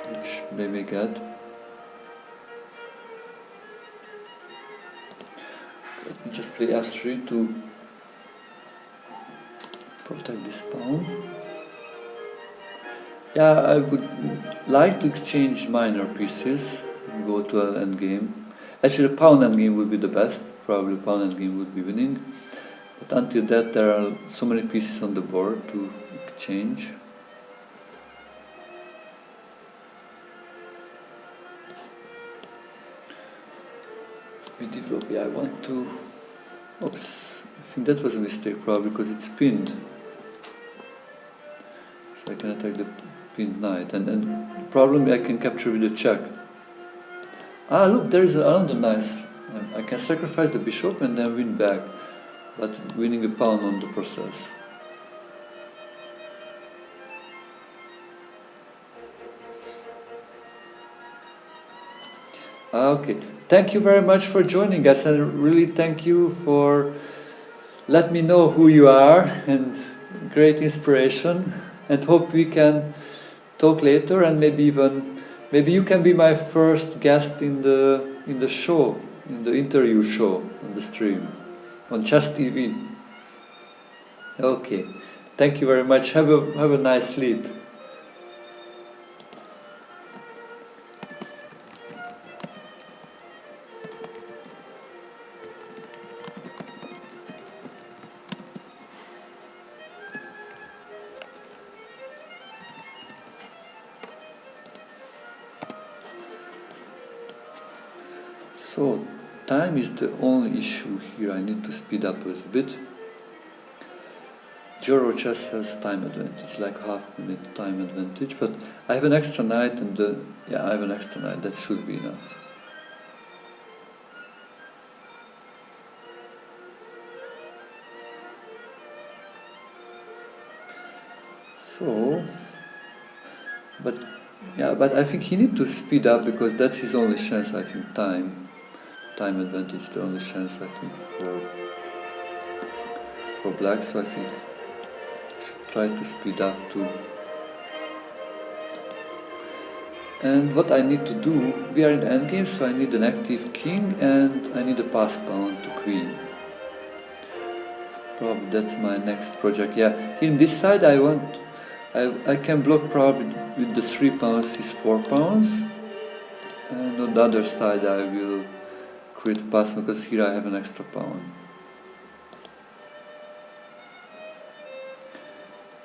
which they may get. Let me just play f3 to protect this pawn. Yeah, I would like to exchange minor pieces and go to an endgame. Actually, the pawn endgame would be the best. Probably pawn endgame would be winning. But until that, there are so many pieces on the board to exchange. We develop. Yeah, I want to. Oops, I think that was a mistake, probably because it's pinned. So I can attack the pinned knight, and the problem I can capture with a check. Ah, look, there is another nice. I can sacrifice the bishop and then win back, but winning a pawn on the process. Okay, thank you very much for joining us, and really thank you for let me know who you are, and great inspiration, and hope we can talk later, and maybe you can be my first guest in the show, in the interview show on the stream on Chess TV. Okay, thank you very much. Have a nice sleep. So, time is the only issue here. I need to speed up a bit. Euro chess has time advantage, like half-minute time advantage, but I have an extra knight, and yeah, I have an extra knight. That should be enough. So, but yeah, but I think he needs to speed up because that's his only chance. I think time advantage, the only chance I think for black. So I think should try to speed up too. And what I need to do, we are in the endgame, so I need an active king and I need a pass pawn to queen. Probably that's my next project. Yeah, here in this side I can block probably with the 3 pawns is 4 pawns, and on the other side I will create a pass because here I have an extra pawn.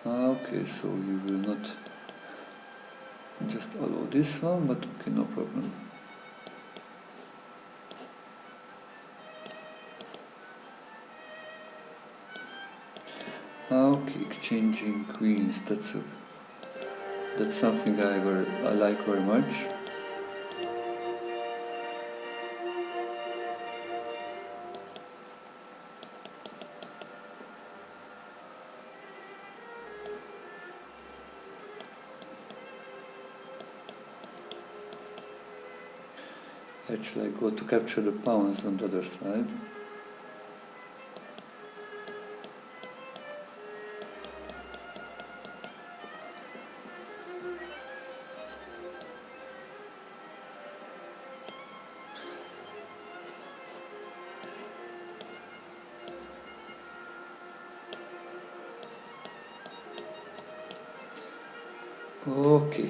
Okay, so you will not just allow this one, but okay, no problem. Okay, exchanging queens, that's something I like very much. Actually, I go to capture the pawns on the other side. Okay,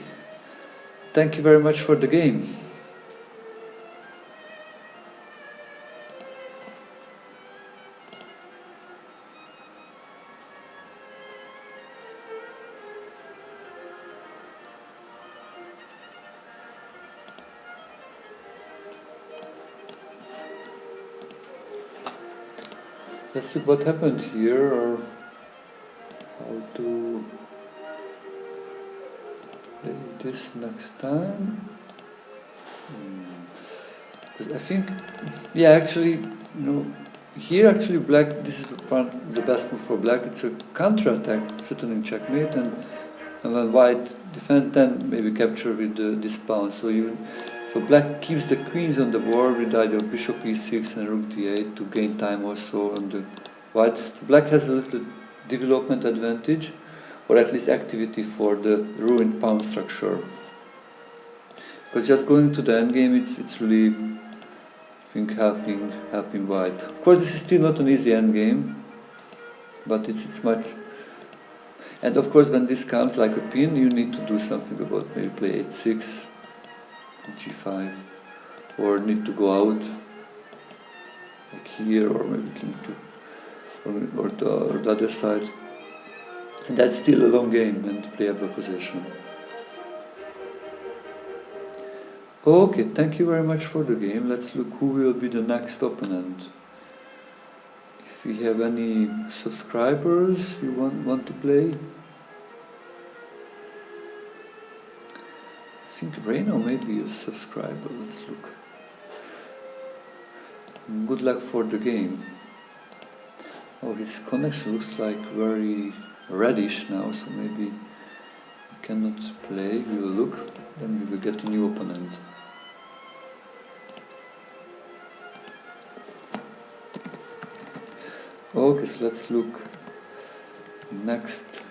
thank you very much for the game. Let's see what happened here, or how to play this next time. Because I think, yeah, actually, here actually black, this is the best move for black, it's a counter-attack, threatening checkmate, and when white defends, then maybe capture with this pawn. So black keeps the queens on the board with either bishop e6 and rook d8 to gain time also on the white. So black has a little development advantage, or at least activity for the ruined pawn structure. Because just going to the endgame, it's really, I think, helping white. Of course, this is still not an easy endgame, but it's much. And of course, when this comes like a pin, you need to do something about maybe play h6, g5, or need to go out like here, or maybe king 2, or the other side. And that's still a long game and playable position. Okay, thank you very much for the game. Let's look who will be the next opponent. If we have any subscribers you want to play. I think Reno may be a subscriber. Let's look. Good luck for the game. Oh, his connection looks like very reddish now, so maybe we cannot play. We will look, then we will get a new opponent. Okay, so let's look next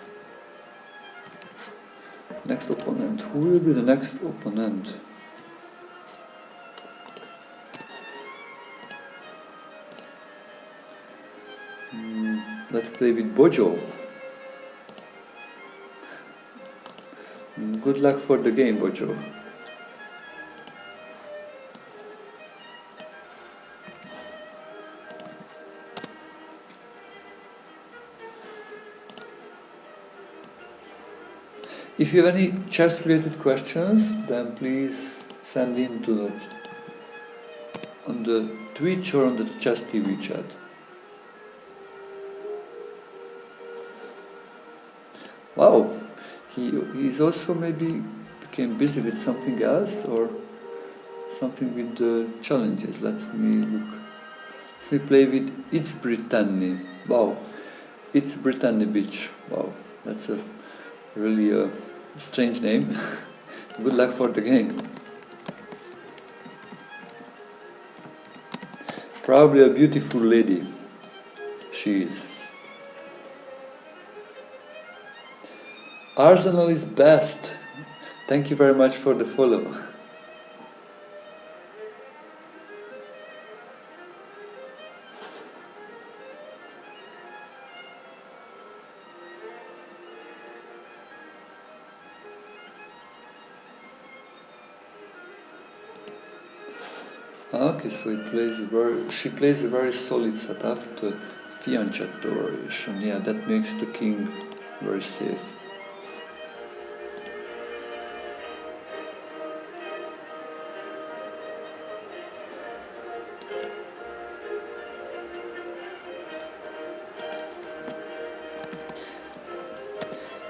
opponent. Who will be the next opponent? Let's play with Bojo. Good luck for the game, Bojo. If you have any chess-related questions, then please send in to on the Twitch or on the Chess TV chat. Wow, he's also maybe became busy with something else or something with the challenges. Let me look. Let me play with It's Britannia. Wow, It's Britannia Beach. Wow, that's a really a strange name. Good luck for the game. Probably a beautiful lady. She is. Arsenal is best. Thank you very much for the follow. Okay, so she plays a very solid setup, the fianchetto variation. Yeah, that makes the king very safe.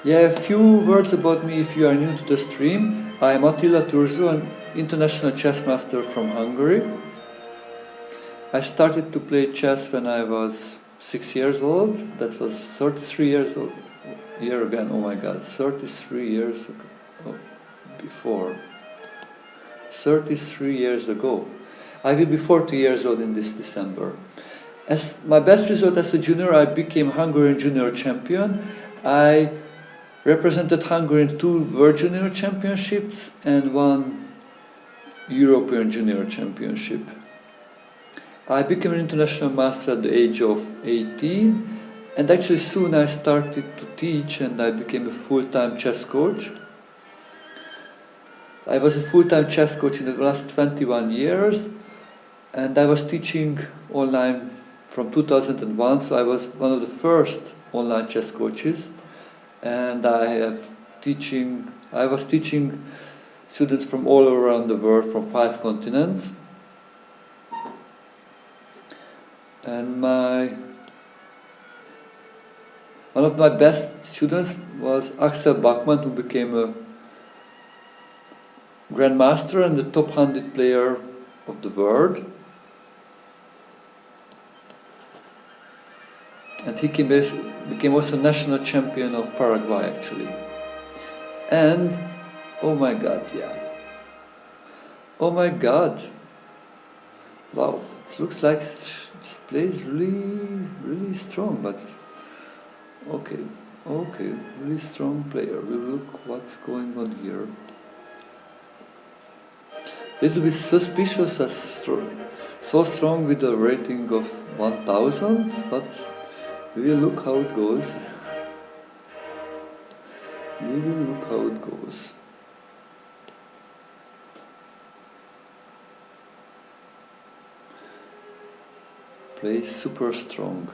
Yeah, a few words about me if you are new to the stream. I am Attila Turzo, an international chess master from Hungary. I started to play chess when I was 6 years old. That was 33 years old. Year again, oh my god, 33 years ago. Oh, before. 33 years ago. I will be 40 years old in this December. As my best result as a junior, I became Hungarian junior champion. I represented Hungary in 2 World Junior Championships and 1 European Junior Championship. I became an international master at the age of 18, and actually soon I started to teach and I became a full-time chess coach. I was a full-time chess coach in the last 21 years, and I was teaching online from 2001, so I was one of the first online chess coaches. And I was teaching students from all around the world, from 5 continents. And one of my best students was Axel Bachmann, who became a grandmaster and the top 100 player of the world. and he became also national champion of Paraguay actually. And oh my God, yeah. Oh my God. Wow, it looks like just plays really strong, but okay, really strong player. We'll look what's going on here. Little bit suspicious as so strong with a rating of 1000, but we will look how it goes. We will look how it goes. Plays super strong.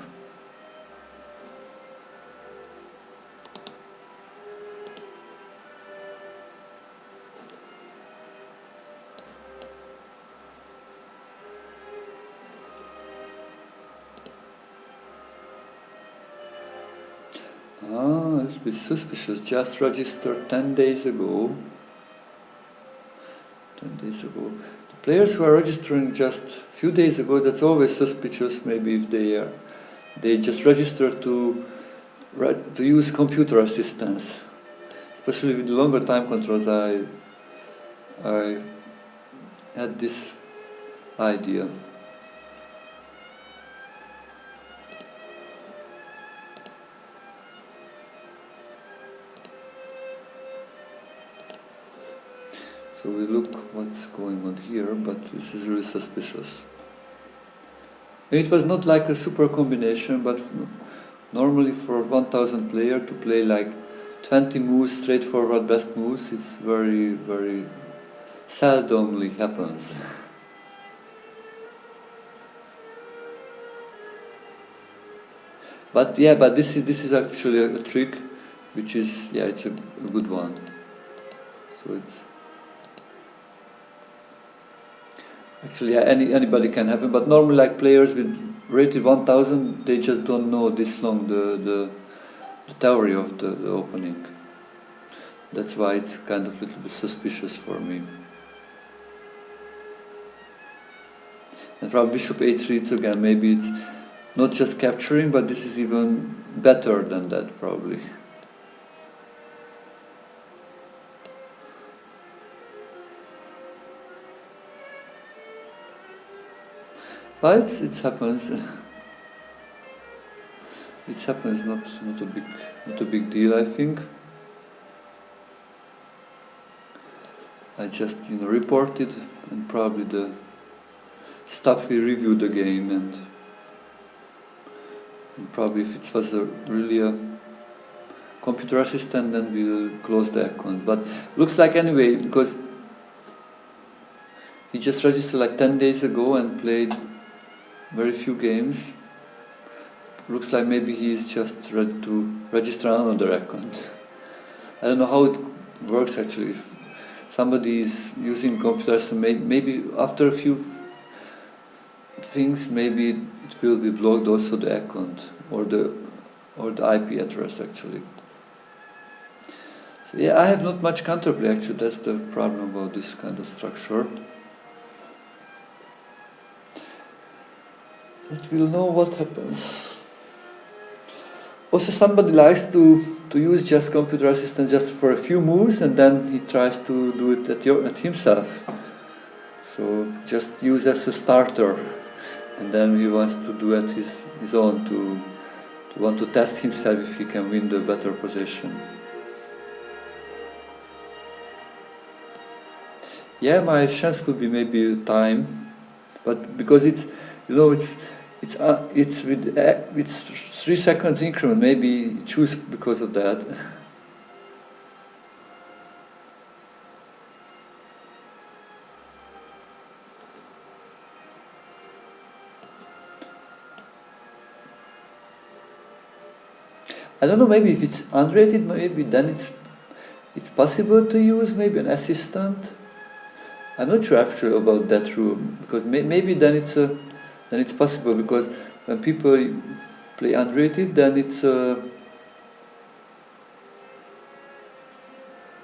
It's a bit suspicious. Just registered 10 days ago. 10 days ago. The players who are registering just a few days ago, that's always suspicious. Maybe if they just registered to use computer assistance, especially with longer time controls. I had this idea. So we look what's going on here, but this is really suspicious. And it was not like a super combination, but normally for 1000 player to play like 20 moves, straightforward best moves, it's very seldomly happens. But yeah, but this is actually a trick, which is, yeah, it's a good one. So it's actually, yeah, anybody can happen, but normally like players with rated 1000, they just don't know this long the theory of the opening. That's why it's kind of a little bit suspicious for me. And probably bishop a3, it's again, maybe it's not just capturing, but this is even better than that probably. But it happens. It happens, not a big deal, I think. I just reported, and probably the staff will review the game, and probably if it was really a computer assistant, then we'll close the account. But looks like anyway, because he just registered like 10 days ago and played very few games. Looks like maybe he is just ready to register another account. I don't know how it works actually. If somebody is using computers, maybe after a few things, maybe it will be blocked also the account or the IP address actually. So yeah, I have not much counterplay actually. That's the problem about this kind of structure. But we'll know what happens. Also, somebody likes to use just computer assistant just for a few moves, and then he tries to do it at himself. So just use as a starter, and then he wants to do at his own to want to test himself if he can win the better position. Yeah, my chance could be maybe time, but because it's with 3 seconds increment, maybe choose because of that. I don't know, maybe if it's unrated, maybe then it's possible to use maybe an assistant. I'm not sure actually about that rule, because maybe then it's possible, because when people play unrated, then it's a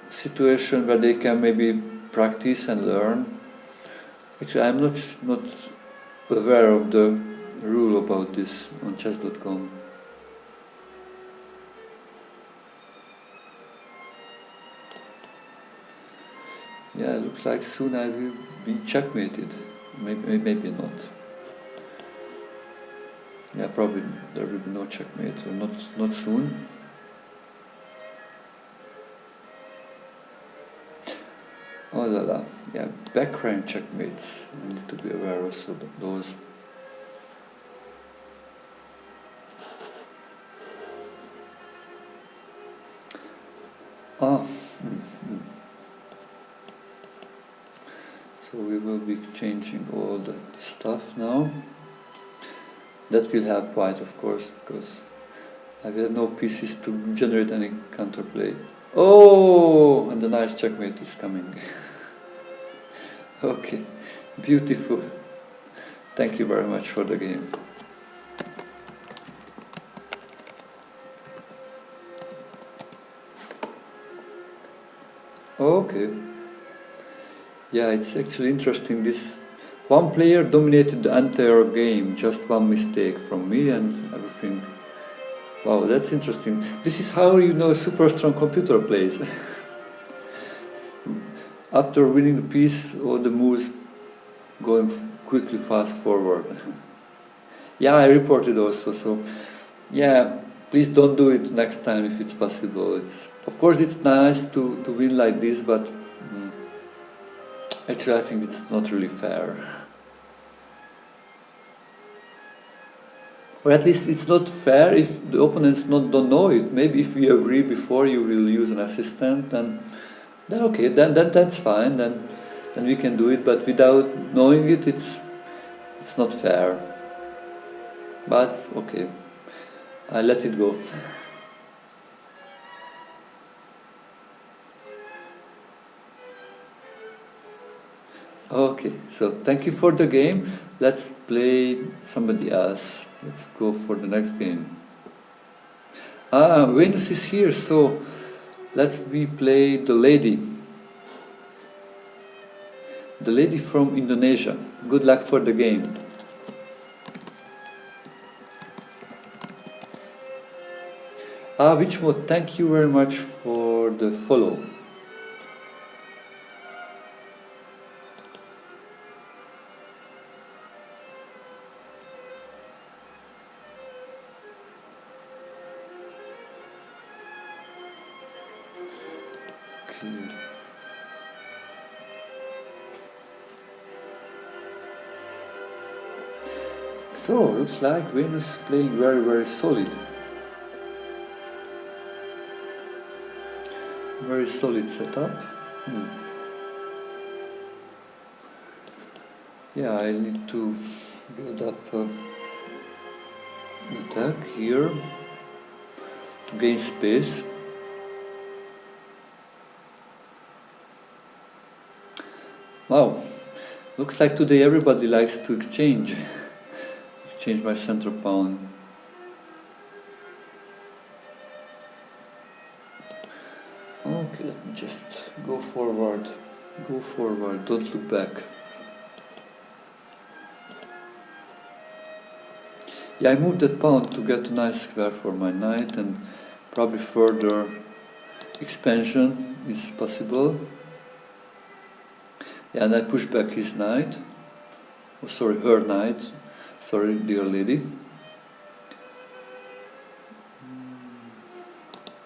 situation where they can maybe practice and learn. Actually, I'm not aware of the rule about this on chess.com. looks like soon I will be checkmated. Maybe not. Yeah, probably there will be no checkmate, or not soon. Oh la la, yeah, background checkmates. I need to be aware also of those. So we will be changing all the stuff now. That will help quite, of course, because I will have no pieces to generate any counterplay. Oh, and the nice checkmate is coming. Okay, beautiful. Thank you very much for the game. Okay. Yeah, it's actually interesting. This one player dominated the entire game, just one mistake from me and everything. Wow, that's interesting. This is how you know a super strong computer plays. After winning the piece, all the moves going quickly fast forward. Yeah, I reported also, so yeah, please don't do it next time if it's possible. Of course it's nice to win like this, but actually I think it's not really fair. Or at least it's not fair if the opponents don't know it. Maybe if we agree before you will use an assistant, then okay, then that's fine, then we can do it, but without knowing it, it's not fair. But okay, I let it go. Okay, so thank you for the game. Let's play somebody else. Let's go for the next game. Venus is here, so we play the lady. The lady from Indonesia. Good luck for the game. Which mode? Thank you very much for the follow. Okay. So, looks like Venus playing very, very solid. Very solid setup. Yeah, I need to build up an attack here to gain space. Wow, looks like today everybody likes to exchange my center pawn. Okay, let me just go forward, don't look back. Yeah, I moved that pawn to get a nice square for my knight, and probably further expansion is possible. Yeah, and I push back his knight, oh sorry, her knight, sorry dear lady.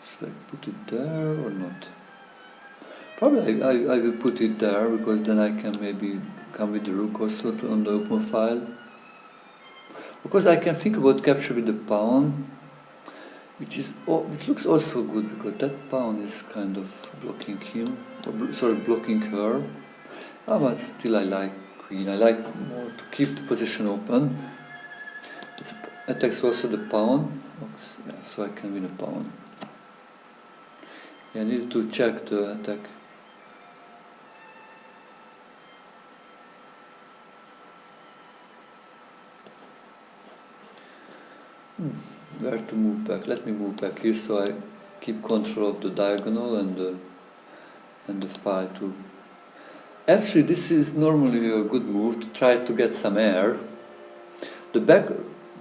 Should I put it there or not? Probably I will put it there, because then I can maybe come with the rook also on the open file. Because I can think about capture with the pawn, which looks also good, because that pawn is kind of blocking him, or blocking her. But still I like queen. I like more to keep the position open. It attacks also the pawn, yeah, so I can win a pawn. Yeah, I need to check the attack. Where to move back? Let me move back here, so I keep control of the diagonal and the file too. Actually, this is normally a good move to try to get some air. The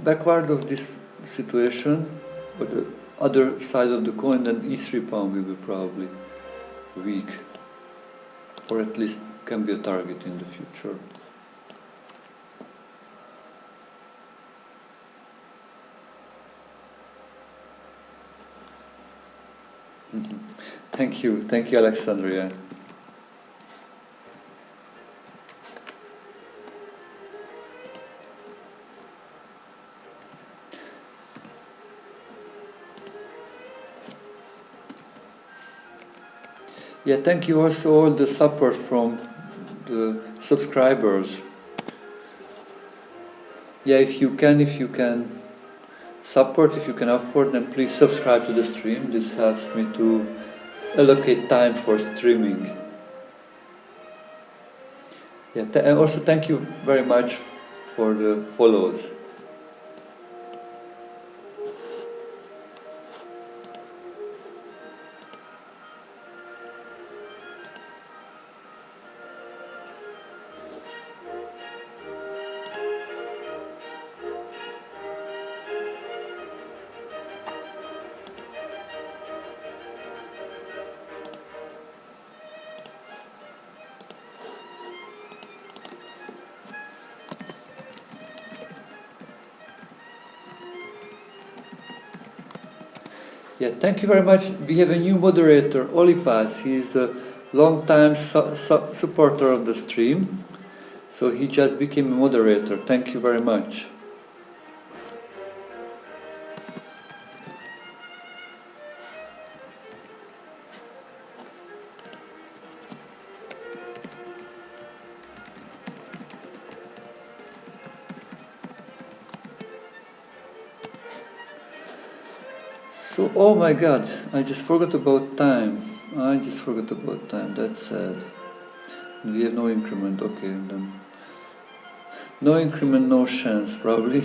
backward of this situation, or the other side of the coin, then e3 pawn will be probably weak, or at least can be a target in the future. Thank you, Alexandria. Yeah, thank you also all the support from the subscribers. Yeah, if you can support, if you can afford, then please subscribe to the stream. This helps me to allocate time for streaming. Yeah, and also thank you very much for the follows. Yeah, thank you very much. We have a new moderator, Olipas. He's a long-time supporter of the stream. So he just became a moderator. Thank you very much. So, oh my God, I just forgot about time. That's sad. We have no increment, okay. Then. No increment, no chance, probably.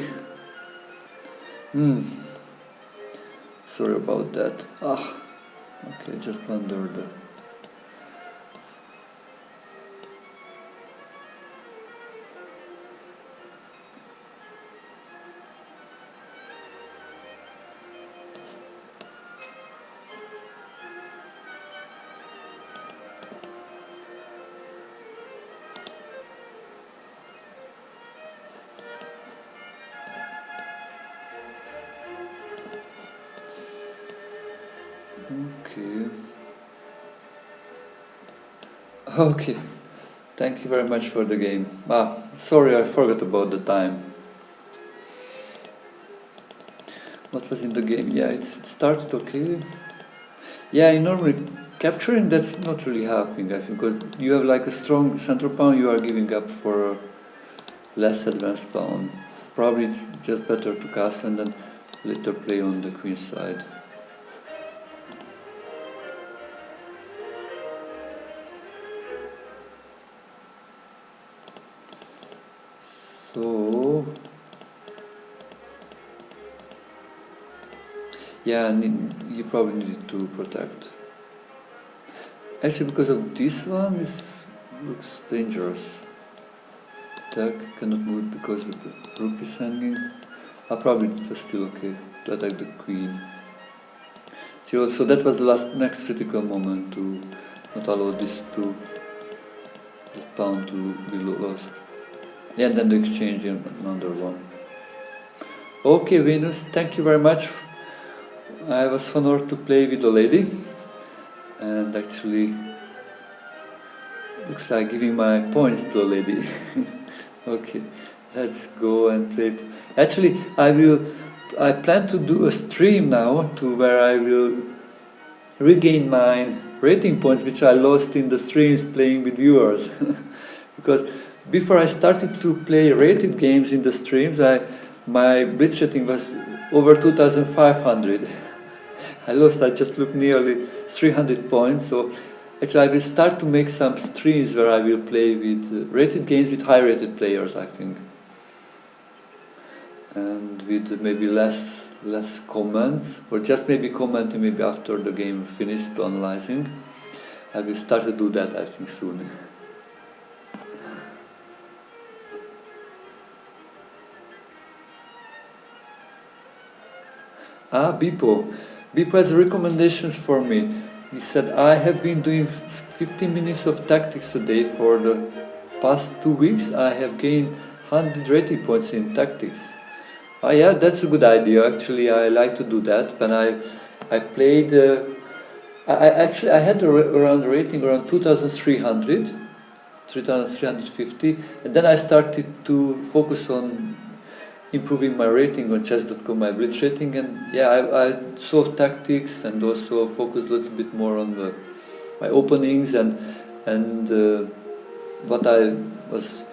Sorry about that. Okay, just blundered. Okay, thank you very much for the game. Sorry, I forgot about the time. What was in the game? Yeah, it started okay. Yeah, normally capturing, that's not really helping, I think, because you have like a strong central pawn, you are giving up for a less advanced pawn. Probably it's just better to castle and then later play on the queen side. So, yeah, you probably need to protect. Actually, because of this one, this looks dangerous. Attack, cannot move because the rook is hanging. Probably it was still okay to attack the queen. So that was the next critical moment to not allow this pawn to be lost. Yeah, and then the exchange in another one. Okay, Venus, thank you very much. I was honored to play with a lady, and actually looks like giving my points to a lady. Okay, let's go and play. Actually, I plan to do a stream now to where I will regain my rating points which I lost in the streams playing with viewers. Because before I started to play rated games in the streams, my blitz rating was over 2,500. I just looked nearly 300 points. So actually I will start to make some streams where I will play with rated games with high rated players, I think. And with maybe less comments, or just maybe commenting maybe after the game finished analyzing. I will start to do that, I think, soon. Bipo. Bipo has recommendations for me. He said, I have been doing 15 minutes of tactics a day for the past 2 weeks. I have gained 100 rating points in tactics. Oh yeah, that's a good idea. Actually, I like to do that. When I played, I had around rating around 2,300, 3,350, and then I started to focus on improving my rating on chess.com, my blitz rating, and yeah, I saw tactics and also focused a little bit more on my openings and what I was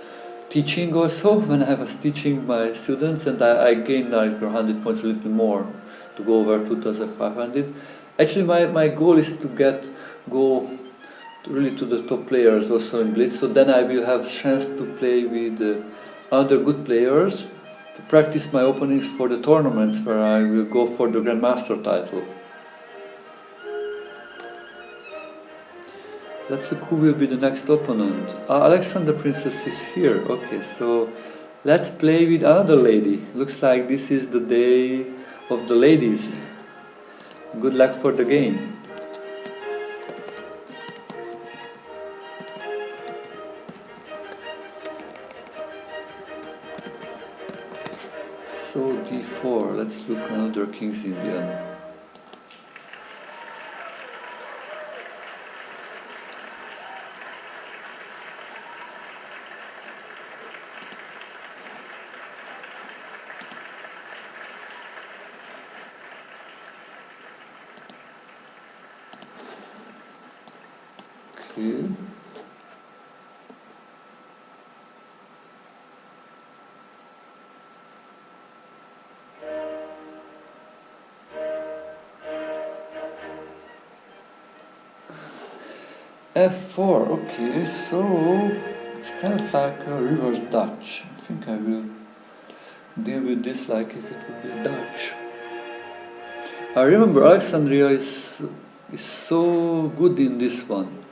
teaching also when I was teaching my students, and I gained like 100 points, a little more, to go over 2,500. Actually, my goal is to go really to the top players also in blitz, so then I will have chance to play with other good players, to practice my openings for the tournaments where I will go for the Grandmaster title. Let's look who will be the next opponent. Alexander Princess is here. Okay, so let's play with another lady. Looks like this is the day of the ladies. Good luck for the game. So d4, let's look another King's Indian. Okay. F4, okay, so it's kind of like a reverse Dutch. I think I will deal with this like if it would be Dutch. I remember Alexandria is so good in this one.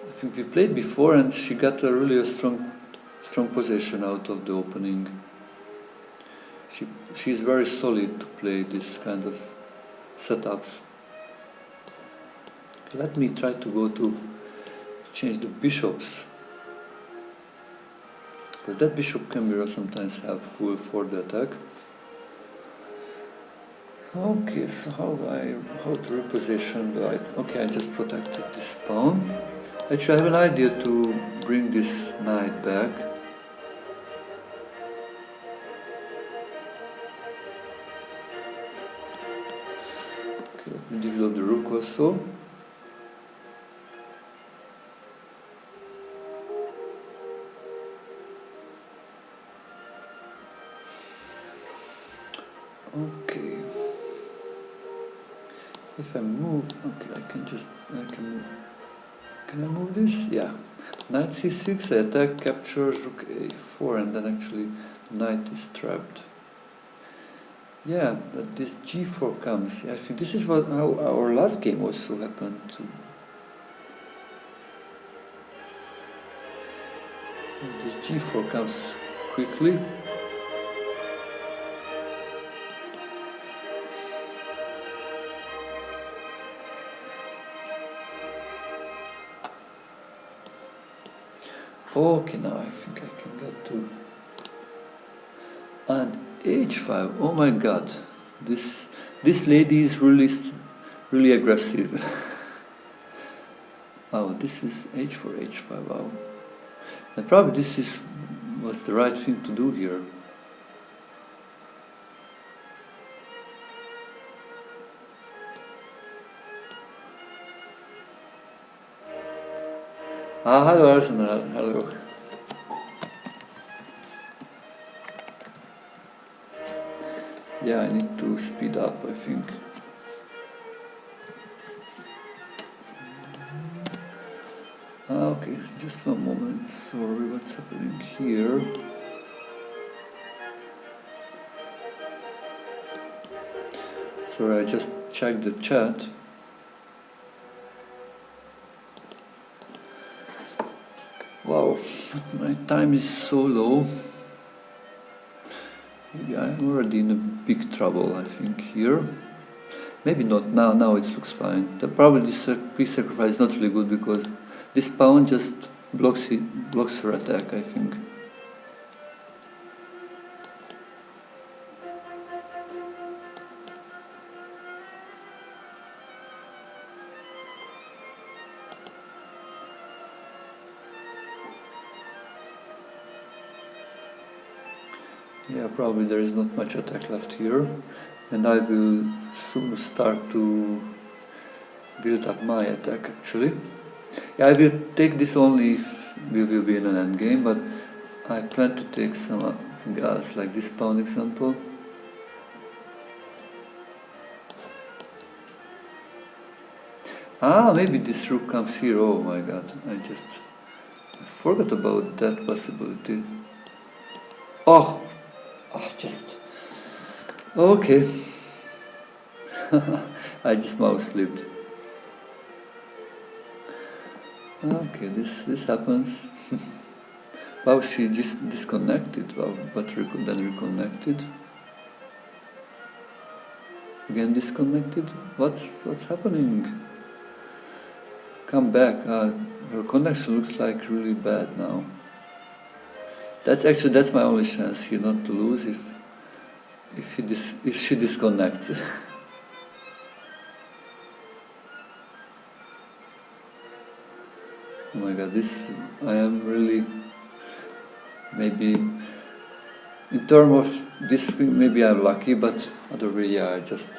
I think we played before and she got a really strong position out of the opening. She's very solid to play this kind of setups. Let me try to go to change the bishops, because that bishop can be sometimes helpful for the attack. Okay, so how to reposition the right? Okay, I just protected this pawn. Actually, I have an idea to bring this knight back. Okay, let me develop the rook also. Okay. If I move, okay, can I move this? Yeah. Knight c6, I attack, captures, rook a4, and then actually knight is trapped. Yeah, but this g4 comes. I think this is how our last game also happened too. This g4 comes quickly. Okay, now I think I can get to... And h5, oh my god, this lady is really aggressive. Wow, this is h4, h5, wow. And probably this was the right thing to do here. Hello Arsenal, hello. Yeah, I need to speed up, I think. Okay, just one moment, sorry, what's happening here? Sorry, I just checked the chat. Wow, my time is so low. Maybe I'm already in a big trouble, I think, here. Maybe not now. Now it looks fine. Probably this piece sacrifice is not really good because this pawn just blocks her attack, I think. Yeah, probably there is not much attack left here, and I will soon start to build up my attack actually. Yeah, I will take this only if we will be in an endgame, but I plan to take something else, like this pawn example. Ah, maybe this rook comes here. Oh my god, I forgot about that possibility. Oh, just... Okay. I just mouse slipped. Okay, this happens. Wow, she just disconnected. Wow, but then reconnected. Again disconnected. What's happening? Come back. Her connection looks like really bad now. That's my only chance here, not to lose if she disconnects. Oh my god, I am really, maybe in terms of this thing, maybe I'm lucky, but other way, yeah, I just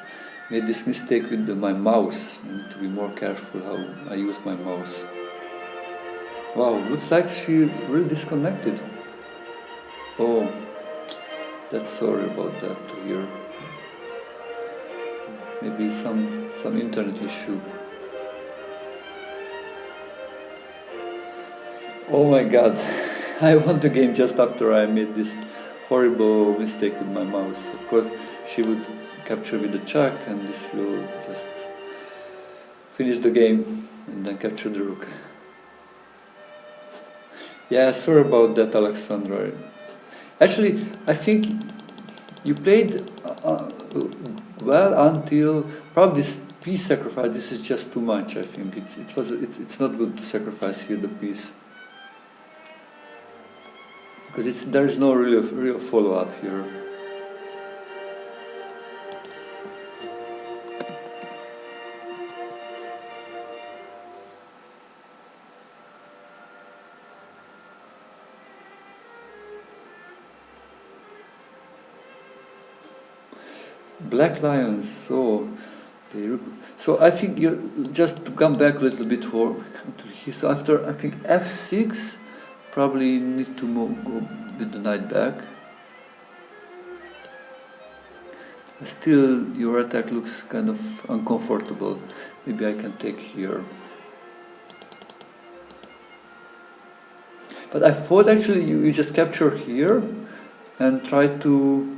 made this mistake with my mouse. I need to be more careful how I use my mouse. Wow, looks like she really disconnected. Oh, that's sorry about that to hear. Maybe some internet issue. Oh my god, I won the game just after I made this horrible mistake with my mouse. Of course, she would capture with the check, and this will just finish the game and then capture the rook. Yeah, sorry about that, Alexandra. Actually, I think you played well until probably this piece sacrifice. This is just too much. I think it's not good to sacrifice here the piece because there is no real follow up here. Black lions, so I think you just to come back a little bit to here. So after I think f6, probably need to go with the knight back. Still, your attack looks kind of uncomfortable. Maybe I can take here. But I thought actually you just capture here and try to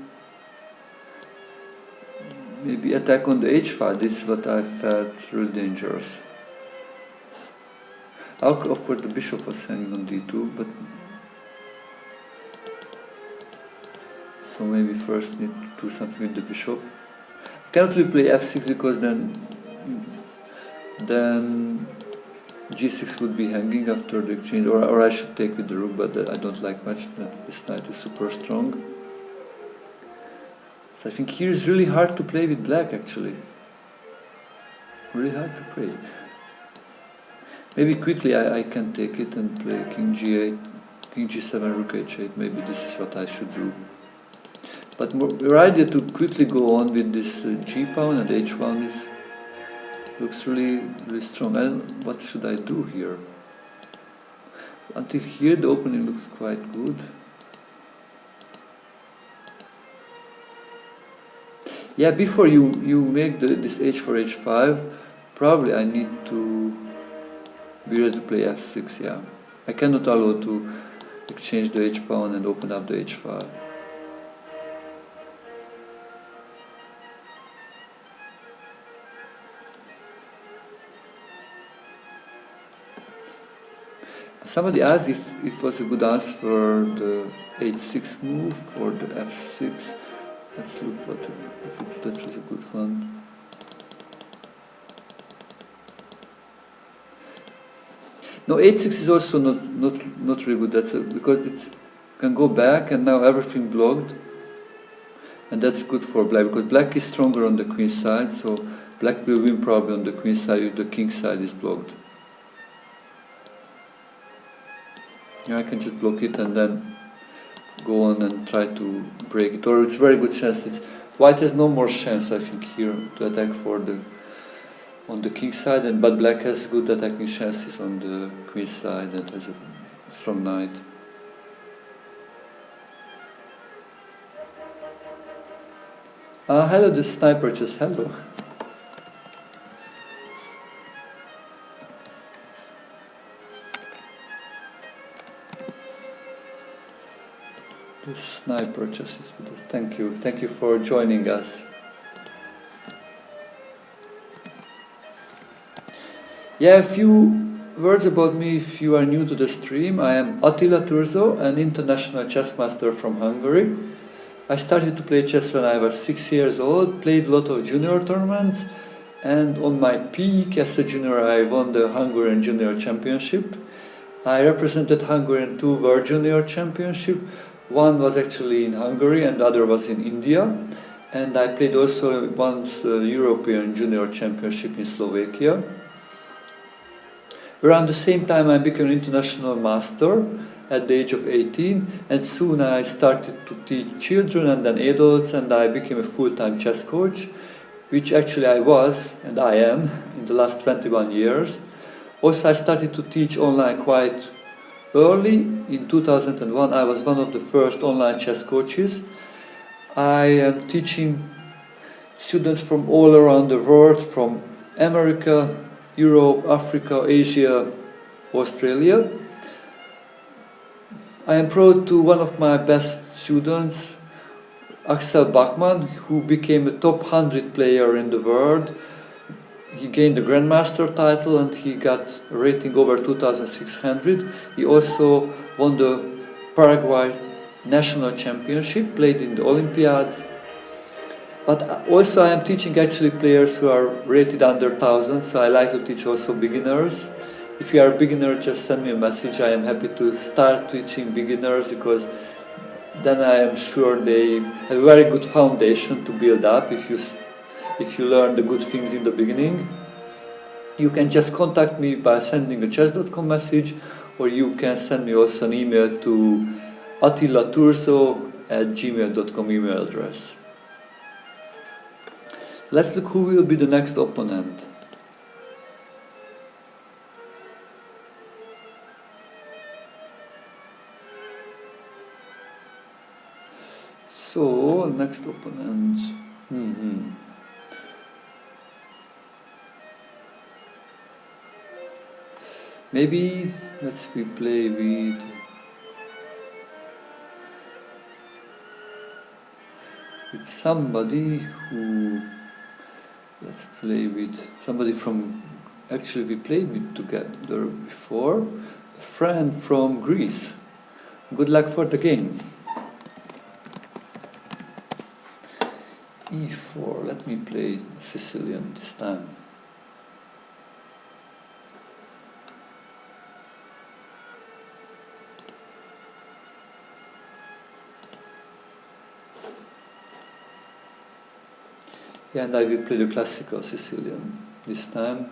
maybe attack on the h file. This is what I felt really dangerous. Of course the bishop was hanging on d2, but so maybe first need to do something with the bishop. I cannot really play f6 because then g6 would be hanging after the exchange, or I should take with the rook, but I don't like much that this knight is super strong. So I think here is really hard to play with black actually. Really hard to play. Maybe quickly I can take it and play king g8, king g7, rook h8. Maybe this is what I should do. But your idea to quickly go on with this g pawn and h pawn looks really strong. What should I do here? Until here the opening looks quite good. Yeah, before you make this h4, h5, probably I need to be ready to play f6, yeah. I cannot allow to exchange the h pawn and open up the h file. Somebody asked if it was a good answer for the h6 move or the f6. Let's look if that was a good one. No, 8-6 is also not really good. That's because it can go back and now everything blocked. And that's good for black, because black is stronger on the queen side, so black will win probably on the queen side if the king side is blocked. Yeah, I can just block it and then go on and try to break it. Or it's very good chance. White has no more chance, I think, here to attack on the king side, but black has good attacking chances on the queen side and has a strong knight. Hello, the sniper, just hello. The sniper just is with us. Thank you for joining us. Yeah, a few words about me if you are new to the stream. I am Attila Turzo, an international chess master from Hungary. I started to play chess when I was 6 years old, played a lot of junior tournaments, and on my peak as a junior I won the Hungarian Junior Championship. I represented Hungary in 2 World Junior Championship. One was actually in Hungary and the other was in India. And I played also once the European Junior Championship in Slovakia. Around the same time I became an international master at the age of 18, and soon I started to teach children and then adults, and I became a full-time chess coach, which actually I was, and I am, in the last 21 years. Also I started to teach online quite early. In 2001 I was one of the first online chess coaches. I am teaching students from all around the world, from America, Europe, Africa, Asia, Australia. I am proud to one of my best students, Axel Bachmann, who became a top 100 player in the world. He gained the Grandmaster title and he got a rating over 2,600. He also won the Paraguay National Championship, played in the Olympiads. But also I am teaching actually players who are rated under 1,000, so I like to teach also beginners. If you are a beginner, just send me a message. I am happy to start teaching beginners, because then I am sure they have a very good foundation to build up if you learn the good things in the beginning. You can just contact me by sending a chess.com message, or you can send me also an email to attilaturzo@gmail.com email address. Let's look who will be the next opponent. So, next opponent. Maybe let's play with somebody who, let's play with somebody from, actually we played with together before, a friend from Greece. Good luck for the game. E4, let me play Sicilian this time. Yeah, and I will play the classical Sicilian this time.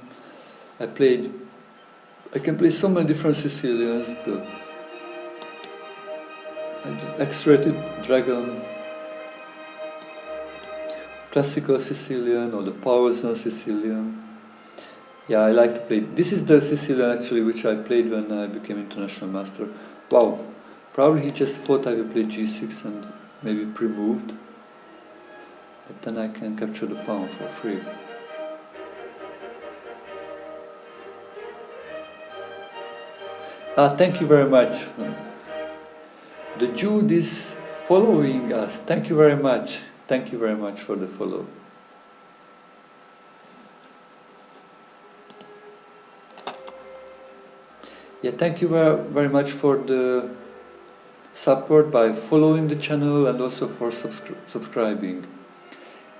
I can play so many different Sicilians, the X-rated dragon, classical Sicilian, or the power zone Sicilian. Yeah, I like to play. This is the Sicilian actually which I played when I became international master. Wow, probably he just thought I would play G6 and maybe pre-moved. But then I can capture the pawn for free. Thank you very much. The Jude is following us. Thank you very much. Thank you very much for the follow. Yeah, thank you very much for the support by following the channel and also for subscribing.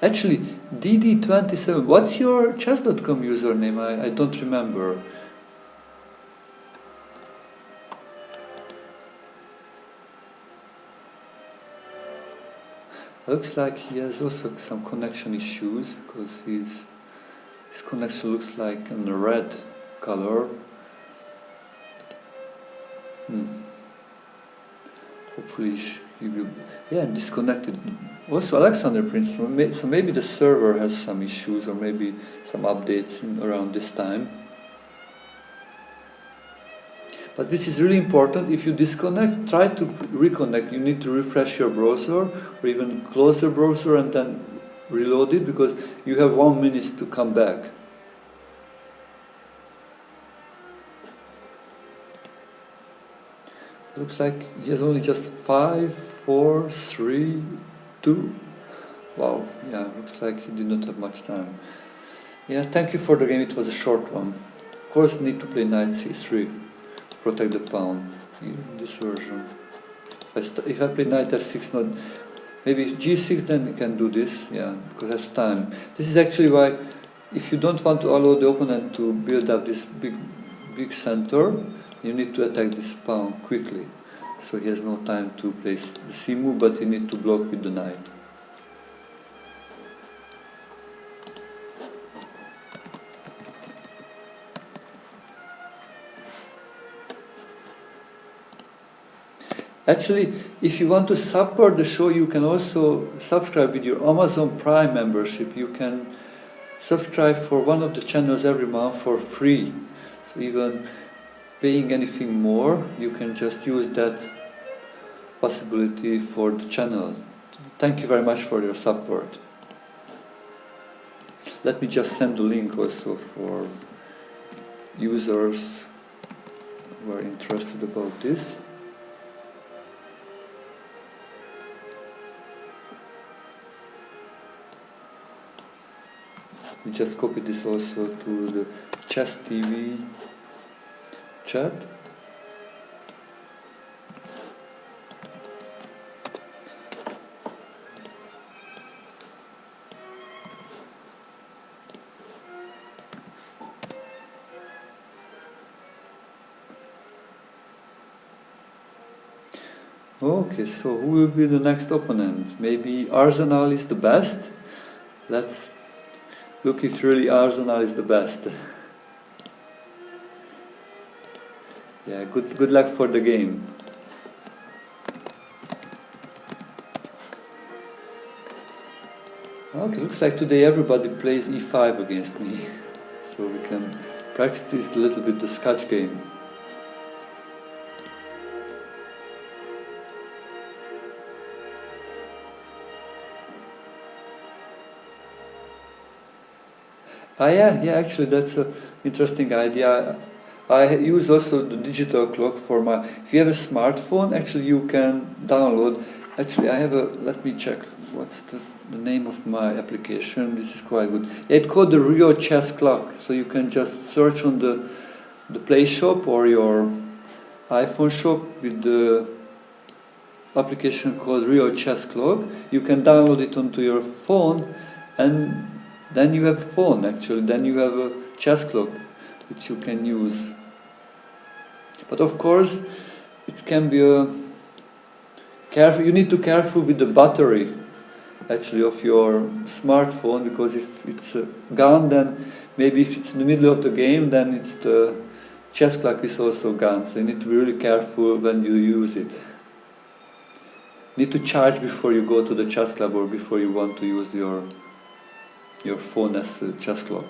Actually, DD27, what's your chess.com username? I don't remember. Looks like he has also some connection issues, because his connection looks like in a red color. Hopefully he will... Yeah, disconnected. Also Alexander Prince, so maybe the server has some issues, or maybe some updates around this time. But this is really important. If you disconnect, try to reconnect. You need to refresh your browser, or even close the browser and then reload it, because you have 1 minute to come back. Looks like he has only just 5, 4, 3, 2. Wow, yeah, looks like he did not have much time. Yeah, thank you for the game, it was a short one. Of course, need to play knight c3 to protect the pawn in this version. If I play knight f6, not maybe g6, then you can do this, yeah, because it has time. This is actually why, if you don't want to allow the opponent to build up this big center, you need to attack this pawn quickly. So he has no time to play the c move, but you need to block with the knight. Actually, if you want to support the show, you can also subscribe with your Amazon Prime membership. You can subscribe for one of the channels every month for free. So even paying anything more, you can just use that possibility for the channel. Thank you very much for your support. Let me just send the link also for users who are interested about this. We just copy this also to the Chess TV chat. Okay, so who will be the next opponent? Maybe Arsenal is the best? Let's look if really Arsenal is the best. Yeah, good luck for the game. Okay, looks like today everybody plays e5 against me. So we can practice a little bit the Scotch game. Yeah, actually that's an interesting idea. I use also the digital clock for my... If you have a smartphone, actually you can download... Actually I have a... Let me check what's the name of my application. This is quite good. Yeah, it's called the Rio Chess Clock. So you can just search on the Play Shop or your iPhone shop with the application called Rio Chess Clock. You can download it onto your phone, and then you have a phone actually, then you have a chess clock which you can use. But of course it can be careful. You need to be careful with the battery actually of your smartphone, because if it's gone, then maybe if it's in the middle of the game, then it's the chess clock is also gone. So you need to be really careful when you use it. You need to charge before you go to the chess club or before you want to use your phone as a chess clock.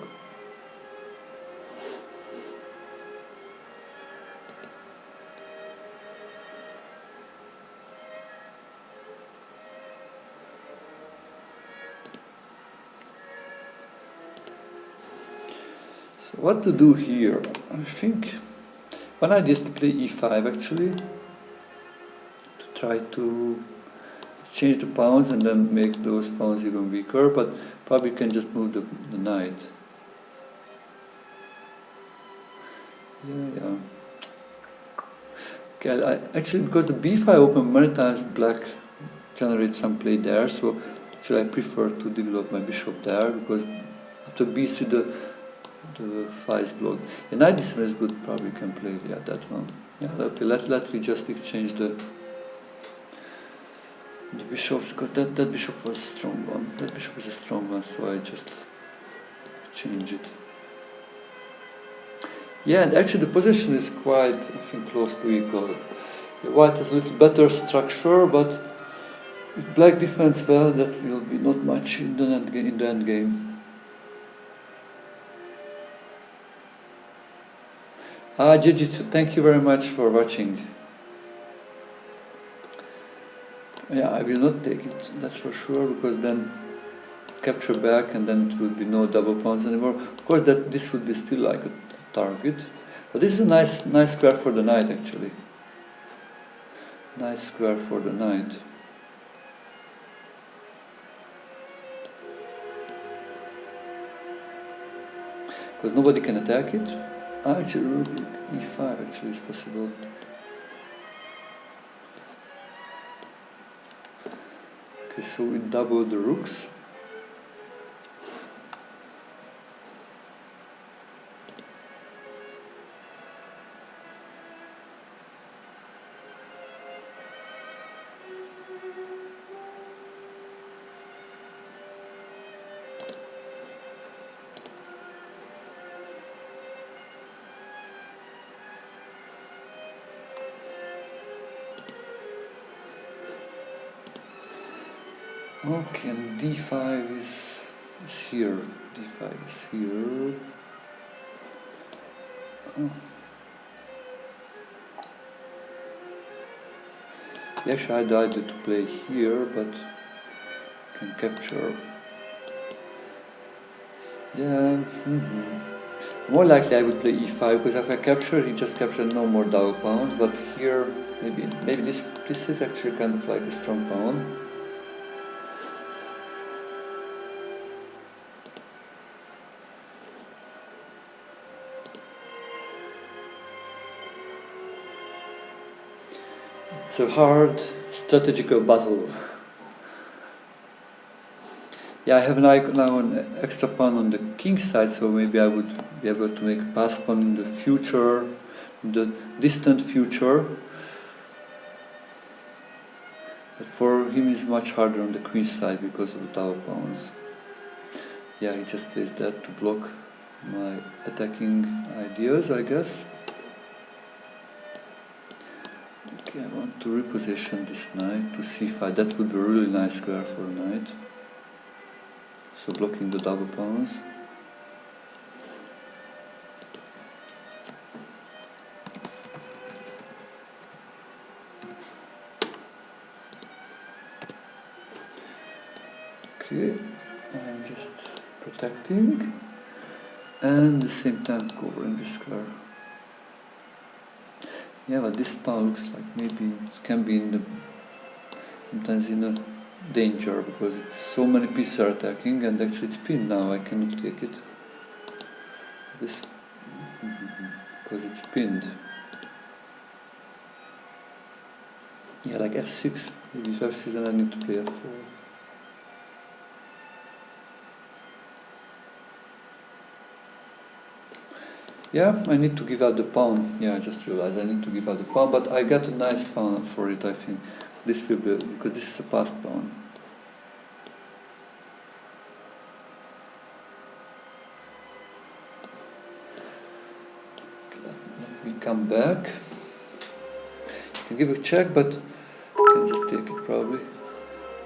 So what to do here? I think one idea is to play e5 actually, to try to change the pawns and then make those pawns even weaker, but probably can just move the knight. Yeah. Okay, actually, because the b5 open many times, black generates some play there, so actually I prefer to develop my bishop there, because after b3 the phi is blocked. And knight d7 is good, probably can play that one. Yeah, okay, let me just exchange the The bishop's got that bishop was a strong one. That bishop is a strong one, so I just change it. Yeah, and actually the position is quite, I think, close to equal. The white has a little better structure, but if black defends well, that will be not much in the end game. Jiu-Jitsu, thank you very much for watching. Yeah, I will not take it, that's for sure, because then capture back and then it will be no double pawns anymore. Of course, this would be still like a target, but this is a nice square for the knight actually. Nice square for the knight. Because nobody can attack it. Actually, rook e5 actually is possible. Okay, so we double the rooks. Okay, and d5 is here. d5 is here. Oh. Yes, I tried to play here, but can capture. Yeah. More likely I would play e5 because if I capture, he just captured no more double pawns. But here, maybe this is actually kind of like a strong pawn. It's a hard strategical battle. Yeah, I have now an extra pawn on the king side, so maybe I would be able to make a pass pawn in the future, in the distant future. But for him it's much harder on the queen side because of the double pawns. Yeah, he just plays that to block my attacking ideas, I guess. Okay, I want to reposition this knight to c5. That would be a really nice square for a knight. So blocking the double pawns. Okay, I'm just protecting and at the same time covering the square. Yeah, but this pawn looks like maybe it can be sometimes in a danger because it's so many pieces are attacking and actually it's pinned now. I cannot take it. This because it's pinned. Yeah, like f6. Maybe if f6 then I need to play f4. Yeah, I need to give out the pawn. Yeah, I just realized I need to give out the pawn, but I got a nice pawn for it, I think. This will be, because this is a passed pawn. Let me come back. You can give a check, but you can just take it probably.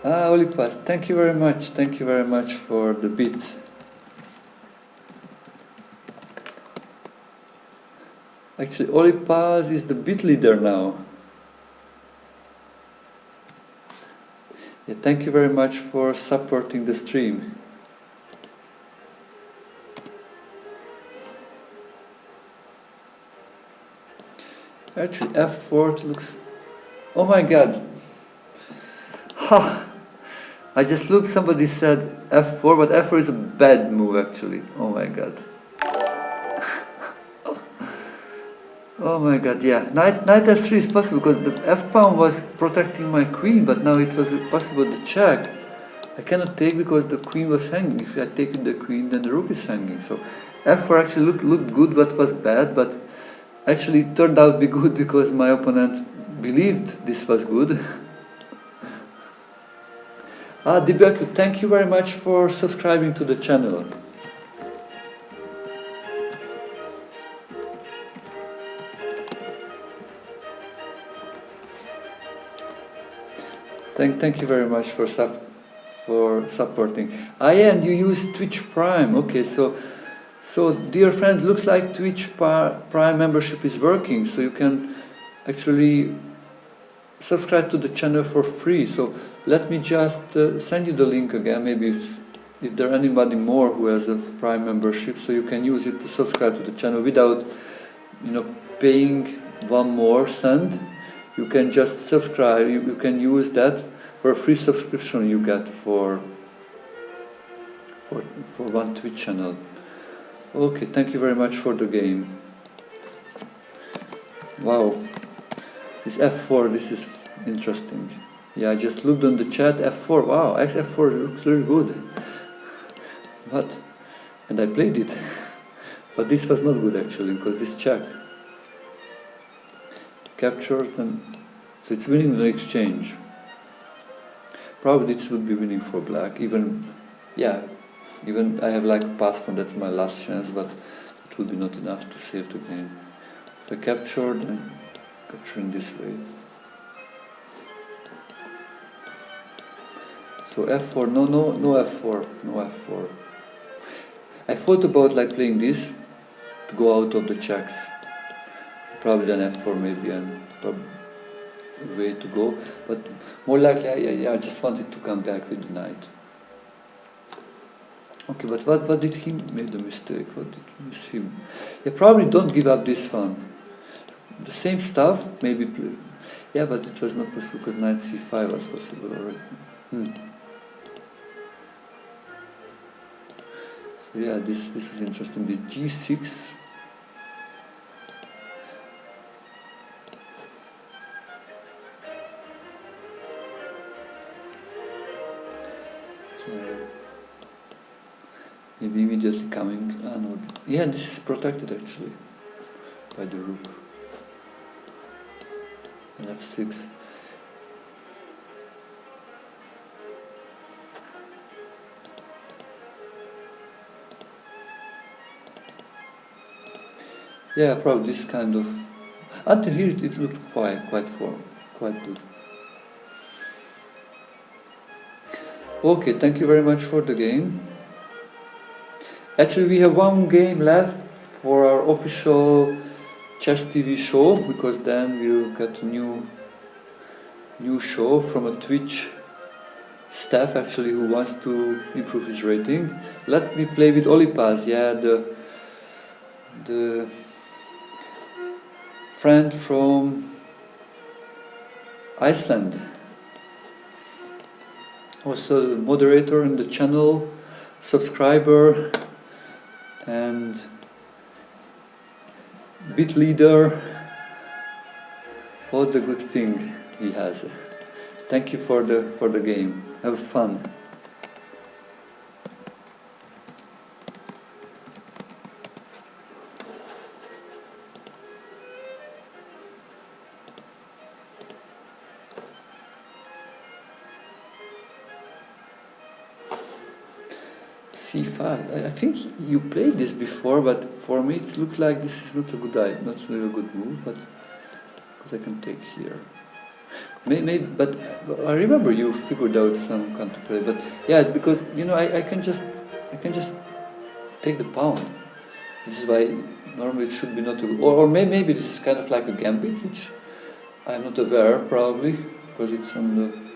Olipas, thank you very much. Thank you very much for the bits. Actually, Olipas is the bit leader now. Yeah, thank you very much for supporting the stream. Actually, f4 looks... Oh my god! Ha! I just looked, somebody said f4, but f4 is a bad move actually. Oh my god. Oh my god, yeah. Knight f3 is possible because the f-pawn was protecting my queen, but now it was possible to check. I cannot take because the queen was hanging. If I take the queen, then the rook is hanging. So f4 actually looked good, but was bad, but actually it turned out to be good because my opponent believed this was good. Dibeklu, thank you very much for subscribing to the channel. Thank you very much for supporting. And you use Twitch Prime. Okay, so dear friends, looks like Twitch Prime membership is working. So you can actually subscribe to the channel for free. So let me just send you the link again. Maybe if there anybody more who has a Prime membership, so you can use it to subscribe to the channel without, paying one more cent. You can just subscribe. You can use that for a free subscription you get for one Twitch channel. Okay, thank you very much for the game. Wow, this F4, this is interesting. Yeah, I just looked on the chat. F4, wow, F4 looks very good. And I played it, but this was not good actually, because this check captured, and so it's winning the exchange. Probably this would be winning for black. Even I have like a pass one, that's my last chance, but it would be not enough to save the game. If I capture, then capturing this way. So F4, no F4, no F4. I thought about like playing this to go out of the checks. Probably then F4 maybe, and probably way to go, but more likely I just wanted to come back with the knight. Okay, but what did he make the mistake? What did miss him? Yeah, probably don't give up this one. The same stuff, maybe play. Yeah, but it was not possible because knight c5 was possible already. So yeah, this is interesting. This g6. Maybe immediately coming. No. Yeah, this is protected actually by the rook. And f6. Yeah, probably this kind of. Until here it looked quite good. Okay, thank you very much for the game. Actually, we have one game left for our official chess TV show, because then we'll get a new show from a Twitch staff actually who wants to improve his rating. Let me play with Olipaz, yeah, the friend from Iceland. Also the moderator in the channel, subscriber, and bit leader, all the good thing he has. Thank you for the game. Have fun. c5. I think you played this before, but for me it looks like this is not a good idea, not really a good move. But because I can take here, maybe. But I remember you figured out some counterplay. But yeah, because I can just take the pawn. This is why normally it should be not a, or maybe this is kind of like a gambit, which I'm not aware probably because it's on the.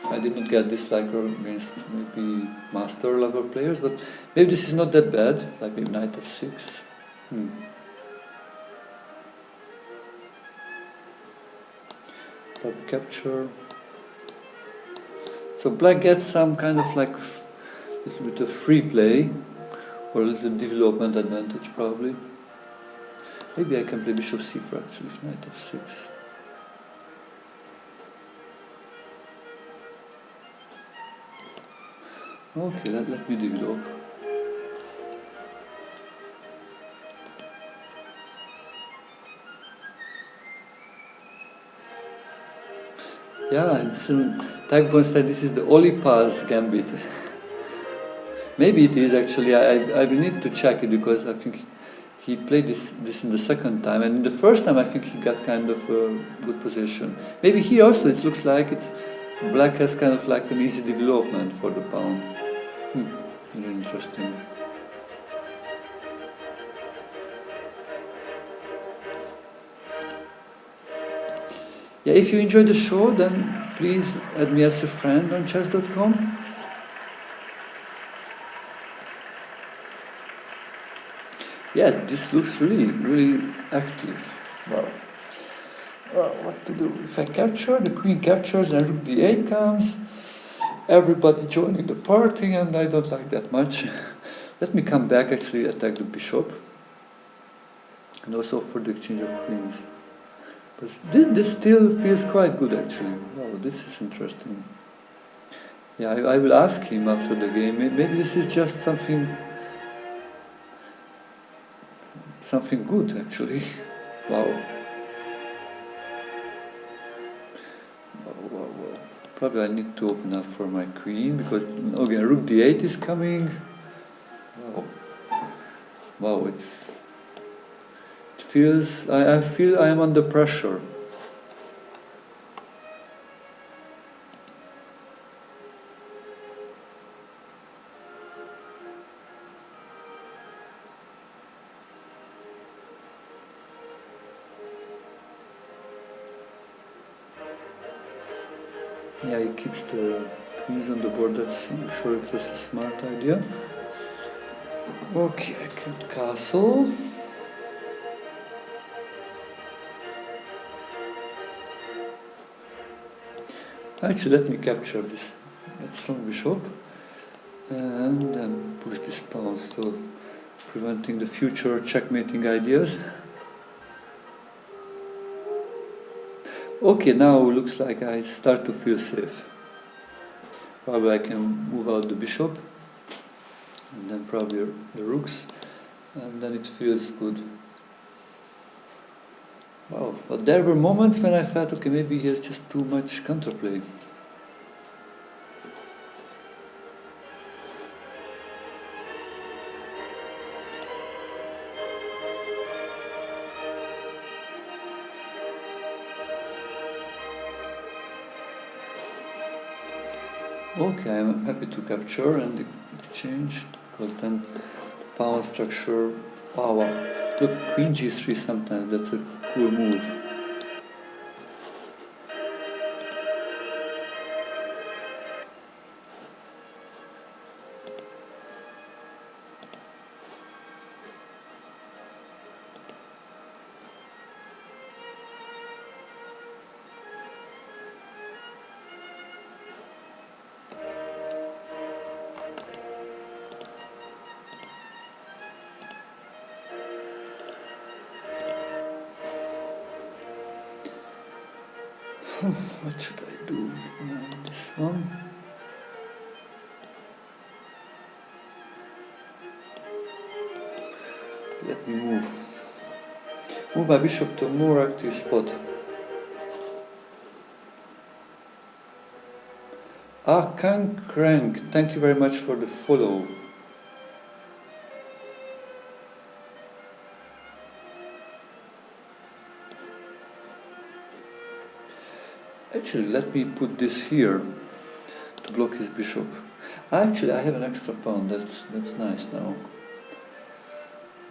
I did not get this like against maybe master level players, but maybe this is not that bad, like maybe knight f6. Probably capture. So black gets some kind of like little bit of free play, or a little development advantage probably. Maybe I can play bishop c4 actually, if knight f6. Okay, let me develop. Yeah, it's Tagbon said this is the Olipa's gambit. Maybe it is actually. I will need to check it because I think he played this in the second time, and in the first time I think he got kind of a good position. Maybe here also it looks like it's black has kind of like an easy development for the pawn. Very interesting. Yeah, if you enjoyed the show, then please add me as a friend on chess.com. Yeah, this looks really active. Wow. What to do? If I capture, the queen captures and rook d8 comes. Everybody joining the party, and I don't like that much. Let me come back, actually attack the bishop. And also for the exchange of queens. But this still feels quite good, actually. Wow, this is interesting. Yeah, I will ask him after the game. Maybe this is just something good, actually. Wow. Wow. Probably I need to open up for my queen, because, again, rook d8 is coming. Wow, it feels, I feel I am under pressure. Yeah, he keeps the queens on the board. I'm sure it's a smart idea. Okay, I could castle. Actually, let me capture that strong bishop and then push this pawn, still preventing the future checkmating ideas. Okay, now looks like I start to feel safe. Probably I can move out the bishop and then probably the rooks, and then it feels good. Wow, but there were moments when I felt, okay, maybe he has just too much counterplay. Okay, I'm happy to capture and exchange, because then the pawn structure, wow, look, queen g3 sometimes, that's a cool move. What should I do on this one? Let me move my bishop to a more active spot. Kang Crank, thank you very much for the follow. Actually, let me put this here to block his bishop. Actually, I have an extra pawn. That's nice now.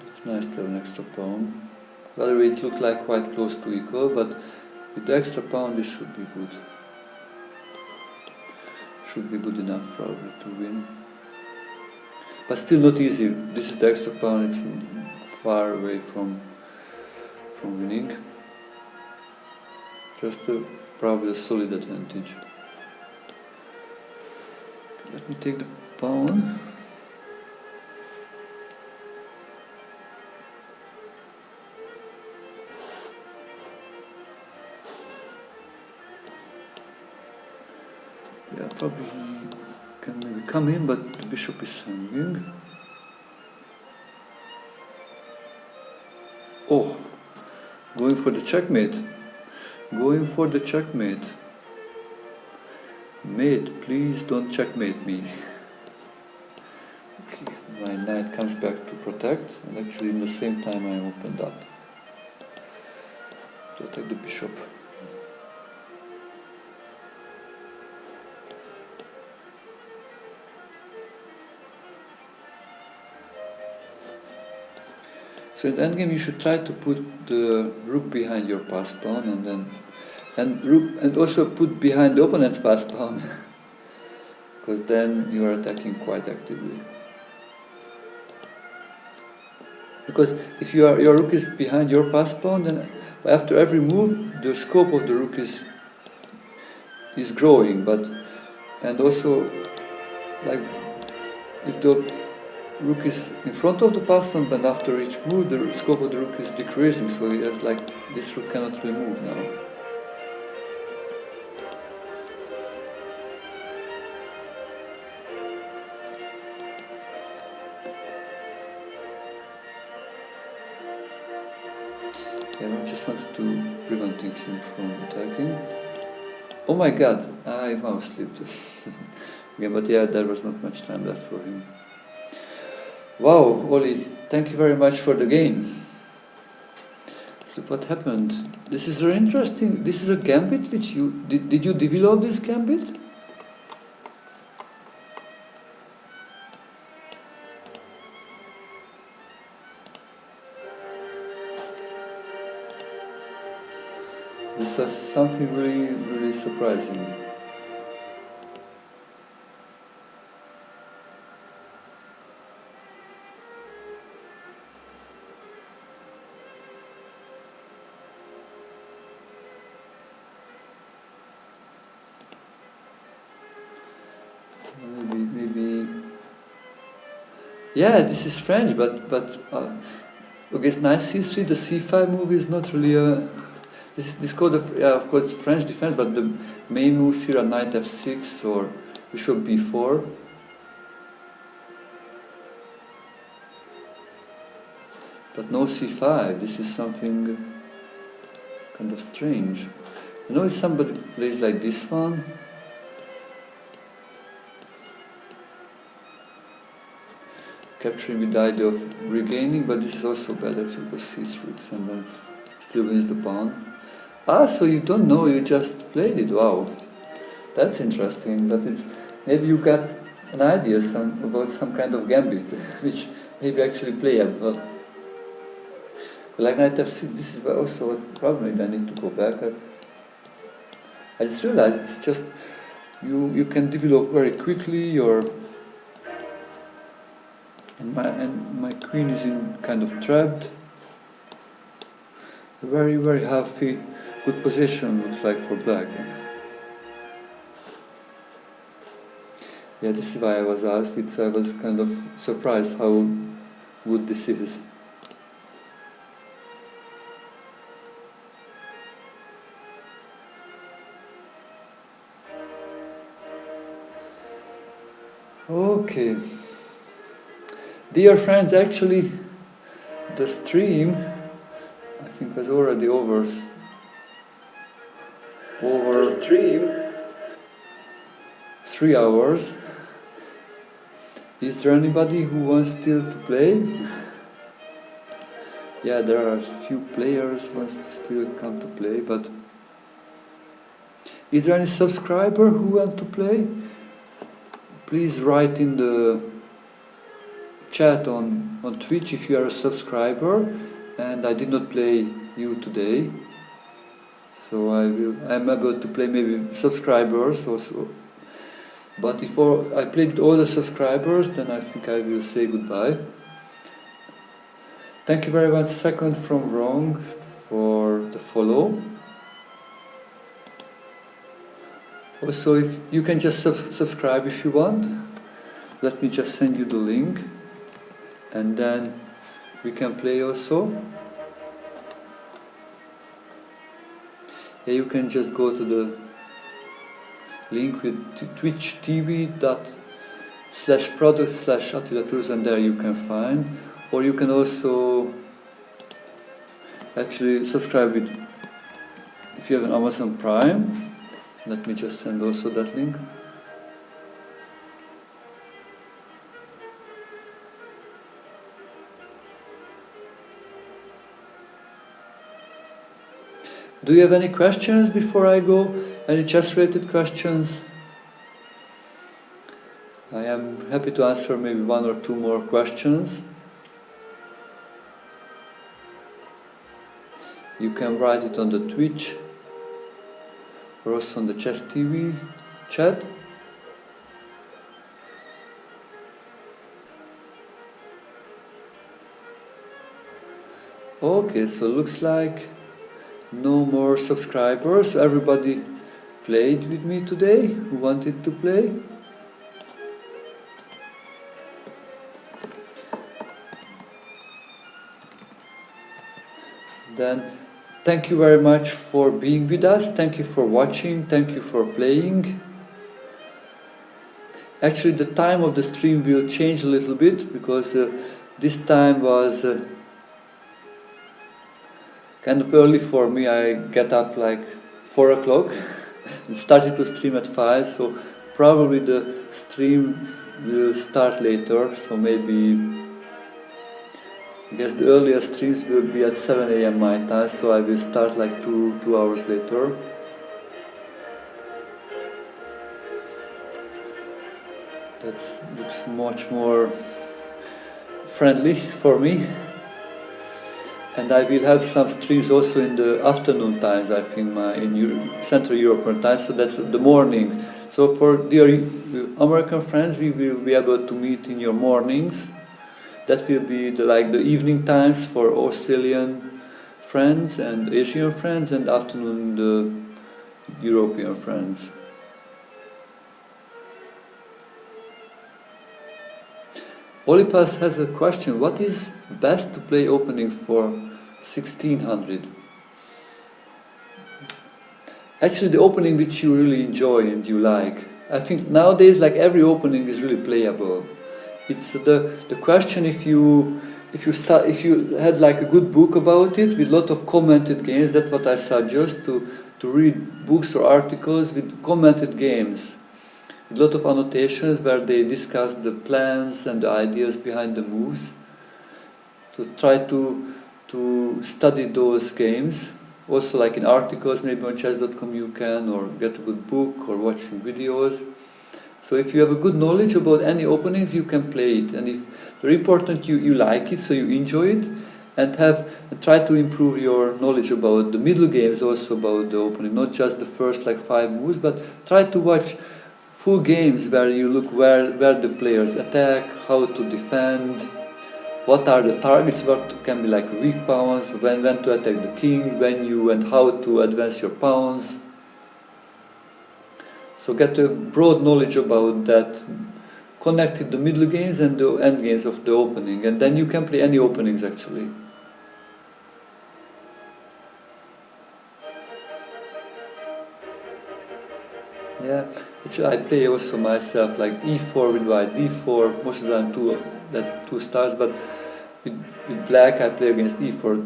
It's nice to have an extra pawn. By the way, it looked like quite close to equal, but with the extra pawn, this should be good. Should be good enough, probably, to win. But still not easy. This is the extra pawn. It's far away from winning. Just probably a solid advantage. Let me take the pawn. Yeah, probably he can maybe come in, but the bishop is hanging. Oh, going for the checkmate. Going for the checkmate. Mate, please don't checkmate me. Okay, my knight comes back to protect, and actually in the same time I opened up to attack the bishop. So in the endgame you should try to put the rook behind your pass pawn, and also put behind the opponent's pass pawn, because then you are attacking quite actively. Because if your rook is behind your pass pawn, then after every move the scope of the rook is growing, and also like if the rook is in front of the pass pawn, but after each move the scope of the rook is decreasing, so it has like this rook cannot really move now. Yeah, I just wanted to preventing him from attacking. Oh my god, I mouse slipped. Yeah, but yeah, there was not much time left for him. Wow, Oli, thank you very much for the game. So what happened? This is very interesting. This is a gambit which you did you develop this gambit? This was something really, really surprising. Maybe. Yeah, this is French, but against knight c3, the c5 move is not really a. This is called of course French defense, but the main moves here are knight f6 or bishop b4. But no c5. This is something kind of strange. I know if somebody plays like this one. Capturing with the idea of regaining, but this is also bad actually because c6 and then still wins the pawn. Ah, so you don't know, you just played it. Wow, that's interesting. But it's maybe you got an idea about some kind of gambit, which maybe actually playable. Like knight f6, this is also a problem. I need to go back. I just realized it's just you can develop very quickly your. And my queen is in kind of trapped. A very, very healthy, good position looks like for black. Yeah, this is why I was asked. I was kind of surprised how good this is. Okay. Dear friends, actually the stream I think was already over The stream? 3 hours. Is there anybody who wants still to play? Yeah, there are a few players who wants to still come to play, but is there any subscriber who want to play? Please write in the chat on Twitch if you are a subscriber, and I did not play you today, so I'm able to play maybe subscribers also, but if I played with all the subscribers, then I think I will say goodbye. Thank you very much, Second from Wrong, for the follow. Also, if you can just subscribe if you want. Let me just send you the link, and then we can play also. Yeah, you can just go to the link with twitch.tv/product/Attila Turzo, and there you can find. Or you can also actually subscribe if you have an Amazon Prime. Let me just send also that link. Do you have any questions before I go? Any chess-related questions? I am happy to answer maybe one or two more questions. You can write it on the Twitch or also on the Chess TV chat. Okay, so looks like no more subscribers. Everybody played with me today who wanted to play. Then thank you very much for being with us. Thank you for watching. Thank you for playing. Actually, the time of the stream will change a little bit because this time was kind of early for me. I get up like 4 o'clock and started to stream at 5, so probably the stream will start later, so maybe I guess the earliest streams will be at 7 a.m. my time, so I will start like two hours later. That looks much more friendly for me. And I will have some streams also in the afternoon times, I think, in Central European time, so that's the morning. So for dear American friends, we will be able to meet in your mornings. That will be the evening times for Australian friends and Asian friends, and afternoon the European friends. Olipas has a question. What is best to play opening for 1600? Actually, the opening which you really enjoy and you like. I think nowadays, like, every opening is really playable. It's the question if you had like a good book about it with a lot of commented games. That's what I suggest, to read books or articles with commented games. A lot of annotations where they discuss the plans and the ideas behind the moves. To try to study those games. Also, like in articles, maybe on chess.com you can, or get a good book or watching videos. So if you have a good knowledge about any openings, you can play it. And if very important you like it, so you enjoy it, and try to improve your knowledge about the middle games, also about the opening, not just the first like 5 moves, but try to watch full games where you look where the players attack, how to defend, what are the targets, what can be like weak pawns, when to attack the king, and how to advance your pawns. So get a broad knowledge about that, connected the middle games and the end games of the opening, and then you can play any openings actually. Yeah, actually I play also myself like e4 with white, d4, most of the time two stars, but with black I play against e4,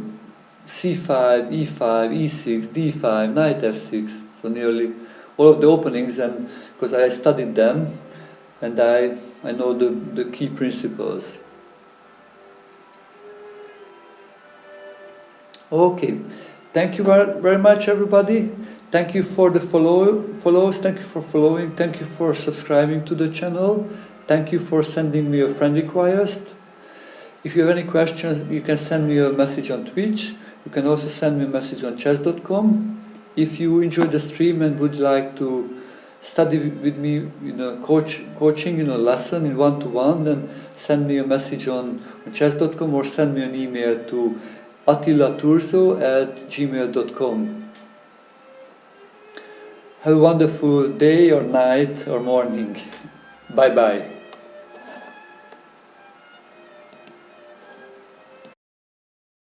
c5, e5, e6, d5, knight f6, so nearly all of the openings, and because I studied them and I know the key principles. Okay, thank you very much everybody. Thank you for the follows, thank you for following, thank you for subscribing to the channel, thank you for sending me a friend request. If you have any questions, you can send me a message on Twitch. You can also send me a message on chess.com. If you enjoyed the stream and would like to study with me in a coaching, lesson in one-to-one, then send me a message on chess.com or send me an email to attilaturzo@gmail.com. Have a wonderful day or night or morning. Bye-bye.